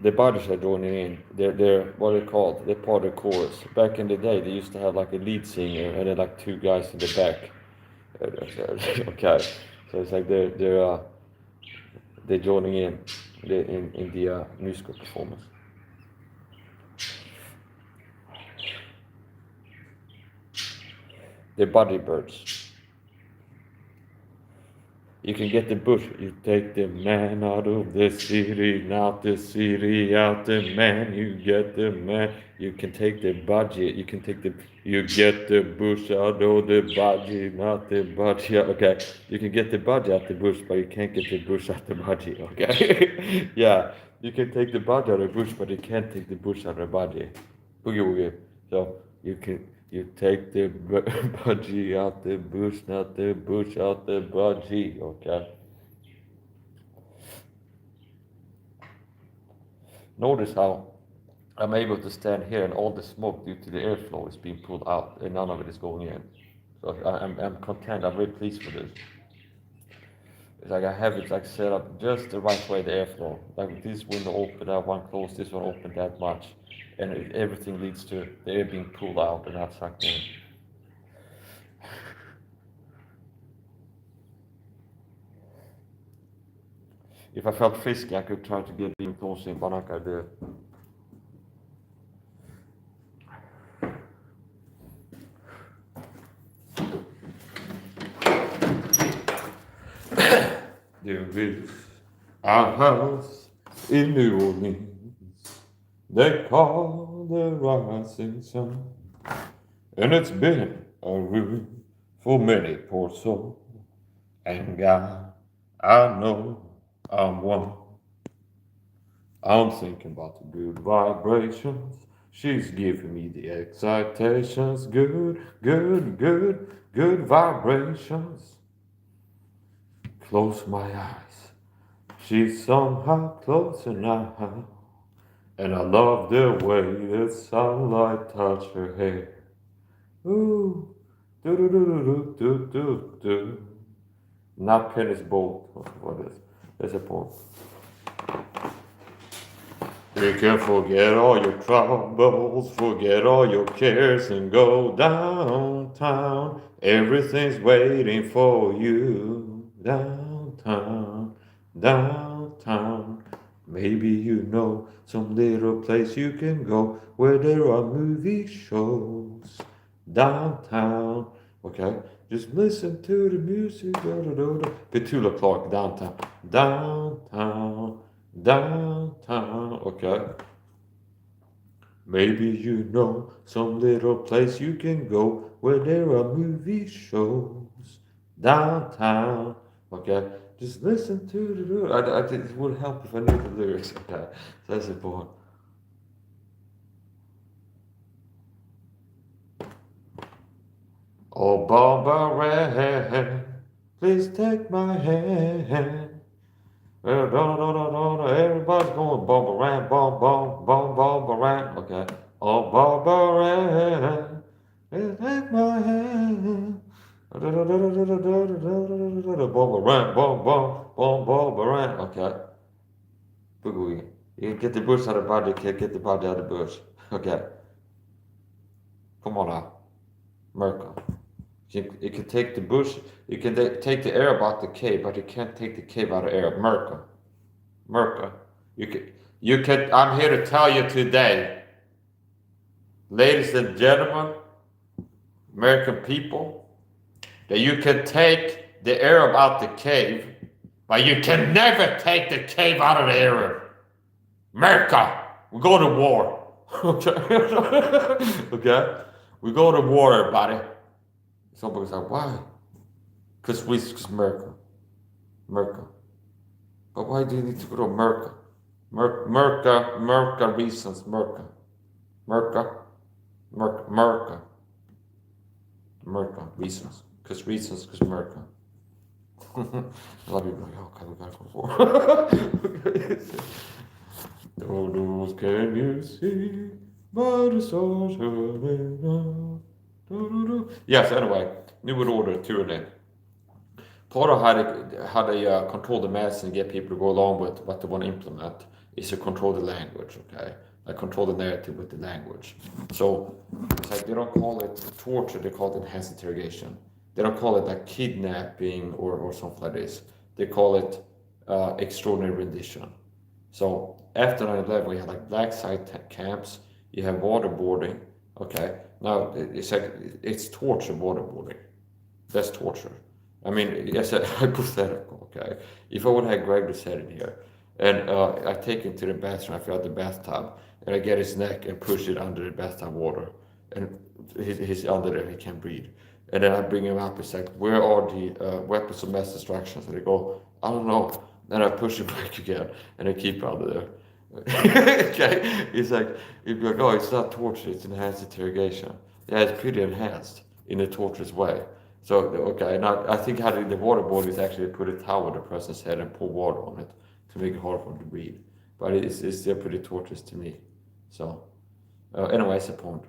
The bodies are joining in. They're what are they called? They're part of the chorus. Back in the day, they used to have like a lead singer and then like two guys in the back. Okay, so it's like they're joining in in the musical performance. They're body birds. You can get the bush. You take the man out of the city, not the city out the man. You get the man. You can take the budget. You can take the. You get the bush out of the budget, not the budget. Okay. You can get the budget out the bush, but you can't get the bush out the budget. Okay. Yeah. You can take the budget out of the bush, but you can't take the bush out of the budget. Boogie woogie. So you take the budgie out the bush, not the bush out the budgie. Okay. Notice how I'm able to stand here and all the smoke due to the airflow is being pulled out and none of it is going in. So I'm content. I'm very pleased with this. It's like I have it like set up just the right way, the airflow. Like this window open, that one closed, this one open that much. And everything leads to the air being pulled out and not sucked in. If I felt frisky, I could try to get being closer in, but I'm not gonna do it. There is a house in New Orleans they call the rising sun, and it's been a ruin for many poor souls. And God, I know I'm one. I'm thinking about the good vibrations. She's giving me the excitations. Good, good, good, good vibrations. Close my eyes. She's somehow closer now. And I love the way the sunlight touch her hair. Ooh, do do do do do do do. Not Penny's boat. What is? There's a poem. You can forget all your troubles, forget all your cares, and go downtown. Everything's waiting for you. Downtown, downtown. Maybe you know some little place you can go where there are movie shows. Downtown. Okay, just listen to the music. Petula Clark, downtown. Downtown. Downtown, okay. Maybe you know some little place you can go where there are movie shows. Downtown, okay. Just listen to the. I think it would help if I knew the lyrics. Okay, so that's important. Oh, Barbara, please take my hand. Everybody's going bump around, bump, bump, bump, bump around. Okay. Oh, bump around. Take my hand. Bump around, bump, bump, bump, bump around. Okay. Boogie. You can get the bush out of the body, you can't get the body out of the bush. Okay. Come on now. Merkel. You can take the bush, you can take the air about the cave, but you can't take the cave out of air. Merkel. You can, I'm here to tell you today, ladies and gentlemen, American people, that you can take the Arab out the cave, but you can never take the cave out of the Arab. America, we go to war. Okay? We go to war, everybody. Somebody's like, why? Because America. But why do you need to go to America? America reasons, America reasons. Because America. A lot of people are like, oh, okay, we gotta go for Oh, those can you see by the stars shining out? Yes, anyway, New World Order, Tyranny. Part of how they control the mass and get people to go along with what they want to implement is to control the language, okay? Like control the narrative with the language. So it's like they don't call it torture, they call it enhanced interrogation. They don't call it like kidnapping or something like this. They call it extraordinary rendition. So after 9/11, we had like black site camps, you have waterboarding, okay? Now it's like it's torture, waterboarding. That's torture. I mean, yes, hypothetical, okay? If I would have Gregory's head in here, and I take him to the bathroom, I fill out the bathtub, and I get his neck and push it under the bathtub water, and he's under there, he can't breathe. And then I bring him up, it's like, where are the weapons of mass destruction? And they go, I don't know. Then I push him back again, and I keep him under there. Okay? It's like, you'd be like, oh, it's not torture, it's enhanced interrogation. Yeah, it's pretty enhanced in a torturous way. So, okay, now I think having the waterboard is actually put a towel on the person's head and pour water on it to make it hard for them to breathe. But it's still pretty torturous to me. So, anyway, that's the point.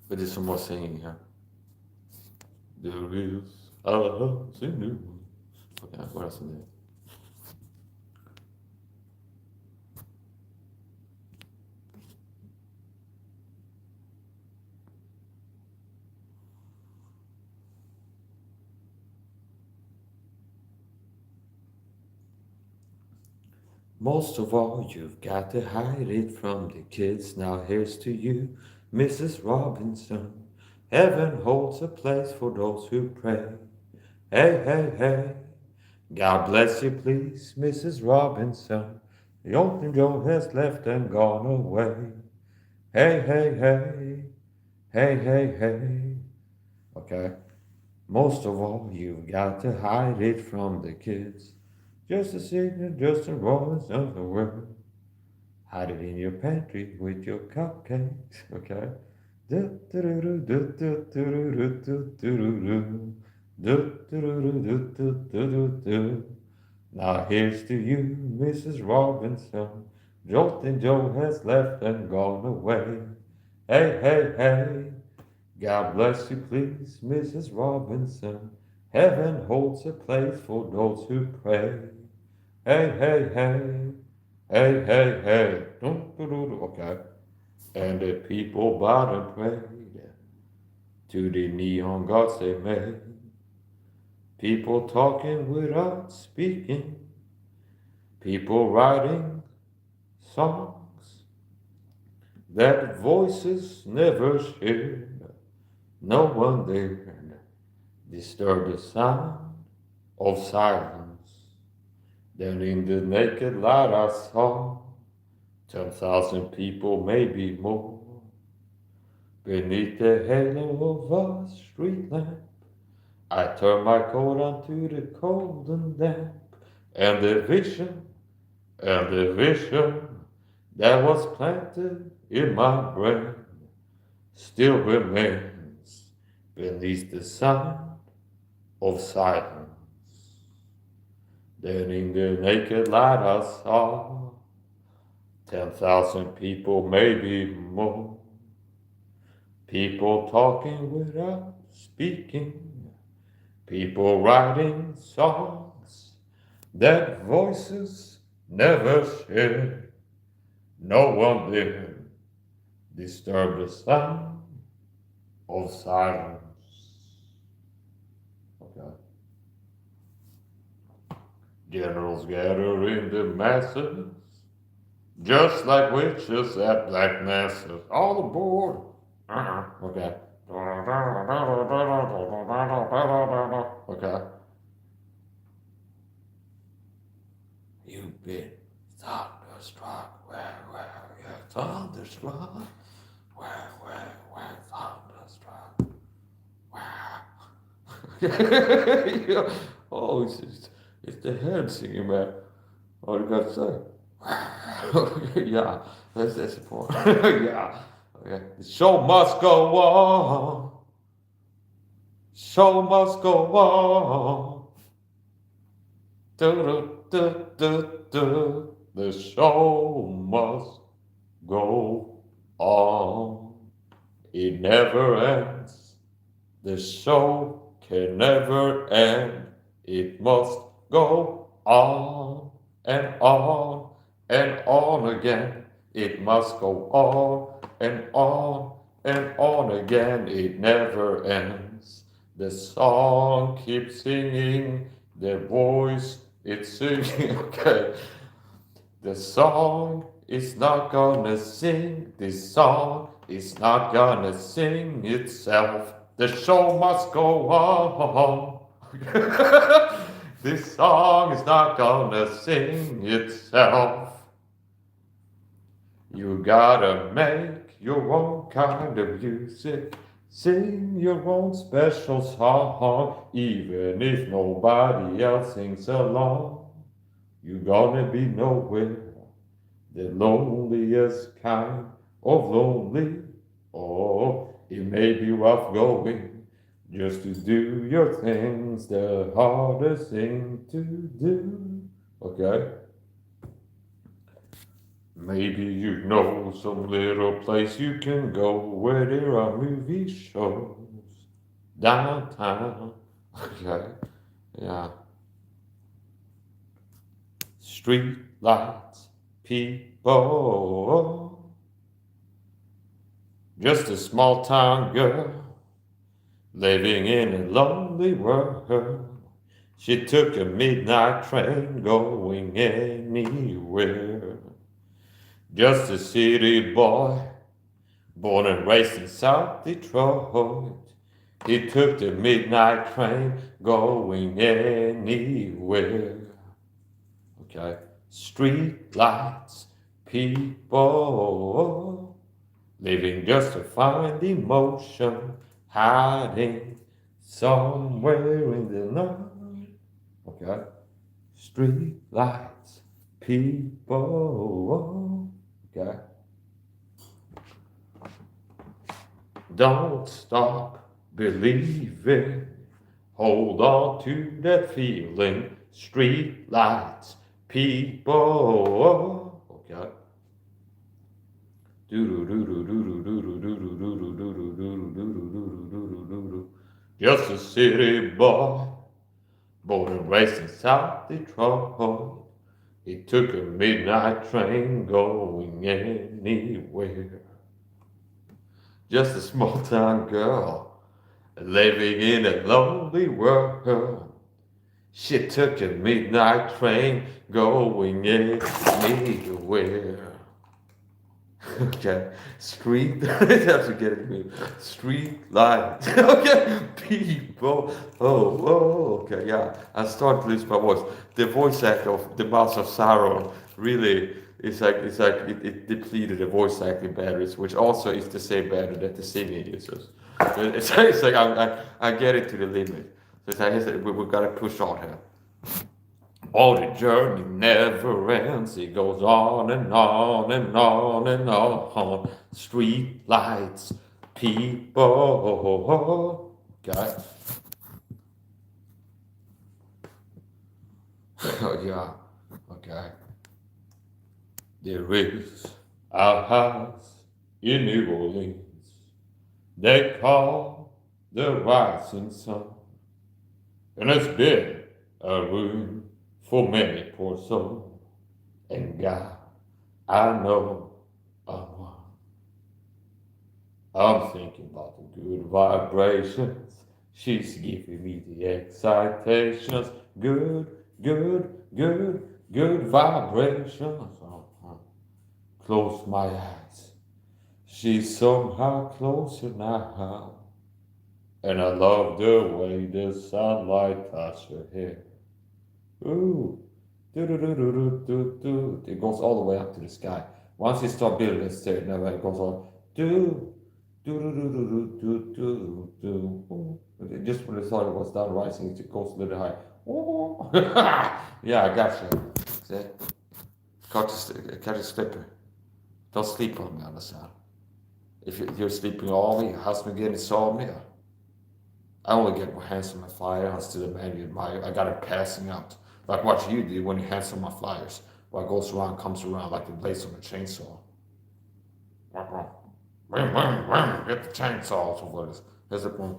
But there's some more singing here. There is a house in New Orleans. Okay, what else is there? Most of all, you've got to hide it from the kids. Now here's to you, Mrs. Robinson. Heaven holds a place for those who pray. Hey, hey, hey. God bless you, please, Mrs. Robinson. The old Joe has left and gone away. Hey, hey, hey. Hey, hey, hey. Okay. Most of all, you've got to hide it from the kids. Just a secret, just a Robinson of the world. Hide it in your pantry with your cupcakes, okay? Now here's to you, Mrs. Robinson. Joltin' Joe has left and gone away. Hey, hey, hey. God bless you, please, Mrs. Robinson. Heaven holds a place for those who pray. Hey, hey, hey. Hey, hey, hey. Okay. And the people bowed and prayed to the neon gods they made. People talking without speaking. People writing songs that voices never shared. No one dared disturb the sound of silence. Then in the naked light I saw 10,000 people, maybe more, beneath the halo of a street lamp. I turned my coat onto the cold and damp, and the vision that was planted in my brain still remains beneath the sound of silence. Then in the naked light I saw 10,000 people, maybe more. People talking without speaking. People writing songs that voices never shared. No one dared disturb the sound of silence. Okay. Generals gather in the masses, just like witches at black masses. All aboard. Okay. Okay. You've been thunderstruck. Where, you're thunderstruck. Where, thunderstruck. Where. Oh, it's the head singing, man. All you got to say. Yeah, that's the point. Yeah. Okay. The show must go on. Show must go on. The show must go on. It never ends. The show can never end. It must go on and on and on again. It must go on and on and on again. It never ends. The song keeps singing. The voice it's singing. Okay. The song is not gonna sing. This song is not gonna sing itself. The show must go on. This song is not gonna sing itself. You gotta make your own kind of music. Sing your own special song, even if nobody else sings along. You're gonna be nowhere, the loneliest kind of lonely. Oh, it may be rough going, just to do your things, the hardest thing to do. Okay? Maybe you know some little place you can go where there are movie shows downtown. Okay, yeah. Street lights, people. Just a small town girl living in a lonely world. She took a midnight train going anywhere. Just a city boy, born and raised in South Detroit. He took the midnight train going anywhere. Okay, street lights, people, living just to find emotion, hiding somewhere in the night. Okay, street lights, people. Okay. Don't stop believing. Hold on to that feeling. Street lights, people. Okay. Just a city boy, born and raised in South Detroit. He took a midnight train going anywhere. Just a small town girl living in a lonely world. She took a midnight train going anywhere. Okay, street. Have to get it. Street light. Okay, people. Okay, yeah. I start to lose my voice. The voice act of the Mouth of Sorrow really is like it depleted the voice acting batteries, which also is the same battery that the singing uses. It's like I get it to the limit. So it's like we gotta push on here. Oh, the journey never ends. It goes on and on and on and on. Street lights, people. Okay. Oh, yeah. Okay. There is a house in New Orleans they call the rising sun. And it's been a room for many poor souls. And God, I know I'm one. I'm thinking about the good vibrations. She's giving me the excitations. Good, good, good, good vibrations. Close my eyes. She's somehow closer now. And I love the way the sunlight touches her hair. Ooh. Do. It goes all the way up to the sky. Once you start building it there, now it goes on. Do. Just when I thought it was done rising, it goes a little high. Oh. Yeah, I got you. See? Catch a slipper. Don't sleep on me on the sound. If you're sleeping on me, your husband getting saw me. I only get my hands on my flyers to the man you admire. I got it passing out. Like what you do when you hands on my flyers. What goes around comes around like the blades on a chainsaw. Get the chainsaw. So what is? Here's the point.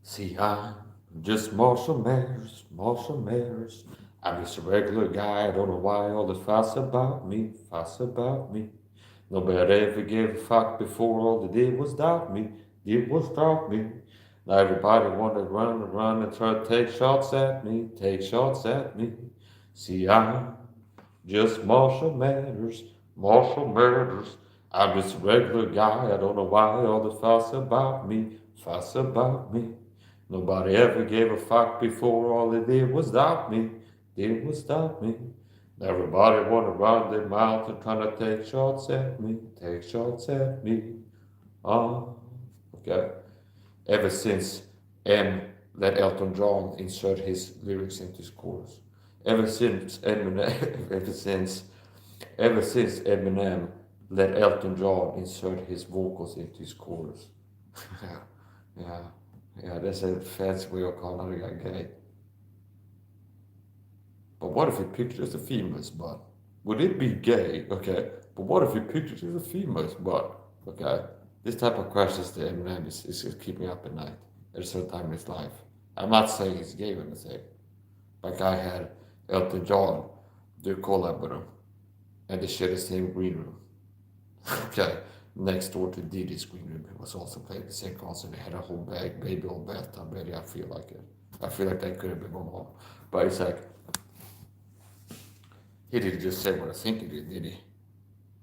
See, I'm just Marshall Mathers. I'm just a regular guy. I don't know why all the fuss about me. Nobody ever gave a fuck before. All they did was doubt me. Now everybody wanted to run and try to take shots at me. See, I'm just Marshall Mathers. I'm just a regular guy. I don't know why all the fuss about me, fuss about me. Nobody ever gave a fuck before. All they did was doubt me, did was doubt me. Everybody wanna run their mouth and trying to take shots at me, take shots at me. Okay. Ever since M let Elton John insert his lyrics into his chorus. Ever since Eminem, ever since Eminem let Elton John insert his vocals into his chorus. Yeah, yeah, yeah. That's a fancy way of calling a guy gay. But what if he pictures a female's butt? Would it be gay? Okay. But what if he pictures a female's butt? Okay. This type of questions the Eminem is keeping me up at night at a certain time in his life. I'm not saying he's gay or anything. Like I had Elton John do a collab with him, and they shared the same green room. Okay. Next door to Didi's green room, it was also playing the same concert. They had a whole bag, baby old bathtub ready. I feel like it. I feel like that could have been going on. But it's like, he didn't just say what I think he did he?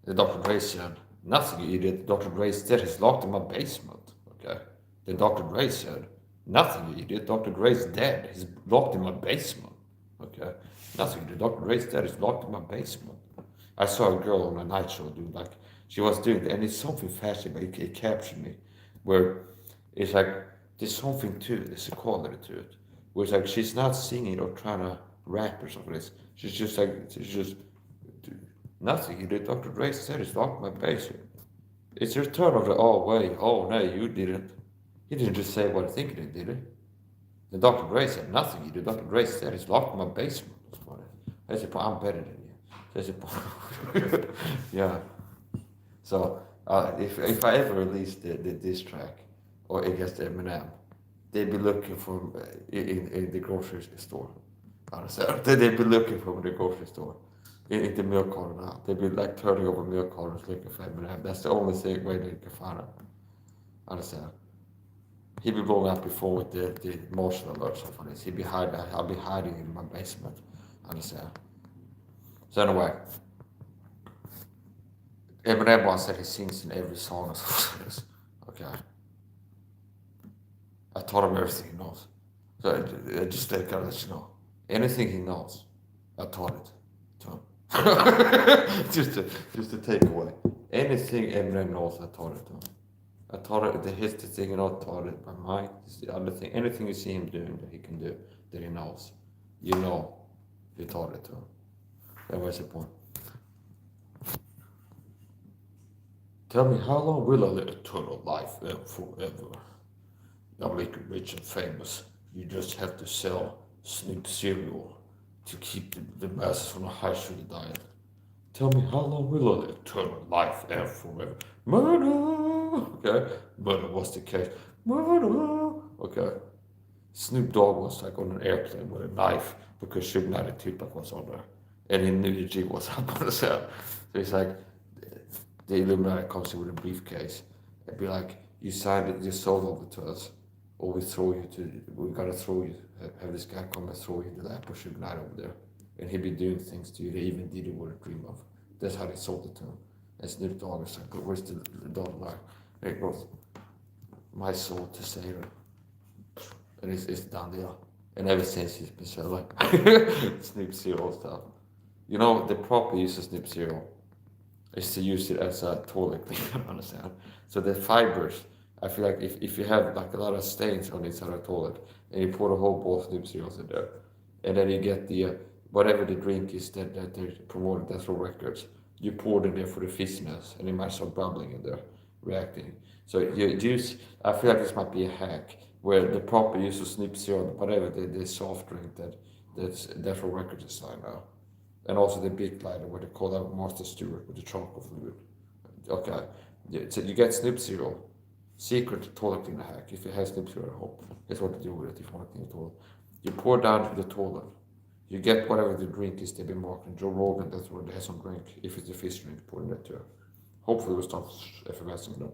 The Dr. Dre said, nothing you did. Dr. Dre said he's locked in my basement. Okay. Then Dr. Dre said, nothing you did. Dr. Dre's dead. He's locked in my basement. Okay. Nothing you did. Dr. Dre's dead. He's locked in my basement. I saw a girl on a night show do like, she was doing, and it's something fascinating, but it captured me, where it's like, there's something to it, there's a quality to it, where it's like, she's not singing or trying to rap or something, she's just like, she's just, nothing, you did, Dr. Dre said, it's locked my basement. It's a return of the, oh wait, oh no, you didn't. He didn't just say what I think he did he? Then Dr. Dre said, nothing, you did, Dr. Dre said, it's locked in my basement. I said, I'm better than you. I said, yeah. So if I ever release the diss track or against Eminem, they'd be looking for in the grocery store. Understand? They'd be looking for the grocery store in the milk carton now. They'd be like turning over milk cartons looking for Eminem. That's the only way they can find him. Understand? He'd be blowing up before with the motion alerts or something. He'd be hiding. I'll be hiding in my basement. Understand? So anyway. Eminem once said he sings in every song as okay. I taught him everything he knows. So I just gotta let you know. Anything he knows, I taught it to him. just to take away. Anything Eminem knows, I taught it to him. I taught it, here's the thing, and I taught it by mind. It's the other thing. Anything you see him doing that he can do, that he knows, you know, you taught it to him. That was the point. Tell me, how long will I live eternal life forever? I'm making rich and famous. You just have to sell Snoop cereal to keep the masses from the high sugar diet. Tell me, how long will I live eternal life and forever? Murder! Okay? Murder was the case. Murder! Okay? Snoop Dogg was like on an airplane with a knife because Suge Knight and Tupac was on there. And he knew the G was up on the set. So he's like, the Illuminati comes in with a briefcase and be like, you signed it, you sold over to us, or we gotta throw you, have this guy come and throw you in the lap of Suge Knight over there. And he'd be doing things to you that even Diddy wouldn't dream of. That's how they sold it to him. And Snoop Dogg is like, where's the dotted line? And it goes, my soul to Sarah. And it's done deal. And ever since he's been selling Snoop cereal stuff. You know, the proper use of Snoop cereal is to use it as a toilet cleaner, understand? So the fibers, I feel like if you have like a lot of stains on the inside of the toilet and you pour a whole bowl of Snoop cereals in there, and then you get the, whatever the drink is that they're promoting, that's for records, you pour it in there for the fizziness and it might start bubbling in there, reacting. So you use, I feel like this might be a hack where the proper use of Snoop cereal, whatever the soft drink that's for records inside now. And also the big lighter where they call out Master Stewart with the chocolate fluid. Okay, so you get Snoop cereal. Secret toilet cleaner hack. If you have Snoop cereal at home, here's what to do with it if you want to clean the toilet. You pour down to the toilet. You get whatever the drink is they've been marketing. Joe Rogan, that's where they have some drink. If it's a fish drink, pour in that too. Hopefully we'll start effervescing it up.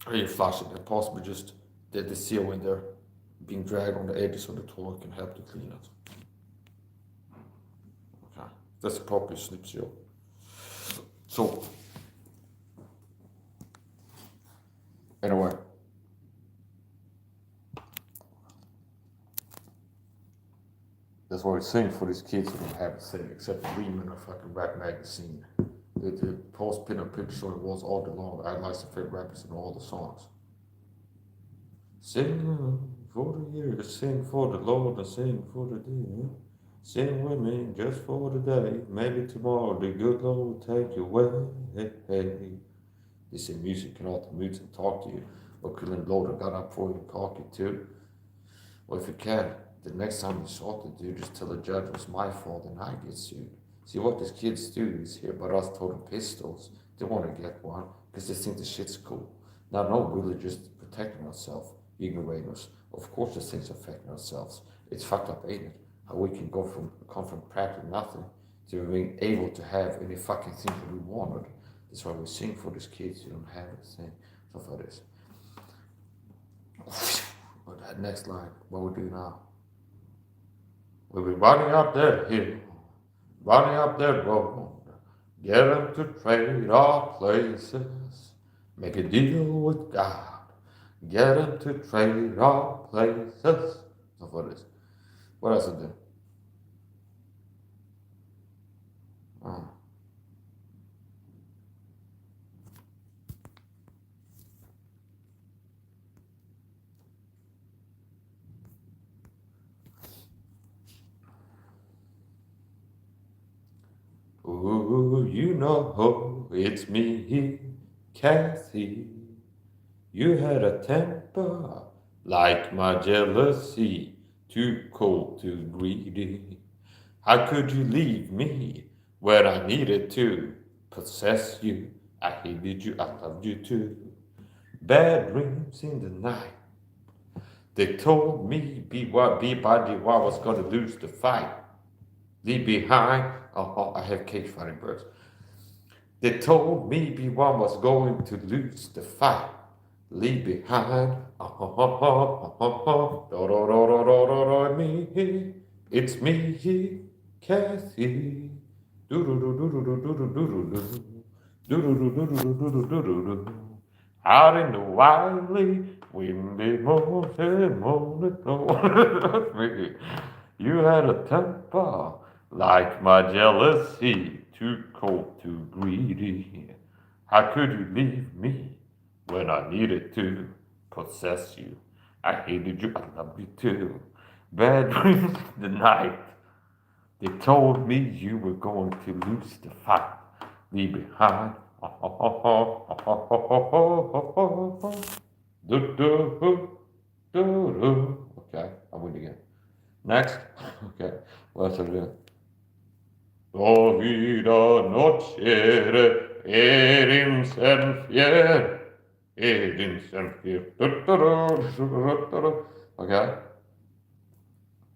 Or you flush it and possibly just the seal in there being dragged on the edges of the toilet can help to clean it. Okay. That's probably Snoop's joke. So, anyway, that's what he's saying for these kids who don't have a thing except read them in a fucking rap magazine. They post pin-up pictures on the walls all day long. I like some favorite rappers and all the songs. Sing for the years, sing for the Lord, and sing for the day. Sing with me just for the day. Maybe tomorrow the good Lord will take you away. Hey, hey. They say music can alter moods and talk to you. Or couldn't Lord have got up for you and cock you too? Well, if you can, the next time you sort to do, just tell the judge it was my fault and I get sued. See, what these kids do is hear about us toting pistols. They want to get one because they think the shit's cool. Now, no, we're just protecting ourselves, ignorators. Of course, these things affecting ourselves. It's fucked up, ain't it? How we can come from practically nothing to being able to have any fucking thing that we wanted. That's why we sing for these kids who don't have anything. Stuff like this. But that next line, what we do now? We'll be running up that hill, running up that road, get them to trade our places, make a deal with God, get them to trade our places. Stuff like this. What else I do? Ooh, you know it's me, Kathy. You had a temper like my jealousy, too cold, too greedy. How could you leave me when I needed to possess you? I hated you, I loved you too. Bad dreams in the night. They told me be by I was gonna lose the fight. Leave behind. Oh, I have cage fighting birds. They told me B1 was going to lose the fight. Leave behind. Me. It's me, Kathy. Out in the wildly windy mountain, you had a temper like my jealousy, too cold, too greedy. How could you leave me when I needed to possess you? I hated you, I loved you too. Bad dreams the night. They told me you were going to lose the fight. Leave behind. Okay, I win again. Next. Okay, what else are we doing? Vida nocere edinsen fier. Edinsen fier. Okay.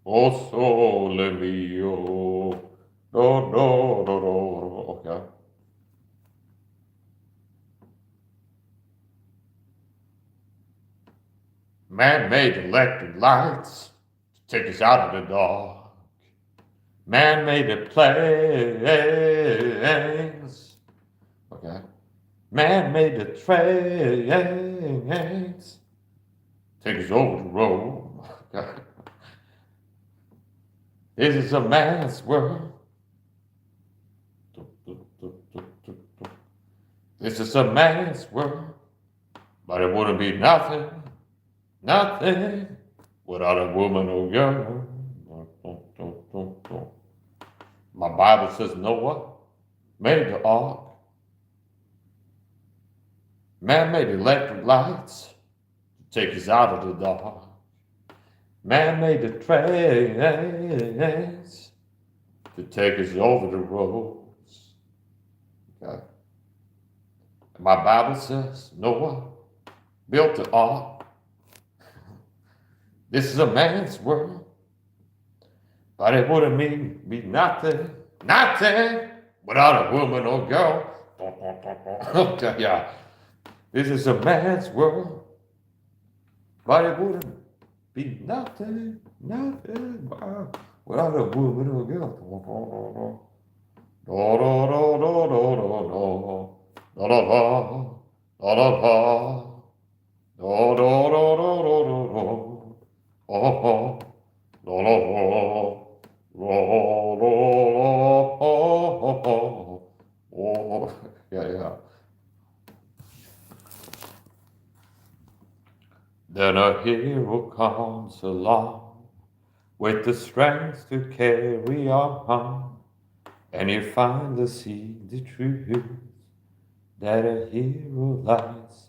O sole mio. Okay. Man-made electric lights to take us out of the dark. Man-made planes. Okay. Man-made trains. Take us over the road. Okay. This is a man's world. This is a man's world. But it wouldn't be nothing without a woman or girl. My Bible says Noah made the ark. Man made electric lights to take us out of the dark. Man made the trains to take us over the roads. Okay. My Bible says Noah built the ark. This is a man's world. But it wouldn't be nothing without a woman or girl. Okay, yeah. This is a man's world. But it wouldn't be nothing without a woman or girl. Do do do do do do do. Da da da. Da da da. Do do do do do do do. Oh oh. Do do do. Do do do. Oh oh oh. Oh. Yeah. Then a hero comes along with the strength to carry on, and you finally see the truth that a hero lies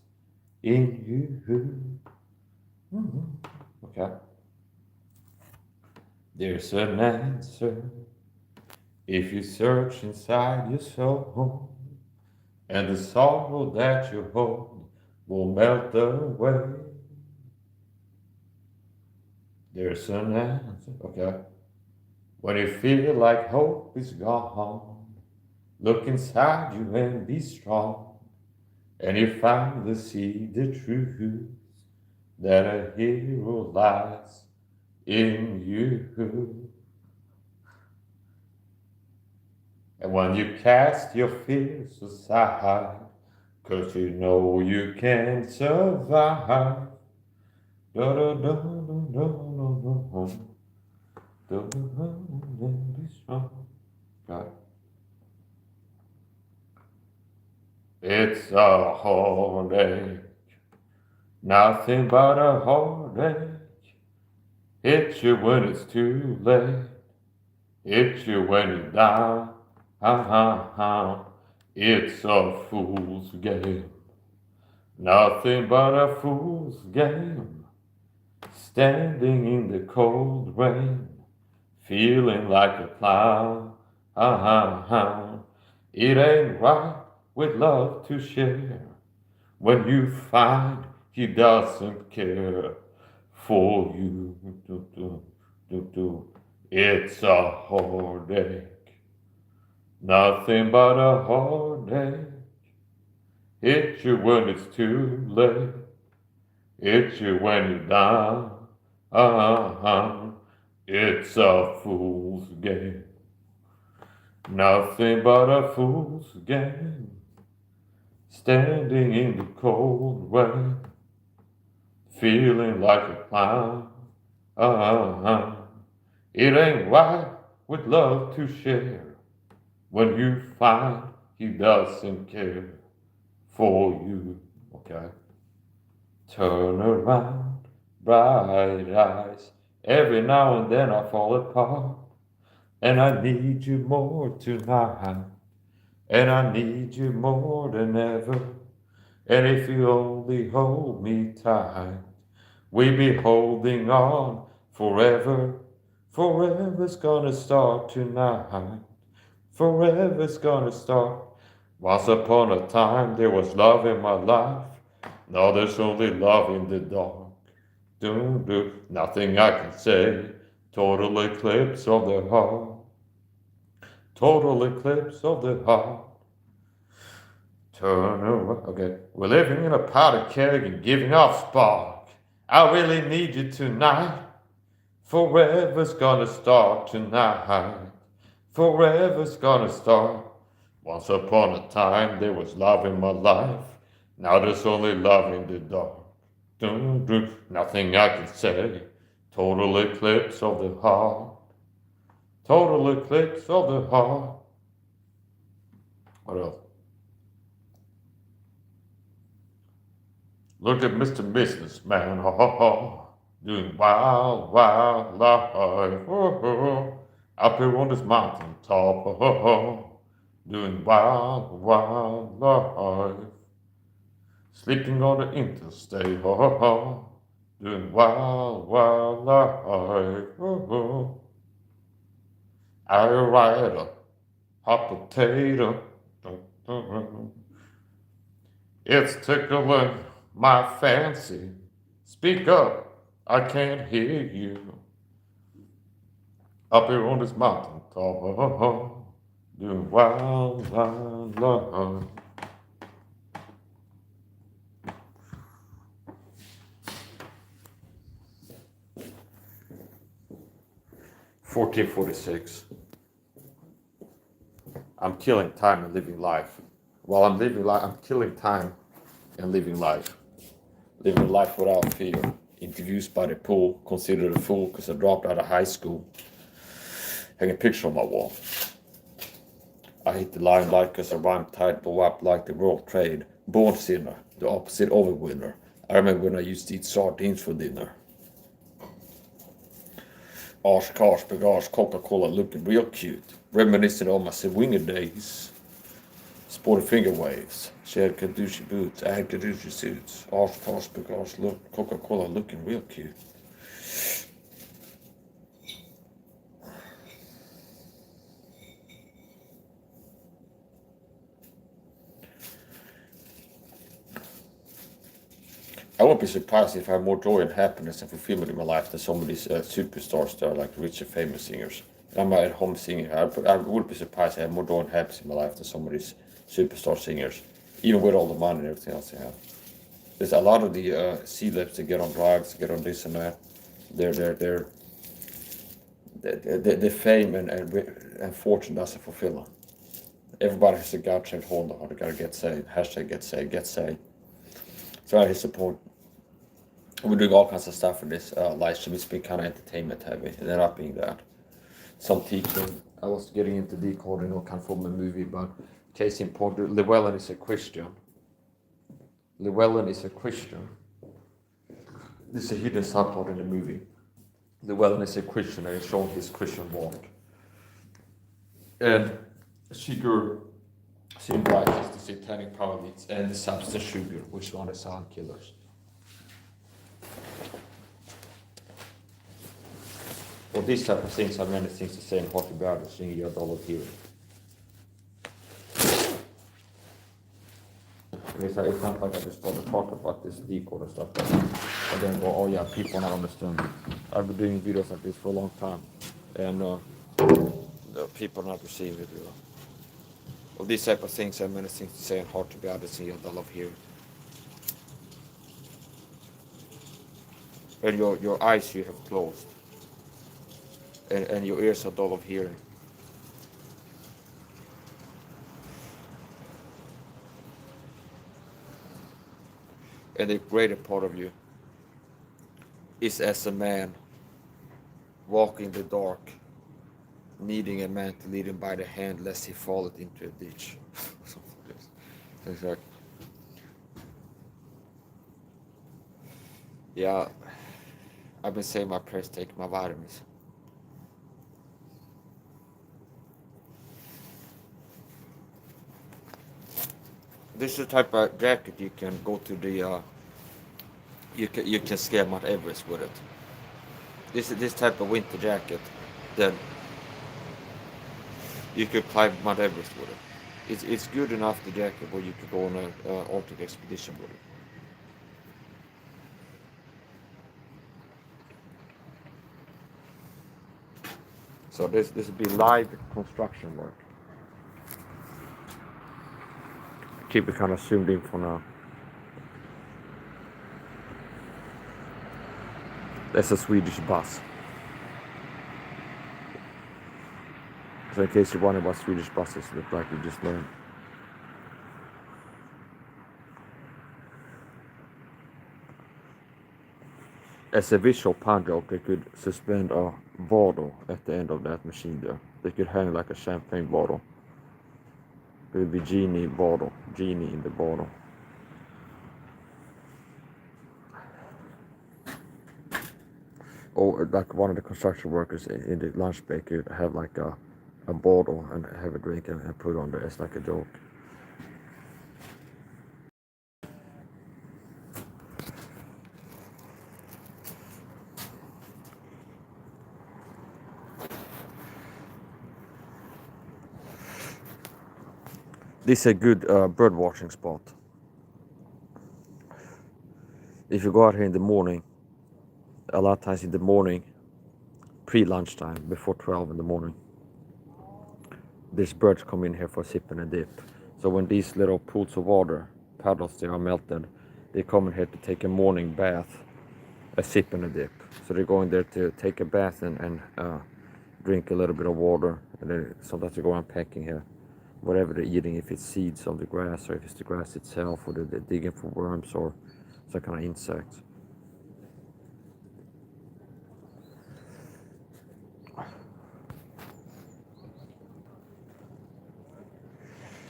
in you. Okay. There's an answer if you search inside your soul, and the sorrow that you hold will melt away. There's an answer. Okay. When you feel like hope is gone, look inside you and be strong, and you finally see the truth that a hero lies in you. And when you cast your fears aside, 'cause you know you can survive. Da da da da da da da da be strong. God. It's a heartache, nothing but a heartache. Hits you when it's too late, hits you when you're down. It's a fool's game, nothing but a fool's game. Standing in the cold rain, feeling like a clown. It ain't right with love to share when you find he doesn't care for you. It's a heartache, nothing but a heartache. Hits you when it's too late, hits you when you're down. It's a fool's game, nothing but a fool's game. Standing in the cold rain, feeling like a clown. It ain't right with love to share when you find he doesn't care for you. Okay. Turn around, bright eyes. Every now and then I fall apart, and I need you more tonight, and I need you more than ever. And if you only hold me tight, we be holding on forever. Forever's gonna start tonight. Forever's gonna start. Once upon a time there was love in my life. Now there's only love in the dark. Nothing I can say. Total eclipse of the heart. Total eclipse of the heart. Turn around. Okay, we're living in a powder keg and giving off spark. I really need you tonight. Forever's gonna start tonight. Forever's gonna start. Once upon a time there was love in my life. Now there's only love in the dark. Nothing I can say. Total eclipse of the heart. Total eclipse of the heart. What else? Look at Mr. Businessman, doing wild, wild life, up here on this mountain top, doing wild, wild life, sleeping on the interstate, doing wild, wild life, I ride a hot potato, it's tickling my fancy. Speak up, I can't hear you. Up here on this mountain top, doing wild, wild life. (1446) I'm killing time and living life. While I'm living life, I'm killing time and living life. Living life without fear. Introduced by the pool, considered a fool because I dropped out of high school. Hang a picture on my wall. I hit the limelight because I rhymed tight, blow up like the World Trade. Born sinner, the opposite of a winner. I remember when I used to eat sardines for dinner. Arse, cars, bagage, Coca-Cola looking real cute. Reminiscing on my swinger days. Sporty finger waves. She had Kadushi boots, I had Kadushi suits. Arse, cars, bagage, Coca-Cola looking real cute. I won't be surprised if I have more joy and happiness and fulfillment in my life than some of these superstars that are like rich and famous singers. I'm at home singing. I would be surprised if I have more joy and happiness in my life than some of these superstar singers, even with all the money and everything else they have. There's a lot of the celebs that get on drugs, get on this and that. Their fame and fortune doesn't fulfill them. Everybody has a God-shaped hole in the heart. They gotta get saved. Hashtag get saved. Get saved. So I his support. We're doing all kinds of stuff for this live stream. It's been kind of entertainment heavy. It ended up being that. Some teaching. I was getting into decoding all kind from a movie, but case in point, Llewellyn is a Christian. Llewellyn is a Christian. This is a hidden subplot in the movie. Llewellyn is a Christian and he's showing his Christian walk. And Sigurd symbolizes the satanic power leads and the substance sugar, which are the silent killers. Well, these type of things have many things to say and hot about it, seeing your dollar hearing. It's not like I just want to talk about this decode and stuff, but then go, oh yeah, people not understanding. I've been doing videos like this for a long time, and people not receiving it. Well, these type of things have many things to say and hard to be honest, and I love hearing. And your eyes you have closed, and your ears are dull of hearing. And the greater part of you is as a man walking the dark, needing a man to lead him by the hand lest he falleth into a ditch. Exactly. Yeah, I've been saying my prayers, taking my vitamins. This is the type of jacket you can go to the you can scale Mount Everest with it. This type of winter jacket that you could climb Mount Everest with it. It's good enough the jacket where you could go on an Arctic expedition with it. So this would be live construction work. Keep it kind of zoomed in for now. That's a Swedish bus. So in case you're wondering what Swedish buses look like, we just learned. As a visual pun joke, they could suspend a bottle at the end of that machine there. They could hang like a champagne bottle. It would be genie in the bottle. Or like one of the construction workers in the lunch break could have like a bottle and have a drink and put it on there as like a joke. This is a good bird watching spot. If you go out here in the morning, a lot of times in the morning, pre-lunchtime, before 12 in the morning, these birds come in here for a sip and a dip. So when these little pools of water, puddles, they are melted, they come in here to take a morning bath, a sip and a dip. So they're going there to take a bath and drink a little bit of water, and then sometimes they go around pecking here. whatever they're eating, if it's seeds of the grass or if it's the grass itself, or they're digging for worms or some kind of insects.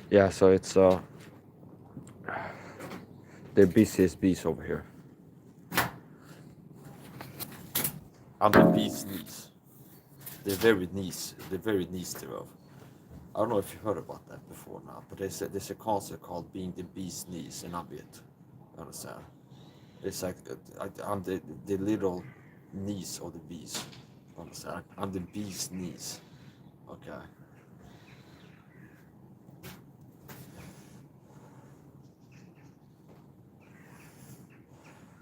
Yeah, so it's the busiest bees over here. I'm the bee's niece. They're very nice. They're very nice to love. I don't know if you heard about that before now, but there's a concept called being the bee's niece, and I'm it. You understand? It's like I'm the little niece of the bees. You understand? I'm the bee's niece. Okay.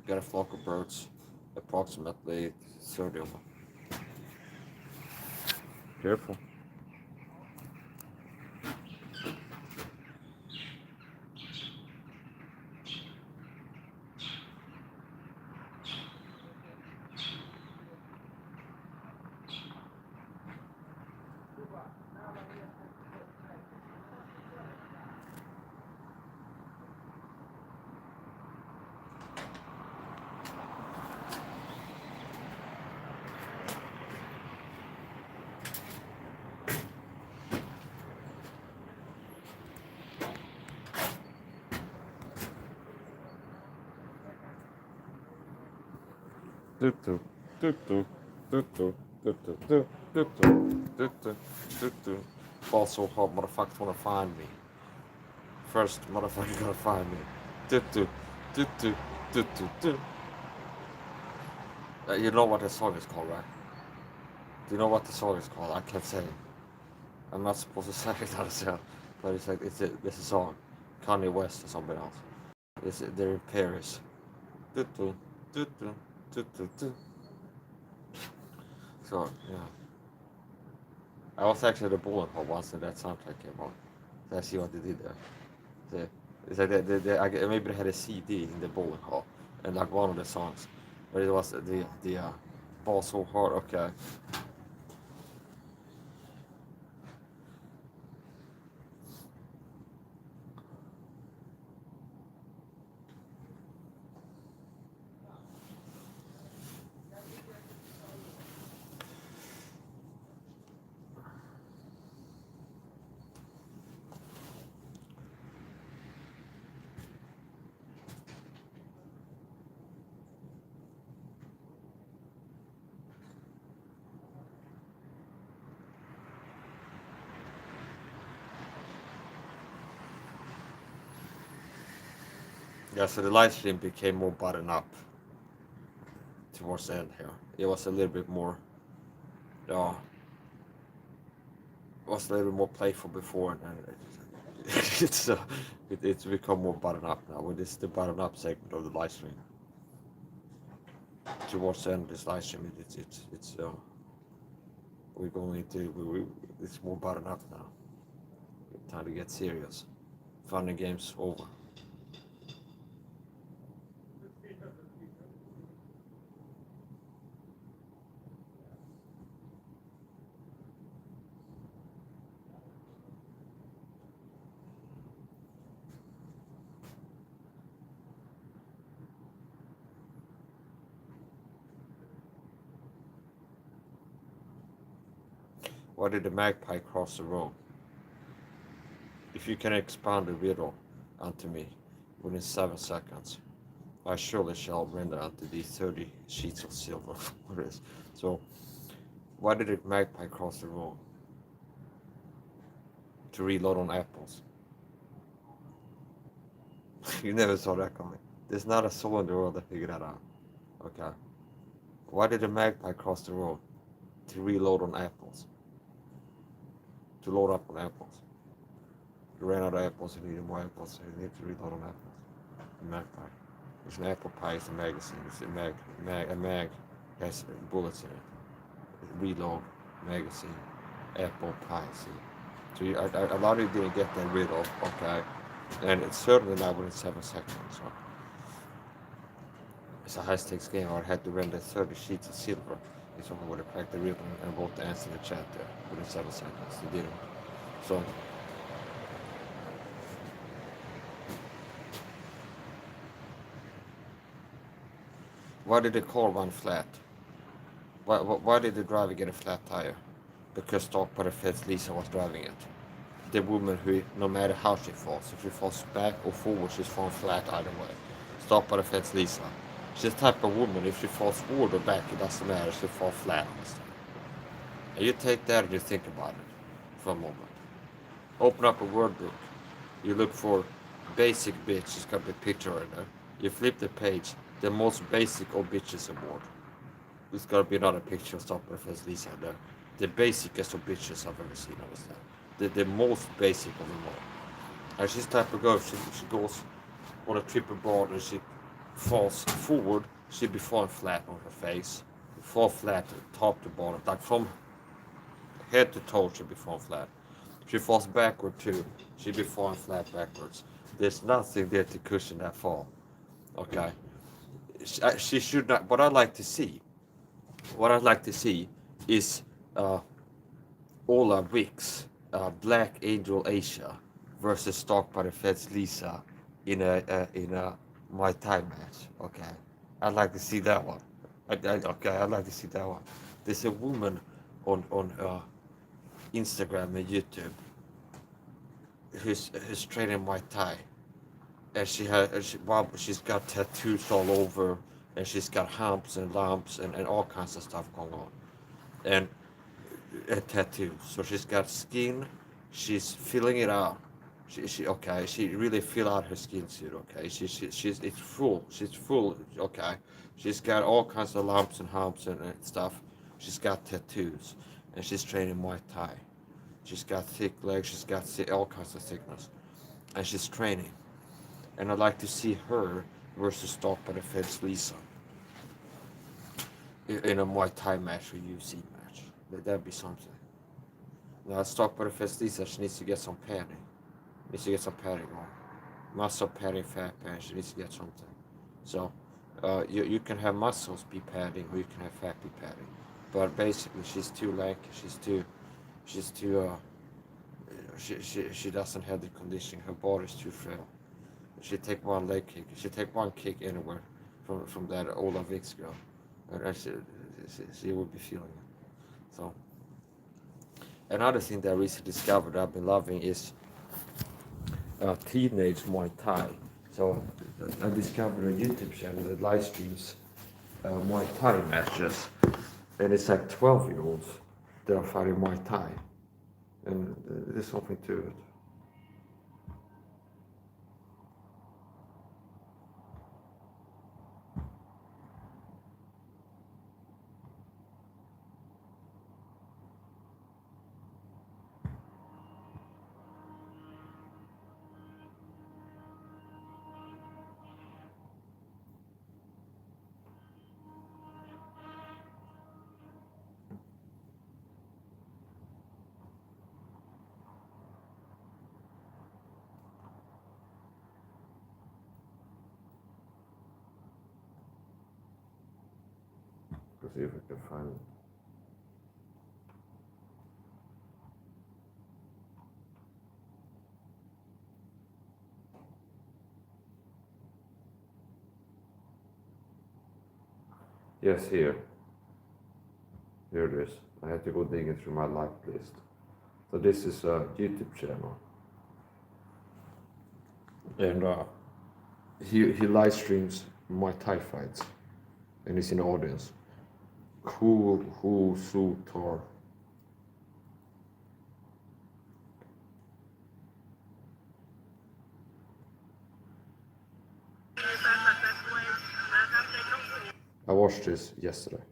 Got a flock of birds, approximately 30 of them. Careful. Fall so hard, motherfuckers wanna find me. First, motherfucker gotta find me. You know what the song is called, right? Do you know what the song is called? I can't say it. I'm not supposed to say it out, but it's like it's a song. Kanye West or something else. They're in Paris. So yeah, I was actually at the bowling hall once, and that soundtrack came on. So I see what they did there. It's like maybe they had a CD in the bowling hall, and like one of the songs, but it was the ball so hard. Okay. Yeah, so the live stream became more buttoned up towards the end here. It was a little bit more, uh, was a little bit more playful before, and it's become more buttoned up now. With this the buttoned up segment of the live stream. Towards the end of this live stream, it's we're going into it's more buttoned up now. Time to get serious. Fun and games over. Why did the magpie cross the road? If you can expound the riddle unto me within 7 seconds, I surely shall render unto thee 30 sheets of silver. What is? So, why did the magpie cross the road? To reload on apples. You never saw that coming. There's not a soul in the world that figured that out. Okay. Why did the magpie cross the road? To reload on apples. To load up on apples. You ran out of apples, you needed more apples, so you need to reload on apples. A magpie. It's an apple pie, it's a magazine. It's a mag has bullets in it. Reload, magazine, apple pie, see. So a lot of you didn't get that riddle, okay? And it's certainly not within 7 seconds, so. It's a high stakes game. I had to render 30 sheets of silver. If someone would have cracked the riddle and wrote the answer in the chat there within 7 seconds. They didn't. So Why did they call one flat? Why did the driver get a flat tire? Because stopped by the feds, Lisa was driving it. The woman who, no matter how she falls, if she falls back or forward, she's falling flat either way. Stopped by the feds, Lisa. She's the type of woman, if she falls forward or back, it doesn't matter, she'll fall flat on the stand. And you take that and you think about it for a moment. Open up a word book. You look for basic bitch, it's got the picture in there. You flip the page, the most basic of bitches award. There's gotta be another picture of Stop by the Feds Lisa in there. The basicest of bitches I've ever seen on the stand. The most basic of them all. And she's the type of girl, she goes on a triple board and she falls forward, she'd be falling flat on her face. Fall flat top to bottom, like from head to toe she'd be falling flat. She falls backward too, she'd be falling flat backwards. There's nothing there to cushion that fall. Okay? She should not, what I'd like to see is Ola Wicks, Black Angel Asia versus Stalked by the Feds Lisa in a Muay Thai match. Okay, I'd like to see that one. I'd like to see that one. There's a woman on Instagram and YouTube who's training Muay Thai, and she's got tattoos all over, and she's got humps and lumps and all kinds of stuff going on, and tattoos. So she's got skin. She's filling it out. She really fill out her skin suit. Okay, it's full. She's full. Okay, she's got all kinds of lumps and humps and stuff. She's got tattoos, and she's training Muay Thai. She's got thick legs. She's got all kinds of thickness, and she's training. And I'd like to see her versus Stalked by the Feds Lisa in a Muay Thai match or UFC match. That'd be something. Now, Stalked by the Feds Lisa, she needs to get some padding. Needs to get some padding on. Muscle padding, fat padding. She needs to get something. So, you can have muscles be padding, or you can have fat be padding. But basically, she's too lanky. She doesn't have the conditioning. Her body's too frail. She take one leg kick. She take one kick anywhere from that Ola Wicks girl, and she would be feeling it. So, another thing that I recently discovered I've been loving is teenage Muay Thai. So I discovered a YouTube channel that live streams Muay Thai matches, and it's like 12-year-olds that are fighting Muay Thai, and there's something to it. Let's see if I can find it. Yes, here. Here it is. I had to go digging through my like list. So this is a YouTube channel. And he live streams Muay Thai fights. And he's in the audience. Cool Su Tor. I watched this yesterday.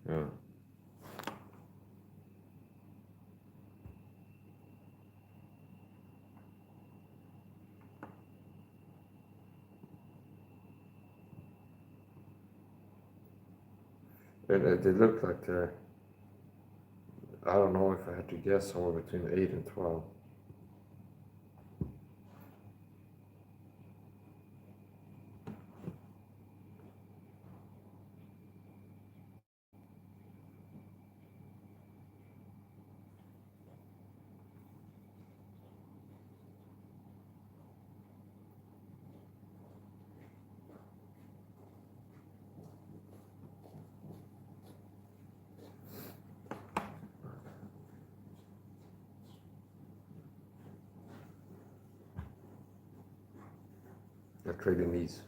Yeah. And they look like they're, I don't know if I had to guess somewhere between 8 and 12. They're trading these.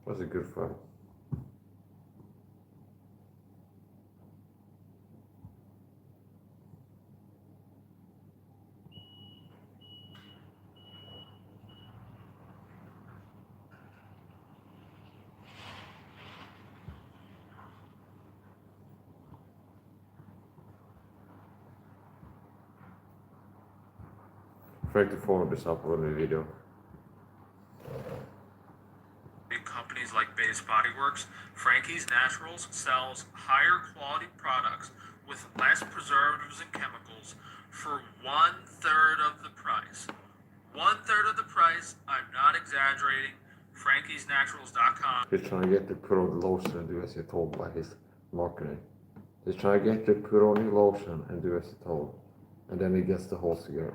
That was a good fight. Try to follow this up on the video. Companies like Bay's Body Works, Frankie's Naturals sells higher quality products with less preservatives and chemicals for 1/3 of the price. 1/3 of the price. I'm not exaggerating. FrankiesNaturals.com. He's trying to get to put on the lotion and do as you're told by his marketing. He's trying to get you to put on your lotion and do as you're told. And then he gets the whole cigar.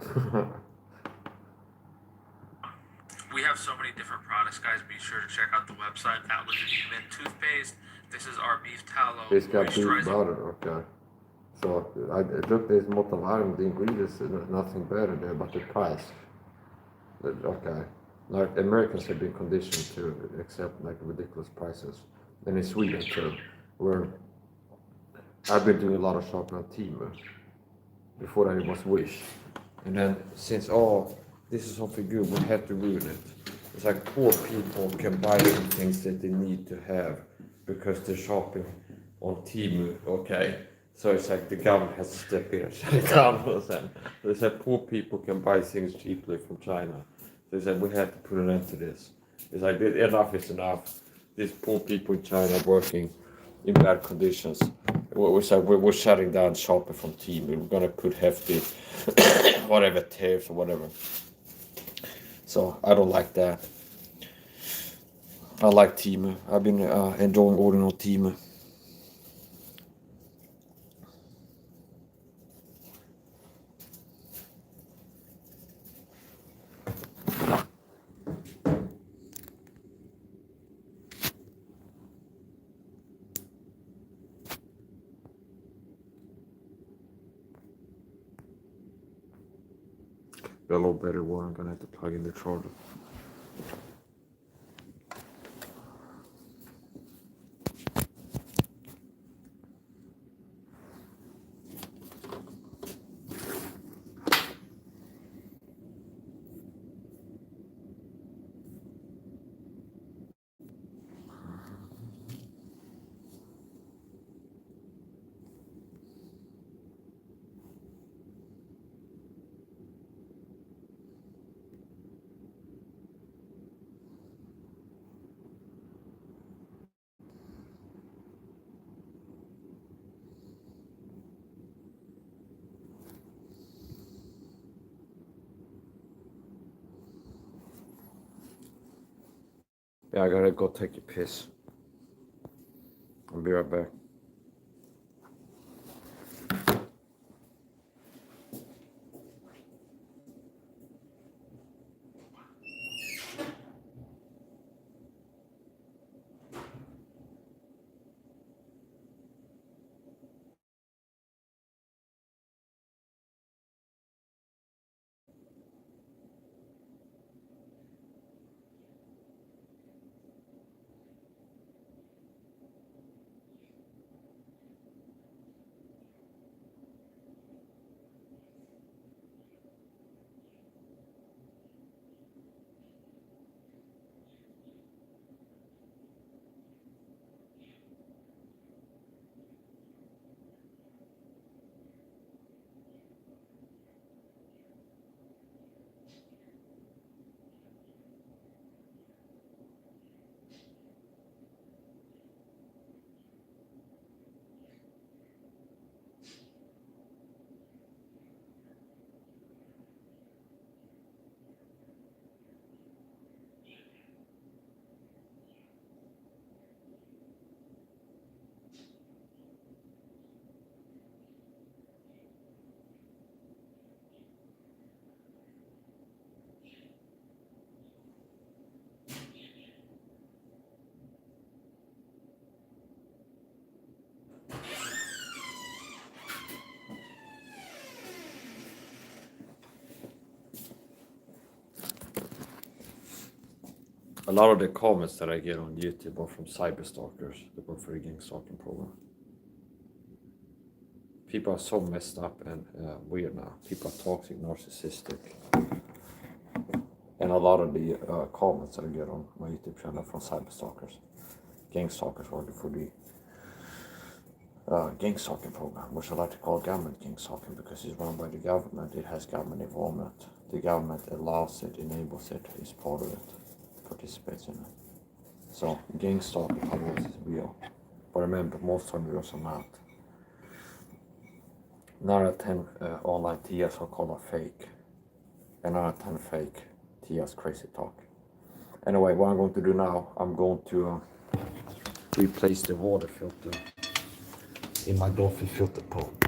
We have so many different products, guys. Be sure to check out the website. That was the mint toothpaste. This is our beef tallow He's got beef moisturizing. butter, okay. So I looked at mått of iron, the ingredients, nothing better there, but the price. Okay. Like Americans have been conditioned to accept like ridiculous prices. And in Sweden too, where I've been doing a lot of shopping on Temu. Before that it was Wish. And then since, this is something good, we have to ruin it. It's like poor people can buy some things that they need to have because they're shopping on Temu, okay? So it's like the government has to step in and shut it down for them. So they said poor people can buy things cheaply from China. So they said we have to put an end to this. It's like enough is enough. These poor people in China working in bad conditions. We said we're shutting down shopping from Temu. We're gonna put hefty whatever tariffs or whatever. So I don't like that. I like Temu. I've been enjoying ordering on Temu. A little better one. I'm gonna have to plug in the charger. Yeah, I gotta go take a piss. I'll be right back. a lot of the comments that I get on YouTube are from cyber stalkers that work for the gang stalking program. People are so messed up and weird now. People are toxic, narcissistic. And a lot of the comments that I get on my YouTube channel from cyber stalkers, gang stalkers working for the gang stalking program, which I like to call government gang stalking because it's run by the government. It has government involvement. The government allows it, enables it, is part of it, participates in it. So gang stalking is real. But remember, most of them are not. 9 out of 10 online TS are called a fake. And 9 out of 10 fake TS crazy talk. Anyway, what I'm going to do now, I'm going to replace the water filter in my dolphin filter pump.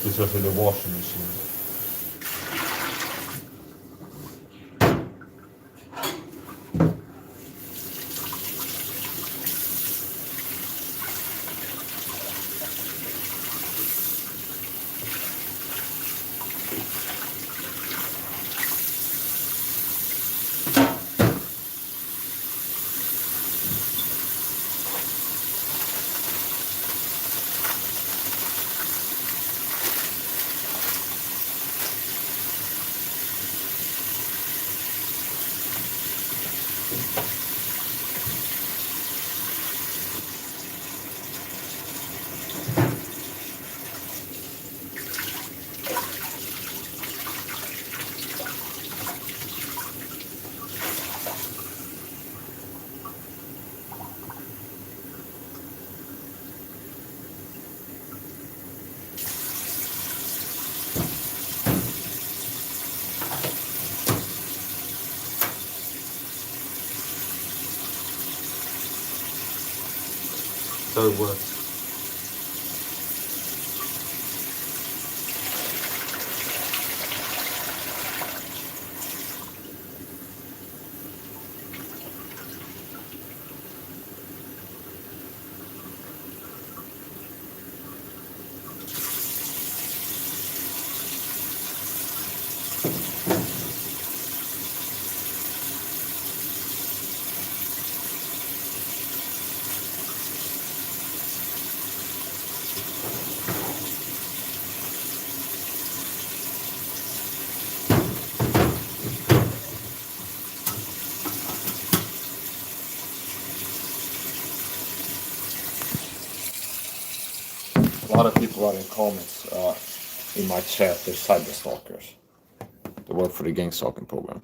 This was in the washing machine. So it works. A lot of people are in comments in my chat, they're cyber stalkers. They work for the gang stalking program.